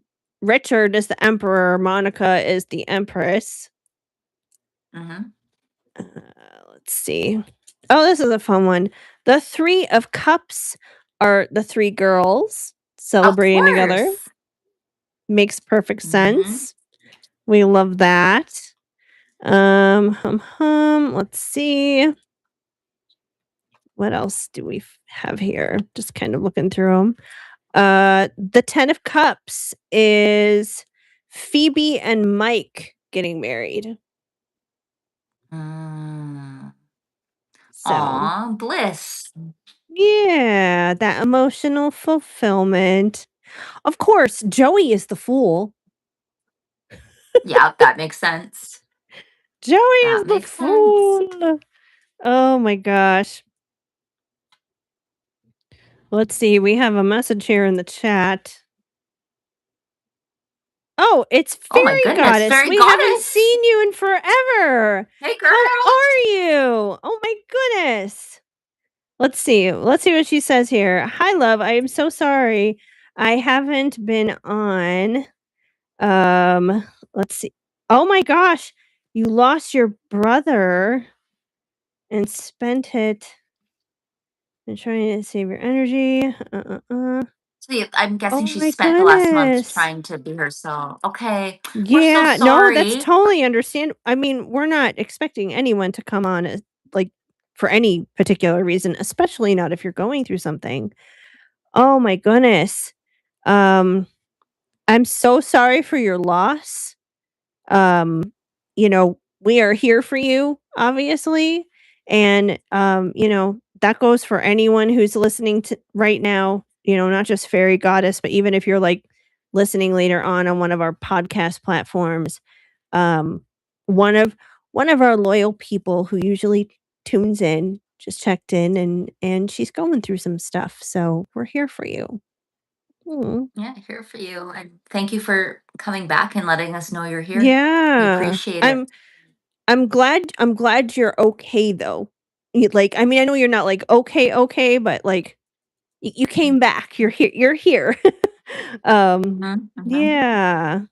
Richard is the emperor, Monica is the empress. Hmm. Uh, let's see. Oh, this is a fun one. The 3 of cups are the 3 girls Of celebrating together. course. Makes perfect Hmm. sense. We love that. Let's see. What else do we have here? Just kind of looking through them. The 10 of cups is Phoebe and Mike getting married. Mm. So, Aw, bliss. yeah, that emotional fulfillment. Of course, Joey is the fool. Yeah, that makes sense. Joey is That the makes sense. fool. Oh my gosh. Let's see. We have a message here in the chat. Oh, it's Oh my Fairy goodness, Goddess. fairy We haven't goddess. seen you in forever. Hey How girl. are you? Oh my goodness. Let's see. Let's see what she says here. Hi, love. I am so sorry. I haven't been on. Let's see. Oh my gosh. You lost your brother and spent it in trying to save your energy. So yeah, I'm guessing Oh she my spent the last month goodness. trying to be herself. Okay. We're so Yeah, no, that's sorry. totally understand I mean, we're not expecting anyone to come on as like, for any particular reason, especially not if you're going through something. Oh my goodness. Um, I'm so sorry for your loss. Um, we are here for you, obviously, and, that goes for anyone who's listening to right now, not just Fairy Goddess, but even if you're, like, listening later on one of our podcast platforms. Um, one of one of our loyal people who usually tunes in just checked in and she's going through some stuff, so we're here for you. Mm. Yeah, here for you. And thank you for coming back and letting us know you're here. We Yeah. appreciate it. I'm glad you're okay though. Like, I mean, I know you're not like okay, okay, but like you came back. You're here. You're here. Mhm, mhm. Yeah.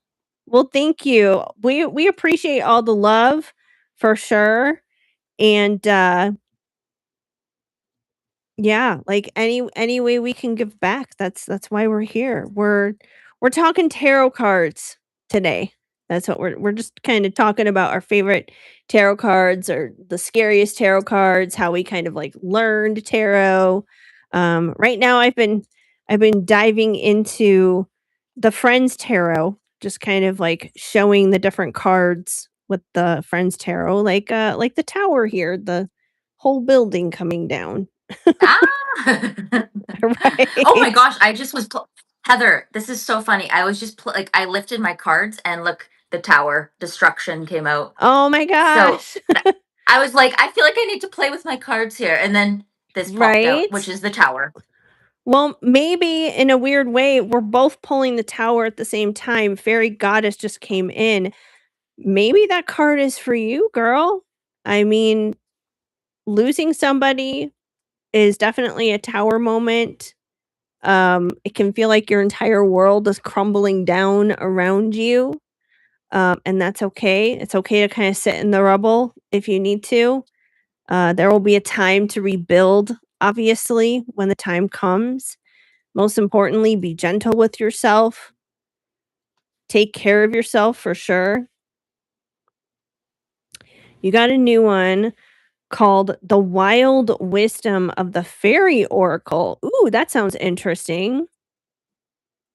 Well, thank you. We appreciate all the love for sure. And yeah, like any way we can give back. That's why we're here. We're talking tarot cards today. That's what we're just kind of talking about our favorite tarot cards or the scariest tarot cards, how we kind of like learned tarot. Right now I've been diving into the Friends tarot, just kind of like showing the different cards with the Friends tarot, like the tower here, the whole building coming down. Ah! Oh my Right. gosh, I just was Heather, this is so funny. I was just like I lifted my cards and look, the tower destruction came out. Oh my So gosh. I was like, I feel like I need to play with my cards here. And then this popped out, which Right? is the tower. Well, maybe in a weird way, we're both pulling the tower at the same time. Fairy goddess just came in. Maybe that card is for you, girl. I mean, losing somebody is definitely a tower moment. It can feel like your entire world is crumbling down around you. And that's okay. It's okay to kind of sit in the rubble if you need to. There will be a time to rebuild, obviously, when the time comes. Most importantly, be gentle with yourself. Take care of yourself for sure. You got a new one called The Wild Wisdom of the Fairy Oracle. Ooh, that sounds interesting.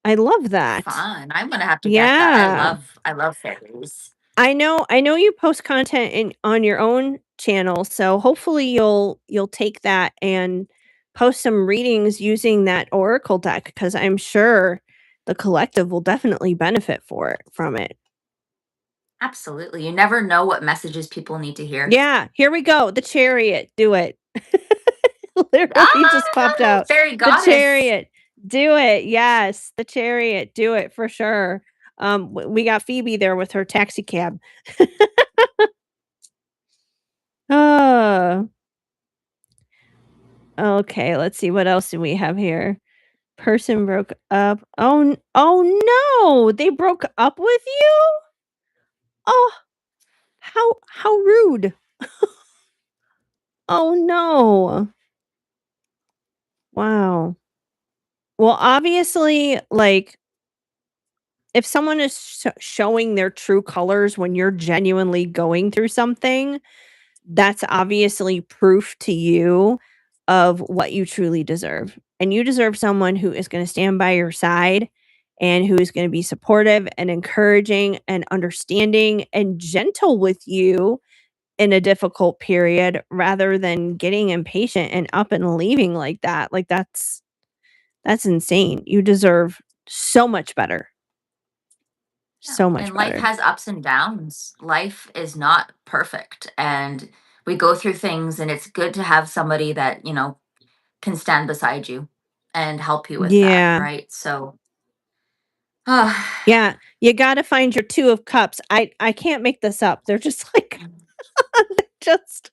I love that. Fun. I'm gonna have to get that. Yeah. I love fairies. I know you post content in on your own channel, so hopefully you'll take that and post some readings using that oracle deck because I'm sure the collective will definitely benefit from it. Absolutely. You never know what messages people need to hear. Yeah, here we go. The chariot. Do it. Literally just popped Ah, out. fairy The goddess. chariot. Do it. Yes, the chariot. Do it for sure. We got Phoebe there with her taxi cab. Oh, okay. Let's see what else do we have here. Person broke up. Oh no, they broke up with you? Oh, how rude. Oh no. Wow. Well, obviously, like if someone is showing their true colors when you're genuinely going through something, that's obviously proof to you of what you truly deserve. And you deserve someone who is going to stand by your side and who is going to be supportive and encouraging and understanding and gentle with you in a difficult period rather than getting impatient and up and leaving like that. Like that's insane. You deserve so much better. Yeah. So much And life better. has ups and downs. Life is not perfect. And we go through things, and it's good to have somebody that, can stand beside you and help you with that. Yeah. Right. So, uh, Yeah, you gotta find your 2 of cups. I can't make this up. They're just like just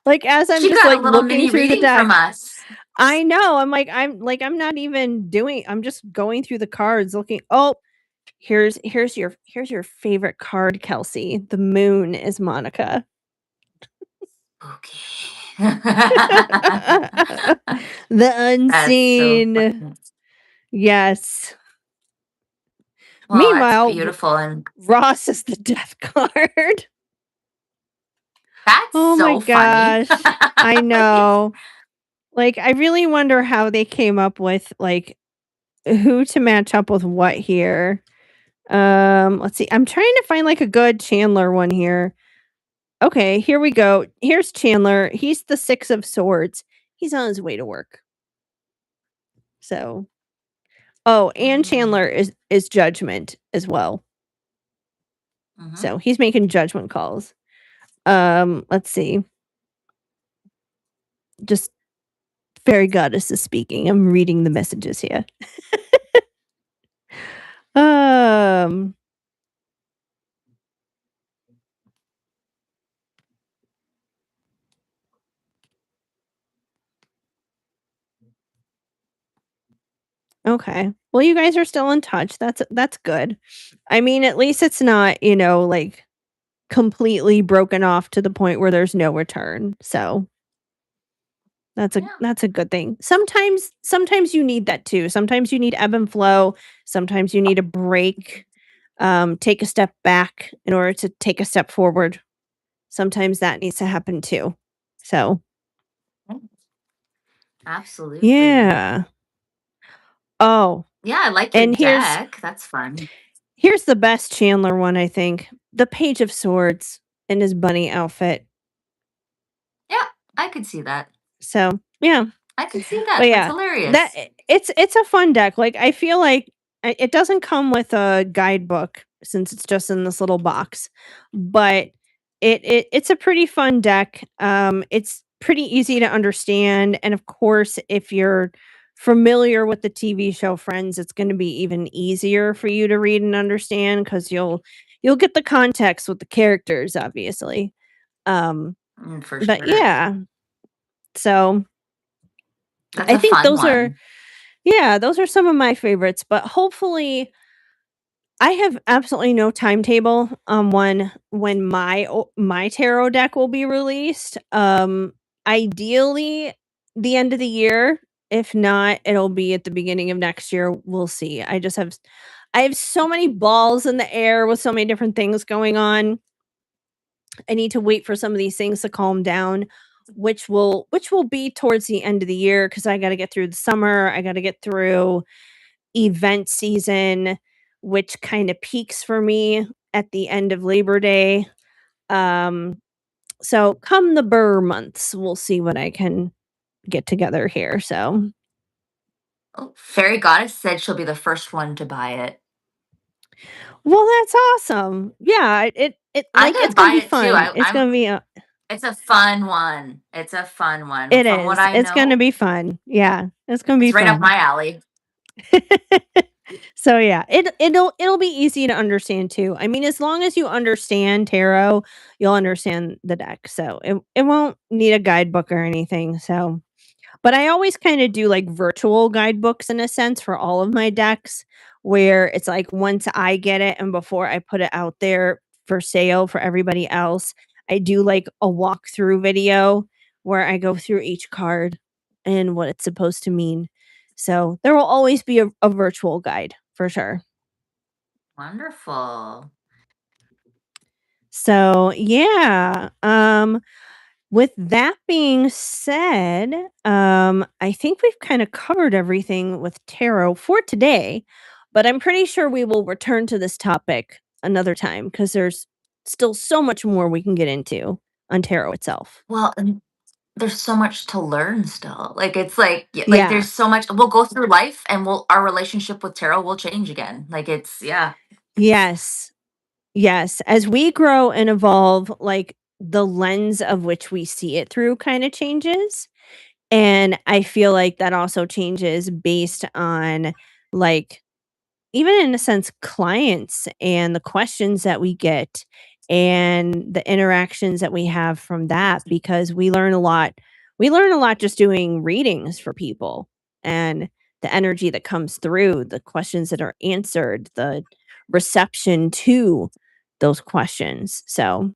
like, as I'm she just, got a like, little looking mini through the reading from deck, us. I know, I'm not even doing I'm just going through the cards looking oh, here's your favorite card, Kelsey. The moon is Monica. Okay. The That's so unseen. funny. Yes. Well, that's Meanwhile, beautiful. And Ross is the death card. that's Oh my so funny. gosh. I know. Like, I really wonder how they came up with, like, who to match up with what here. Let's see. I'm trying to find, like, a good Chandler one here. Okay, here we go. Here's Chandler. He's the 6 of swords. He's on his way to work. So oh, and Mm, Chandler is judgment as well. mhm. So he's making judgment calls. Let's see. Just fairy goddess is speaking. I'm reading the messages here. Um, okay. Well, you guys are still in touch. That's good. I mean, at least it's not, like completely broken off to the point where there's no return. So, Yeah. that's a good thing. Sometimes you need that too. Sometimes you need ebb and flow. Sometimes you need a break. Take a step back in order to take a step forward. Sometimes that needs to happen too. So, Mm, absolutely. yeah. Oh, Yeah, I like your and deck. That's fun. here's the best Chandler one, I think. The Page of Swords in his bunny outfit. Yeah, I could see that. So, yeah. I could see But that. That's yeah, hilarious. it's a fun deck. Like, I feel like it doesn't come with a guidebook since it's just in this little box, but it's a pretty fun deck. It's pretty easy to understand, and of course, if you're familiar with the TV show Friends, it's going to be even easier for you to read and understand because you'll get the context with the characters, obviously. Um, For but sure. yeah, so That's I a think fun those are one. yeah, those are some of my favorites, but hopefully I have absolutely no timetable on when my tarot deck will be released. Ideally the end of the year. If not, it'll be at the beginning of next year. We'll see. I have so many balls in the air with so many different things going on. I need to wait for some of these things to calm down, which will be towards the end of the year because I got to get through the summer. I got to get through event season, which kind of peaks for me at the end of Labor Day. Um, so come the Burr months, we'll see what I can get together here. So, Oh, Fairy Goddess said she'll be the first one to buy it. well, that's awesome. Yeah, I'm like gonna it's gonna buy be it too. fun. It's I'm. gonna be It's a fun one. It's a fun one. it From what is. I It's gonna know, be fun. Yeah, it's gonna be it's right up fun. my alley. So yeah, it'll be easy to understand too. I mean, as long as you understand tarot, you'll understand the deck. So it won't need a guidebook or anything. So, but I always kind of do like virtual guidebooks in a sense for all of my decks, where it's like once I get it and before I put it out there for sale for everybody else, I do like a walkthrough video where I go through each card and what it's supposed to mean. So there will always be a virtual guide for sure. Wonderful. So yeah, with that being said, I think we've kind of covered everything with tarot for today, but I'm pretty sure we will return to this topic another time because there's still so much more we can get into on tarot itself. Well, and there's so much to learn still. Like it's like like Yeah. there's so much. We'll go through life, and our relationship with tarot will change again. Like it's yeah. Yes. Yes. As we grow and evolve, like the lens of which we see it through kind of changes. And I feel like that also changes based on like even in a sense clients and the questions that we get and the interactions that we have from that because we learn a lot just doing readings for people and the energy that comes through the questions that are answered the reception to those questions so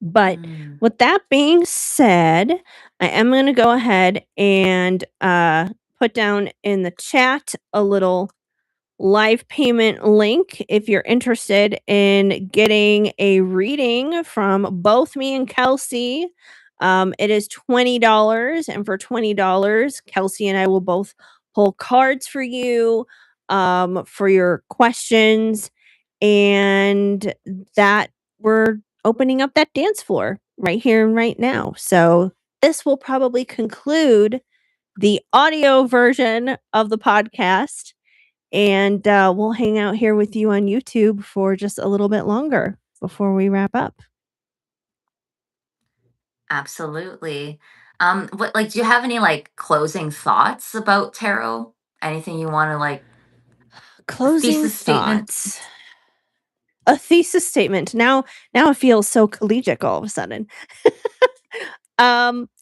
but Mm. with that being said, I am going to go ahead and put down in the chat a little live payment link if you're interested in getting a reading from both me and Kelsey. It is $20, and for $20, Kelsey and I will both pull cards for you for your questions, and that we're opening up that dance floor right here and right now. So, this will probably conclude the audio version of the podcast and, we'll hang out here with you on YouTube for just a little bit longer before we wrap up. Absolutely. What like do you have any like closing thoughts about tarot? Anything you want to like Closing thesis statement. thoughts. A thesis statement. Now it feels so collegiate all of a sudden.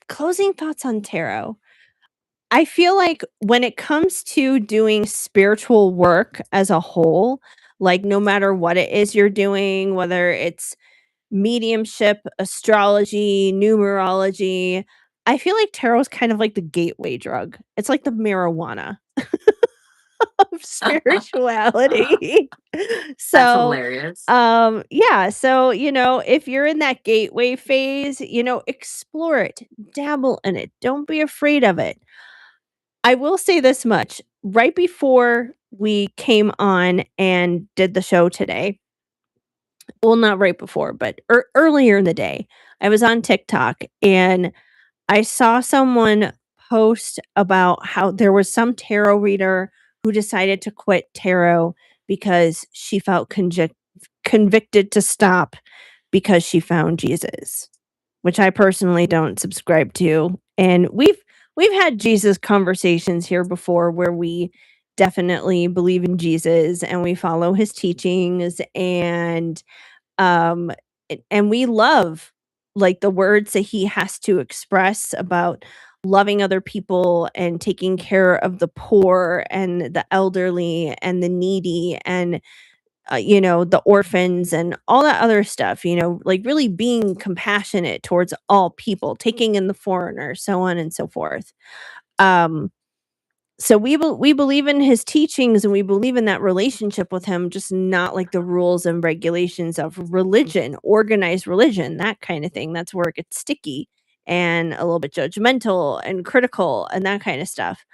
Closing thoughts on tarot. I feel like when it comes to doing spiritual work as a whole, like no matter what it is you're doing, whether it's mediumship, astrology, numerology, I feel like tarot is kind of like the gateway drug. It's like the marijuana of spirituality. That's So, hilarious. yeah, so, if you're in that gateway phase, explore it, dabble in it. Don't be afraid of it. I will say this much, right before we came on and did the show today, well, not right before, but earlier in the day, I was on TikTok and I saw someone post about how there was some tarot reader who decided to quit tarot because she felt convicted to stop because she found Jesus, which I personally don't subscribe to. And we've had Jesus conversations here before where we definitely believe in Jesus and we follow his teachings um, and we love, like, the words that he has to express about loving other people and taking care of the poor and the elderly and the needy and, the orphans and all that other stuff, like, really being compassionate towards all people, taking in the foreigner, so on and so forth. Um so we believe in his teachings and we believe in that relationship with him, just not like the rules and regulations of religion, organized religion, that kind of thing. That's where it gets sticky and a little bit judgmental and critical and that kind of stuff.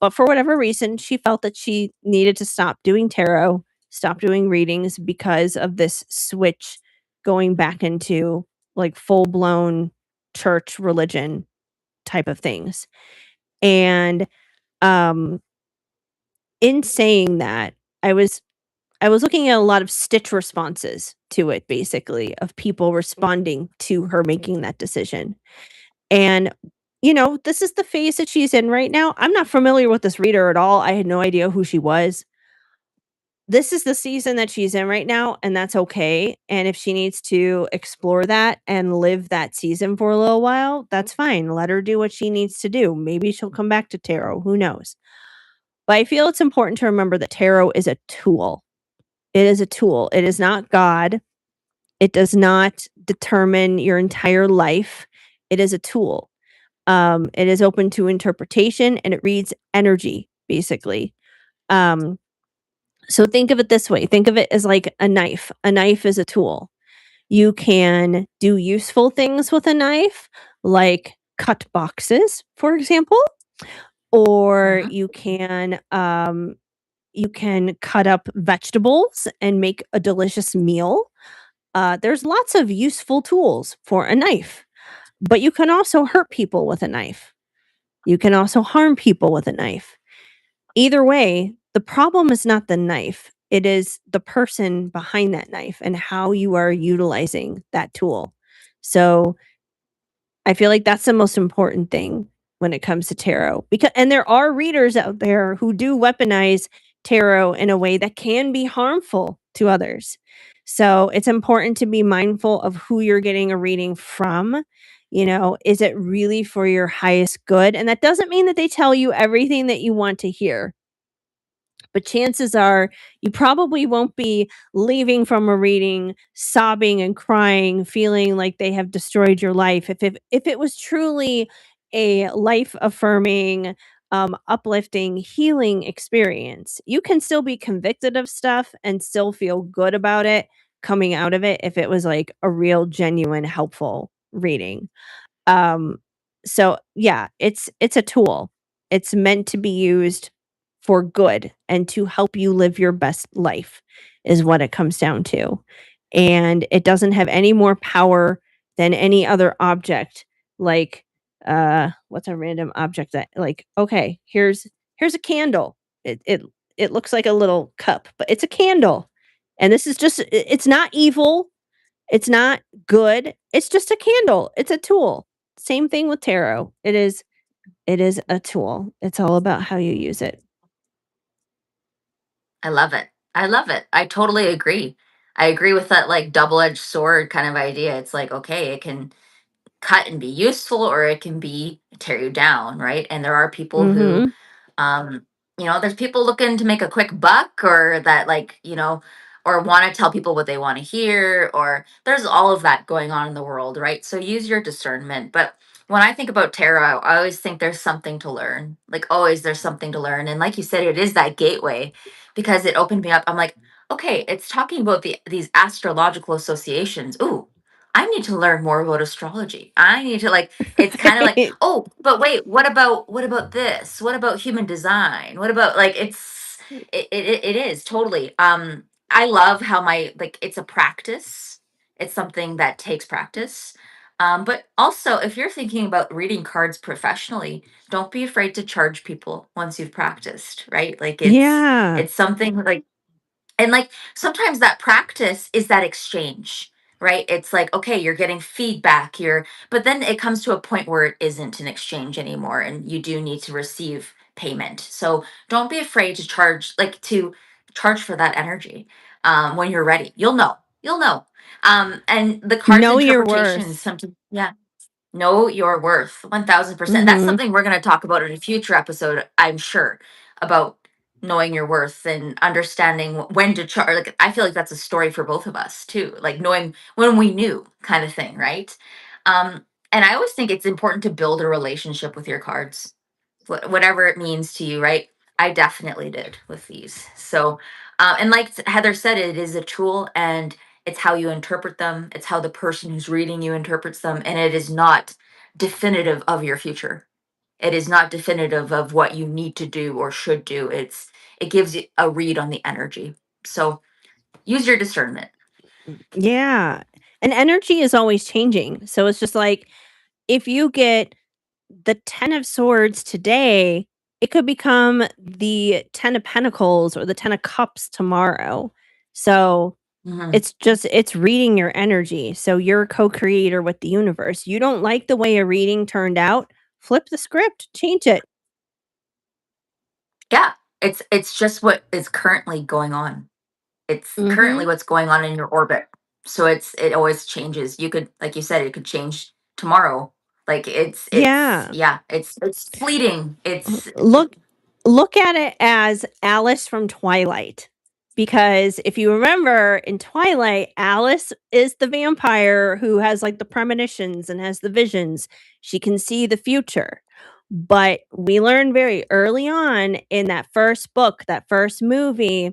But for whatever reason, she felt that she needed to stop doing tarot, stop doing readings because of this switch going back into like full blown church religion type of things. And um in saying that, I was I was looking at a lot of stitch responses to it basically of people responding to her making that decision. And this is the phase that she's in right now. I'm not familiar with this reader at all. I had no idea who she was. This is the season that she's in right now, and that's okay. And if she needs to explore that and live that season for a little while, that's fine. Let her do what she needs to do. Maybe she'll come back to tarot. Who knows? But I feel it's important to remember that tarot is a tool. It is a tool. It is not God. It does not determine your entire life. It is a tool. It is open to interpretation and it reads energy, basically. Um, so think of it this way. Think of it as like a knife. A knife is a tool. You can do useful things with a knife, like cut boxes, for example, or Mhm. you can cut up vegetables and make a delicious meal. There's lots of useful tools for a knife, but you can also hurt people with a knife. You can also harm people with a knife. Either way, the problem is not the knife. It is the person behind that knife and how you are utilizing that tool. So I feel like that's the most important thing when it comes to tarot. Because and there are readers out there who do weaponize tarot in a way that can be harmful to others. So it's important to be mindful of who you're getting a reading from. Is it really for your highest good? And that doesn't mean that they tell you everything that you want to hear. But chances are you probably won't be leaving from a reading sobbing and crying, feeling like they have destroyed your life. If it was truly a life affirming, uplifting, healing experience, you can still be convicted of stuff and still feel good about it coming out of it if it was like a real, genuine, helpful reading. Um, so yeah, it's a tool. It's meant to be used for good and to help you live your best life is what it comes down to. And it doesn't have any more power than any other object like what's a random object that like okay, here's a candle. It looks like a little cup, but it's a candle. And this is just it's not evil, it's not good. It's just a candle. It's a tool. Same thing with tarot. It is a tool. It's all about how you use it. I love it. I love it. I totally agree. I agree with that like double-edged sword kind of idea. It's like, okay, it can cut and be useful or it can be tear you down, right? And there are people who Mhm. um there's people looking to make a quick buck or that like or want to tell people what they want to hear, or there's all of that going on in the world, right? So use your discernment. But when I think about tarot, I always think there's something to learn, like always there's something to learn. And like you said, it is that gateway because it opened me up. I'm like, okay, it's talking about these astrological associations. Ooh, I need to learn more about astrology. I need to like, it's kind of like, Right. oh, but wait, what about this? What about human design? What about like it is totally. I love how my like it's a practice. It's something that takes practice. But also if you're thinking about reading cards professionally, don't be afraid to charge people once you've practiced, right? Like Yeah. it's something like and like sometimes that practice is that exchange, right? It's like, okay, you're getting feedback, but then it comes to a point where it isn't an exchange anymore and you do need to receive payment. So don't be afraid to charge for that energy when you're ready. You'll know. And the cards Know your interpretation, worth. something, yeah, know your worth, 1000%. That's Mhm. something we're going to talk about in a future episode, I'm sure, about knowing your worth and understanding when to charge. Like, I feel like that's a story for both of us, too. Like, knowing when we knew, kind of thing, right? Um, and I always think it's important to build a relationship with your cards, whatever it means to you, right? I definitely did with these. So, and like Heather said, it is a tool and it's how you interpret them. It's how the person who's reading you interprets them. And it is not definitive of your future. It is not definitive of what you need to do or should do. It gives you a read on the energy. So use your discernment. Yeah. And energy is always changing. So it's just like if you get the 10 of swords today, it could become the 10 of pentacles or the 10 of cups tomorrow. So Mhm. it's reading your energy. So you're a co-creator with the universe. You don't like the way a reading turned out, flip the script, change it. Yeah, it's just what is currently going on. It's currently Mhm. what's going on in your orbit. So it always changes. You could, like you said, it could change tomorrow. Like it's Yeah. yeah, it's fleeting. It's Look look at it as Alice from Twilight. Because if you remember in Twilight, Alice is the vampire who has like the premonitions and has the visions. She can see the future. But we learned very early on in that first book, that first movie,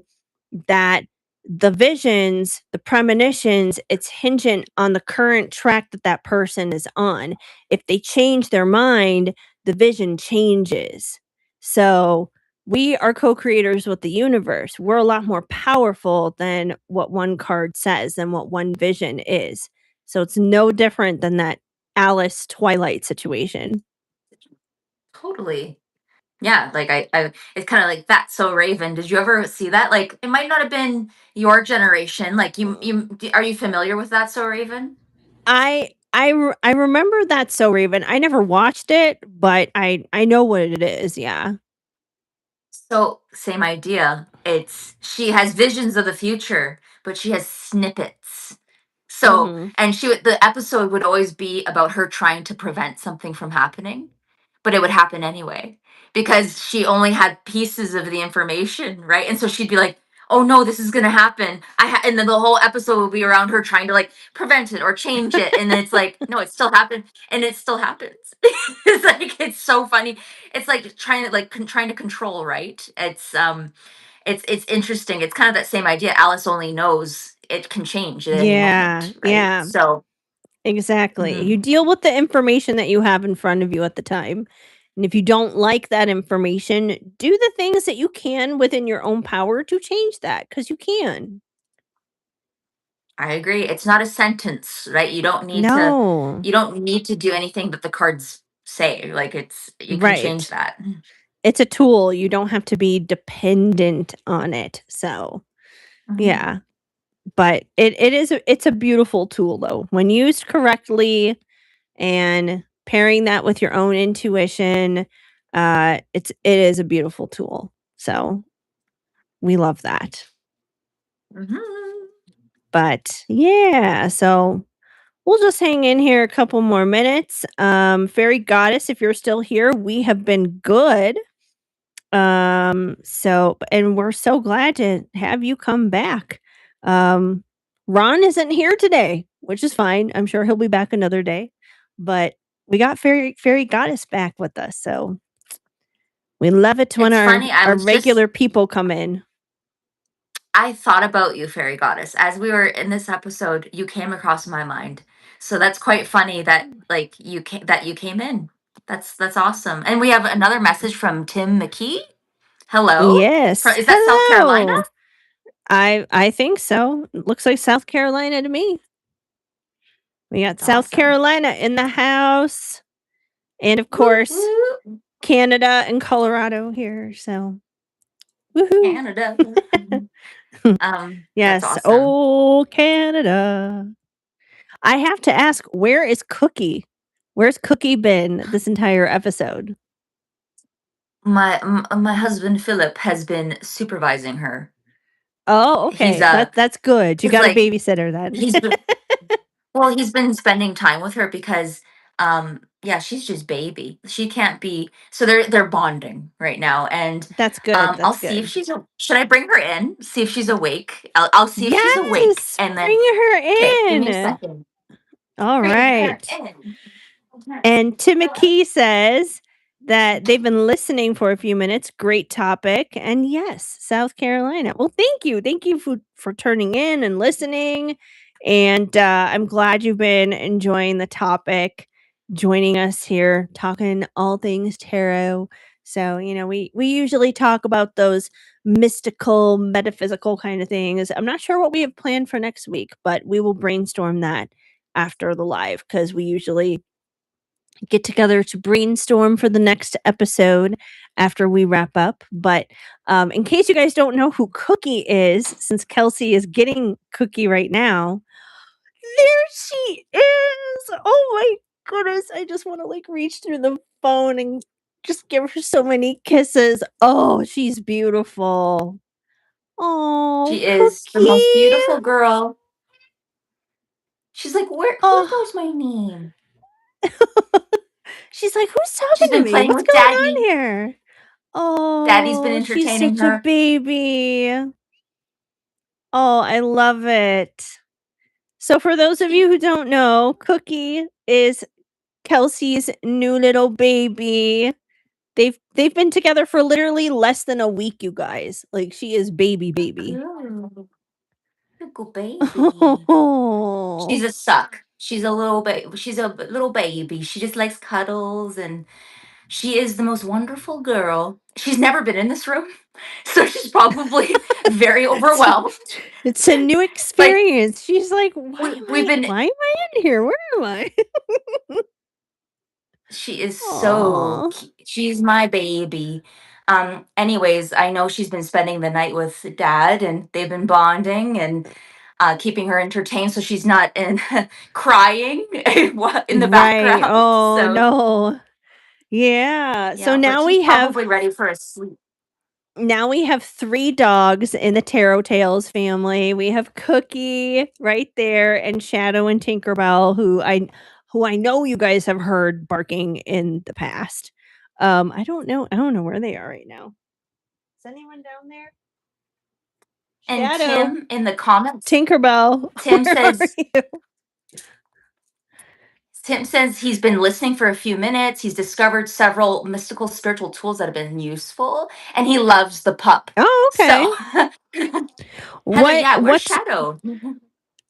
that the visions, the premonitions, it's hingent on the current track that that person is on. If they change their mind, the vision changes. So we are co-creators with the universe. We're a lot more powerful than what one card says, than what one vision is. So it's no different than that Alice Twilight situation. totally yeah. Like I it's kind of like that. So Raven, did you ever see that? Like it might not have been your generation. Like are you familiar with that? So Raven. I remember that So Raven. I never watched it, but I know what it is, yeah. So, same idea. She has visions of the future, but she has snippets. So, Mhm. and the episode would always be about her trying to prevent something from happening, but it would happen anyway because she only had pieces of the information, right? And so she'd be like, "Oh no, this is going to happen." And then the whole episode would be around her trying to like prevent it or change it, and then it's like, "No, it still happened." And it still happens. It's like it's so funny. It's like trying to control, right? It's interesting. It's kind of that same idea. Alice only knows it can change at any Yeah, moment, right? yeah, So, exactly. You mhm, deal with the information that you have in front of you at the time. And if you don't like that information, do the things that you can within your own power to change that, because you can. I agree. It's not a sentence, right? No. You don't need to do anything that the cards say. Like you can change Right. that. It's a tool, you don't have to be dependent on it, so, Mhm. yeah. But it's a beautiful tool, though. When used correctly and pairing that with your own intuition, it is a beautiful tool. So, we love that. Mhm. But yeah, so we'll just hang in here a couple more minutes. Fairy goddess, if you're still here, we have been good. And we're so glad to have you come back. Um, Ron isn't here today, which is fine. I'm sure he'll be back another day. But we got fairy goddess back with us, so we love it when It's our funny. I our was just regular people come in. I thought about you, fairy goddess, as we were in this episode. You came across my mind, so that's quite funny that like you came in. That's awesome. And we have another message from Tim McKee. Hello, Yes, is that South Carolina? hello. I think so. Looks like South Carolina to me. We got That's South awesome. Carolina in the house, and of Woo course, woo, Canada and Colorado here. So, woohoo! Canada. That's Yes, awesome. oh Canada. I have to ask, where is Cookie? Where's Cookie been this entire episode? My husband Philip has been supervising her. Oh, He's okay. That's good. You he's got a like babysitter then. he's been Well, he's been spending time with her because yeah, she's just baby. She can't be, so they're bonding right now. And That's good. I'll That's see if good. should I bring her in? See if she's awake. I'll see if she's awake, Yes, and then bring her okay, give me a in. second. All Bring her right. in. And Tim Hello. McKee says that they've been listening for a few minutes. Great topic. And yes, South Carolina. Well, thank you. Thank you for turning in and listening. And I'm glad you've been enjoying the topic, joining us here, talking all things tarot. So, we usually talk about those mystical, metaphysical kind of things. I'm not sure what we have planned for next week, but we will brainstorm that after the live because we usually get together to brainstorm for the next episode after we wrap up. But in case you guys don't know who Cookie is, since Kelsey is getting Cookie right now, there she is. Oh my goodness. I just want to like reach through the phone and just give her so many kisses. Oh, she's beautiful. Oh, She is the most Cookie. beautiful girl. She's like, where Oh, goes my name? she's like, who's She's talking to been me? playing What's with going on Daddy. here? Daddy's been Oh, she's entertaining such a her. baby. Oh, I love it. So for those of you who don't know, Cookie is Kelsey's new little baby. They've been together for literally less than a week, you guys. Like she is baby. Ooh, little baby. She's Oh, a suck. She's a little bit. She's a little baby. She just likes cuddles, and she is the most wonderful girl. She's never been in this room, so she's probably very it's overwhelmed. it's a new Like experience. She's like, we've been. why am I in here? Where am I? She is so. Aw. She's my baby. Anyways, I know she's been spending the night with Dad, and they've been bonding and keeping her entertained, so she's not in crying in the Right. background. Oh So no. Yeah. So yeah, but she's probably ready for a sleep. now we have 3 dogs in the Taro Tales family. We have Cookie right there and Shadow and Tinkerbell who I know you guys have heard barking in the past. I don't know where they are right now. Is anyone down there? And Shadow, Tim in the comments, Tinkerbell, Tim where are says you? Tim says he's been listening for a few minutes. He's discovered several mystical spiritual tools that have been useful, and he loves the pup. Oh, okay. So Heather, What yeah, where's what's Shadow?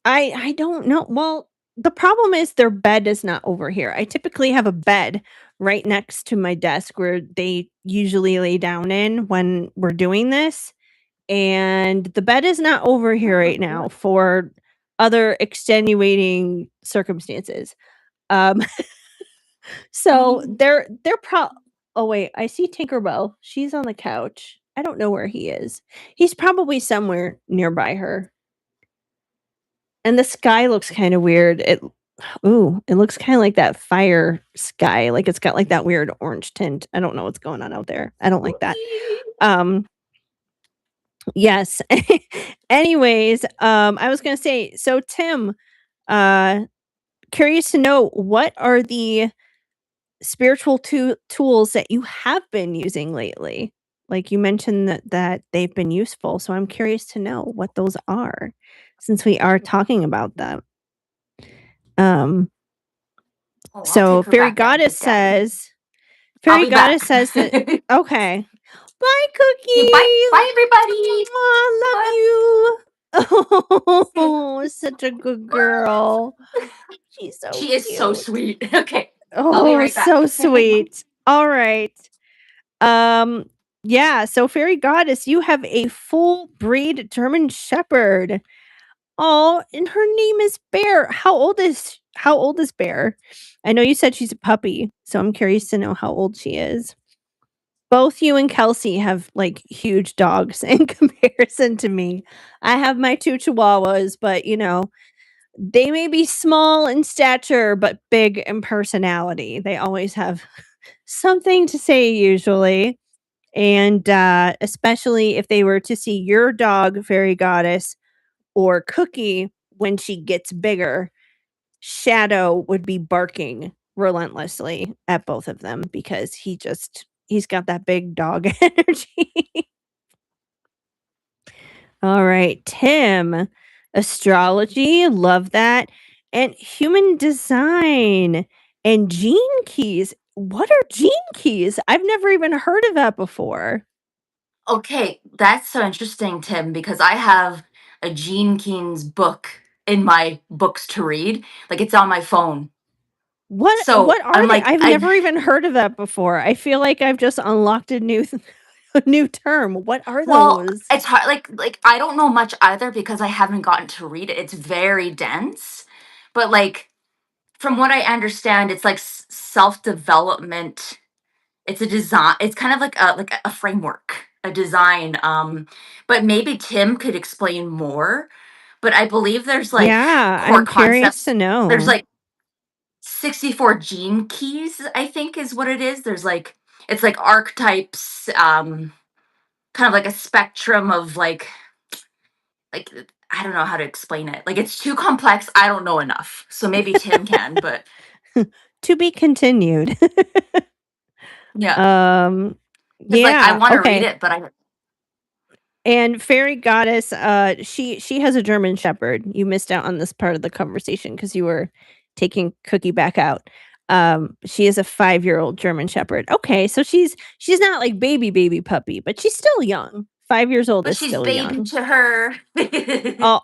I don't know. Well, the problem is their bed is not over here. I typically have a bed right next to my desk where they usually lay down in when we're doing this, and the bed is not over here right now for other extenuating circumstances. Um, so they're Oh wait, I see Tinkerbell. She's on the couch. I don't know where he is. He's probably somewhere nearby her. And the sky looks kinda weird. It looks kinda like that fire sky, like, it's got, like, that weird orange tint. I don't know what's going on out there. I don't like that. Um, Yes. Anyways, I was gonna say, so Tim, uh, curious to know what are the spiritual tools that you have been using lately? Like you mentioned that they've been useful, so I'm curious to know what those are, since we are talking about them. Um, Oh, I'll so take her Fairy back down, Goddess Big Daddy. says I'll Fairy be Goddess back. says that okay. Bye, Okay, bye, Cookies. bye, everybody. Aw, love Bye. you. See Oh, such a good girl. She's so She is so cute. sweet. Okay, I'll be Oh, right back. so sweet. All right. Um, yeah, so Fairy Goddess, you have a full breed German Shepherd. Oh, and her name is Bear. How old is Bear? I know you said she's a puppy, so I'm curious to know how old she is. Both you and Kelsey have like huge dogs in comparison to me. I have my two chihuahuas, but they may be small in stature, but big in personality. They always have something to say, usually. And especially if they were to see your dog, Fairy Goddess, or Cookie when she gets bigger, Shadow would be barking relentlessly at both of them because he's got that big dog energy. All right, Tim, astrology, love that. And human design and gene keys. What are gene keys? I've never even heard of that before. Okay, that's so interesting, Tim, because I have a Gene Keen's book in my books to read. Like it's on my phone. What So what are I'm they? like, I've never even heard of that before. I feel like I've just unlocked a new a new term. What are well, those? it's hard. Like I don't know much either because I haven't gotten to read it. It's very dense, but like from what I understand, it's like self development. It's a design. It's kind of like a framework, a design. But maybe Tim could explain more. But I believe there's like Yeah, core I'm curious concepts. to There's know. like 64 gene keys, I think is what it is. There's like it's like archetypes, kind of like a spectrum of like I don't know how to explain it. Like it's too complex. I don't know enough. So maybe Tim can, but To be continued. yeah. um Cuz like I yeah, want to read okay. it, but I And Fairy Goddess, she has a German Shepherd. You missed out on this part of the conversation because you were taking Cookie back out. She is a 5-year-old German Shepherd. Okay, so she's not like baby puppy, but she's still young. 5 years old but is she's still baby young. to her.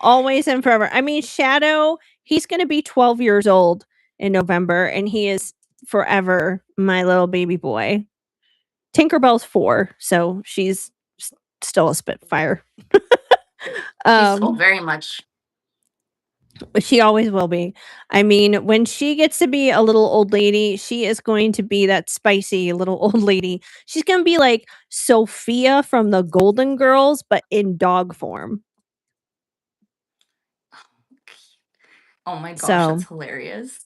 Always and forever. I mean, Shadow, he's gonna be 12 years old in November, and he is forever my little baby boy. Tinkerbell's 4, so she's still a Spitfire. She's oh Um very much. She always will be. I mean, when she gets to be a little old lady, she is going to be that spicy little old lady. She's gonna be like Sophia from the Golden Girls, but in dog form. Oh my gosh, So, that's hilarious.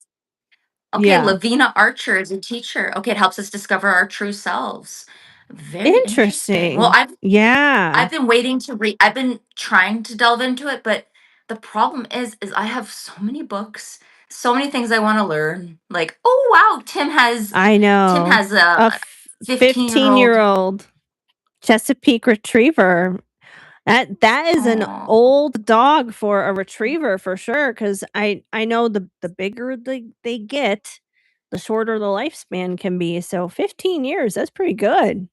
Okay, yeah. Lavina Archer is a teacher. Okay, it helps us discover our true selves. Very interesting. Well, Interesting. Yeah. I've been waiting to read. I've been trying to delve into it, but the problem is I have so many books, so many things I want to learn. Like, oh wow, I Tim know. has A a 15-year-old. 15-year-old Chesapeake Retriever. That is an Oh, old dog for a retriever for sure. Because I know the bigger they get, the shorter the lifespan can be, so 15 years, that's pretty good.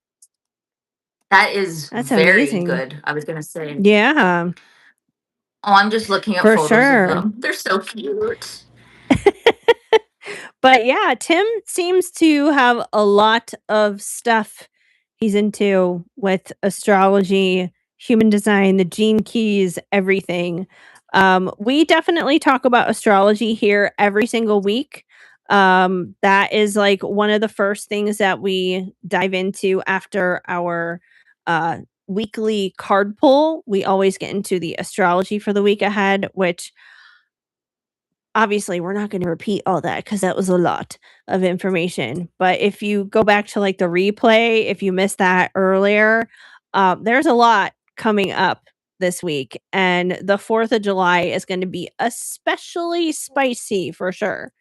that is That's very amazing. good. I was gonna say. Yeah, Oh, I'm just looking at for photos of sure. them. They're so cute. But yeah, Tim seems to have a lot of stuff he's into with astrology, human design, the gene keys, everything. We definitely talk about astrology here every single week. That is like one of the first things that we dive into after our uh, weekly card pull. We always get into the astrology for the week ahead, which obviously we're not going to repeat all that because that was a lot of information, but if you go back to like the replay, if you missed that earlier, there's a lot coming up this week, and the 4th of July is going to be especially spicy for sure.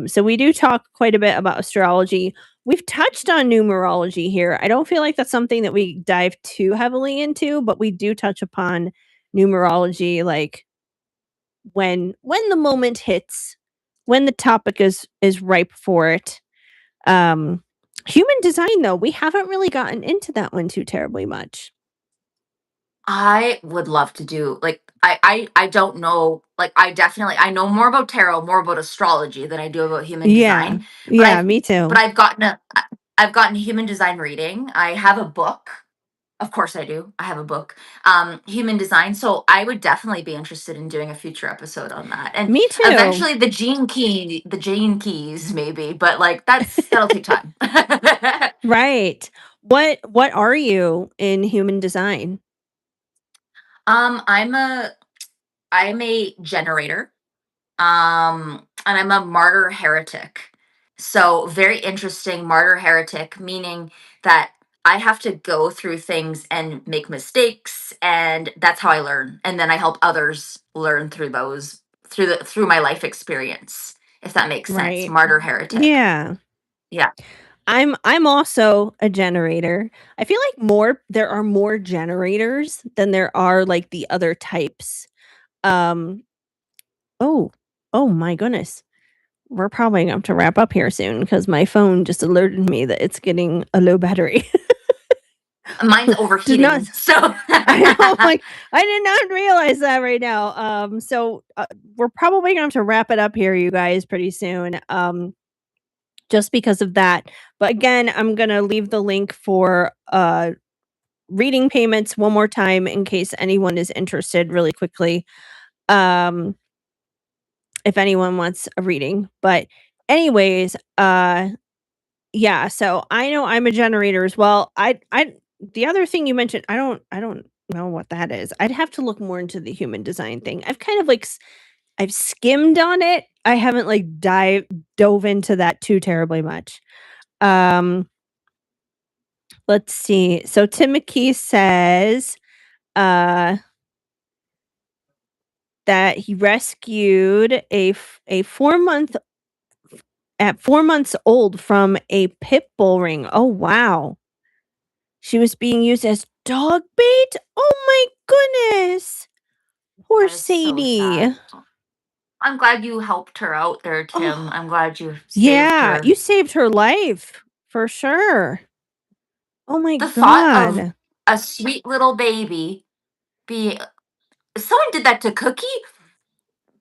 So we do talk quite a bit about astrology. We've touched on numerology here. I don't feel like that's something that we dive too heavily into, but we do touch upon numerology, like when the moment hits, when the topic is ripe for it. Um, Human design, though, we haven't really gotten into that one too terribly much. I would love to do like I don't know, like I know more about tarot, more about astrology than I do about human Yeah, design. But yeah, me but too. I've gotten human design reading. I have a book. Of course I do. I have a book. Human design. So I would definitely be interested in doing a future episode on that. And Me too. eventually the gene keys maybe, but like that'll take time. Right. What are you in human design? um I'm a I'm a generator. And I'm a martyr heretic. So, very interesting martyr heretic, meaning that I have to go through things and make mistakes, and that's how I learn. And then I help others learn through those through my life experience, if that makes sense. Right. Martyr heretic. Yeah. Yeah. I'm also a generator. I feel like there are more generators than there are like the other types. Um oh, oh my goodness. We're probably going to have to wrap up here soon because my phone just alerted me that it's getting a low battery. Mine's Did not overheating. So I know, like, I did not realize that right now. We're probably gonna have to wrap it up here, you guys, pretty soon. Just because of that. But again, I'm gonna leave the link for reading payments one more time in case anyone is interested really quickly. Um, if anyone wants a reading. But anyways, yeah, so I know I'm a generator as well. I the other thing you mentioned, I don't know what that is. I'd have to look more into the human design thing. I've kind of like I've skimmed on it. I haven't like dove into that too terribly much. Um let's see. So Tim McKee says uh that he rescued a 4-month at 4 months old from a pit bull ring. Oh wow. She was being used as dog bait? Oh my goodness. Poor that is so sad. Sadie. I'm glad you helped her out there, Tim. Oh, I'm glad you saved yeah, her. you saved her life for sure. Oh my The thought of god. a sweet little baby be someone did that to Cookie?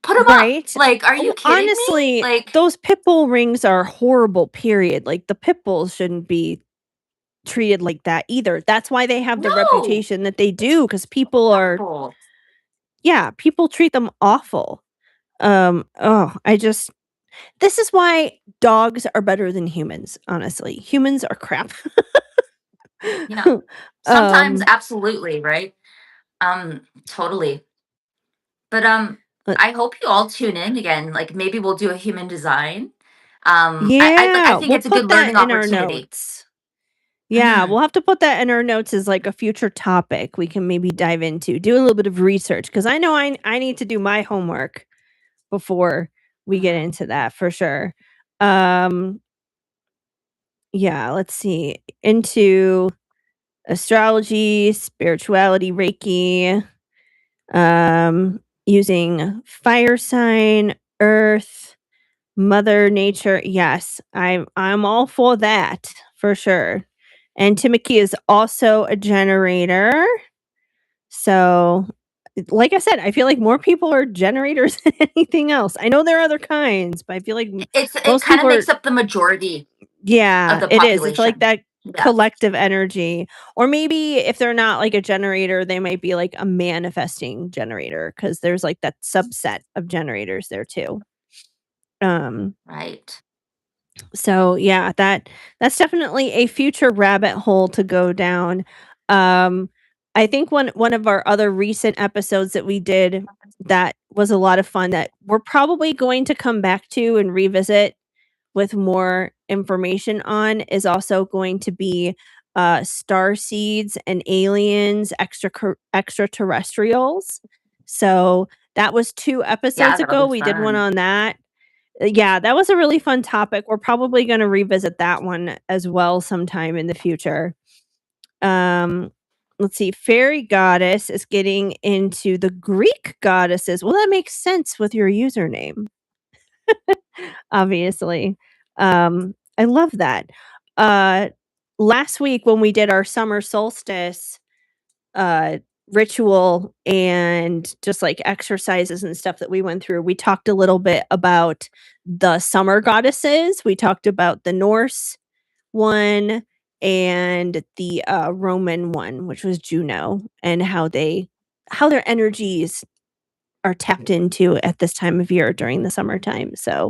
Put him up. Right? Like, are you Oh, kidding me? honestly, Like, those pit bull rings are horrible, period. Like, the pit bulls shouldn't be treated like that either. That's why they have the no, reputation that they it's do, because people are horrible. yeah, people treat them awful. Oh, I just this is why dogs are better than humans, honestly. Humans are crap. You know, sometimes um, absolutely, right? Totally. But uh, I hope you all tune in again. Like maybe we'll do a human design. I yeah, think we'll it's a put good that learning in our opportunity. notes. Yeah, Hmm. we'll have to put that in our notes as like a future topic we can maybe dive into. Do a little bit of research because I know I need to do my homework before we get Hmm. into that for sure. Um, yeah, let's see. Into astrology, spirituality, Reiki, using fire sign, earth, mother nature. Yes, I'm all for that for sure. And Timothy is also a generator. So like I said, I feel like more people are generators than anything else. I know there are other kinds, but I feel like It most kind of people are makes up the majority of yeah, the it is. It's like population. that Yeah. collective energy. Or maybe if they're not like a generator, they might be like a manifesting generator because there's like that subset of generators there too. Um, Right. so yeah, that's definitely a future rabbit hole to go down. Um, I think one of our other recent episodes that we did that was a lot of fun that we're probably going to come back to and revisit with more information on is also going to be star seeds and aliens, extraterrestrials. So that was 2 Yeah, episodes that'll ago. be We did one fun. on that. Yeah, that was a really fun topic. We're probably gonna revisit that one as well sometime in the future. Um, let's see, fairy goddess is getting into the Greek goddesses. Well, that makes sense with your username, obviously. I love that. Uh, last week when we did our summer solstice uh ritual and just like exercises and stuff that we went through, we talked a little bit about the summer goddesses. We talked about the Norse one and the Roman one, which was Juno, and how their energies are tapped into at this time of year during the summertime. So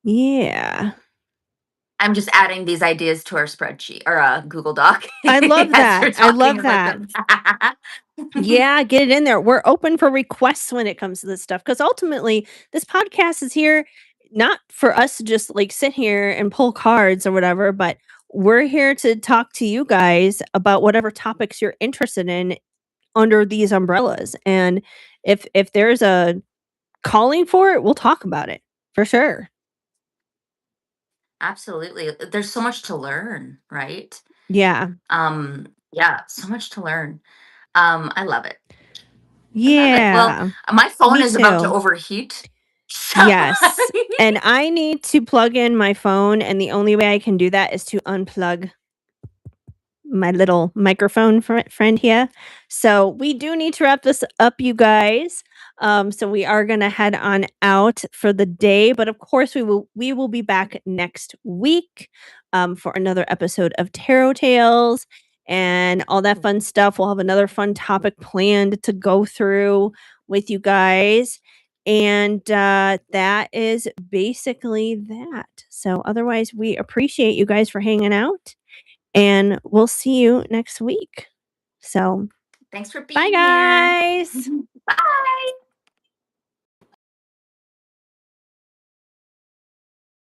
yeah. I'm just adding these ideas to our spreadsheet or Google Doc I love as that. you're I talking love about that. them. Yeah, get it in there. We're open for requests when it comes to this stuff because ultimately, this podcast is here not for us to just like sit here and pull cards or whatever, but we're here to talk to you guys about whatever topics you're interested in under these umbrellas. And if there's a calling for it, we'll talk about it for sure. Absolutely. There's so much to learn, right? Yeah. Yeah, so much to learn. I love it. I love it. Well, Yeah. my phone Me is about to too. overheat. So Yes. And I need to plug in my phone, and the only way I can do that is to unplug my little microphone friend here. So we do need to wrap this up, you guys. So we are gonna head on out for the day, but of course we will be back next week for another episode of Tarot Tales and all that fun stuff. We'll have another fun topic planned to go through with you guys. And that is basically that. So otherwise, we appreciate you guys for hanging out and we'll see you next week. So, thanks for bye being here. guys. Bye.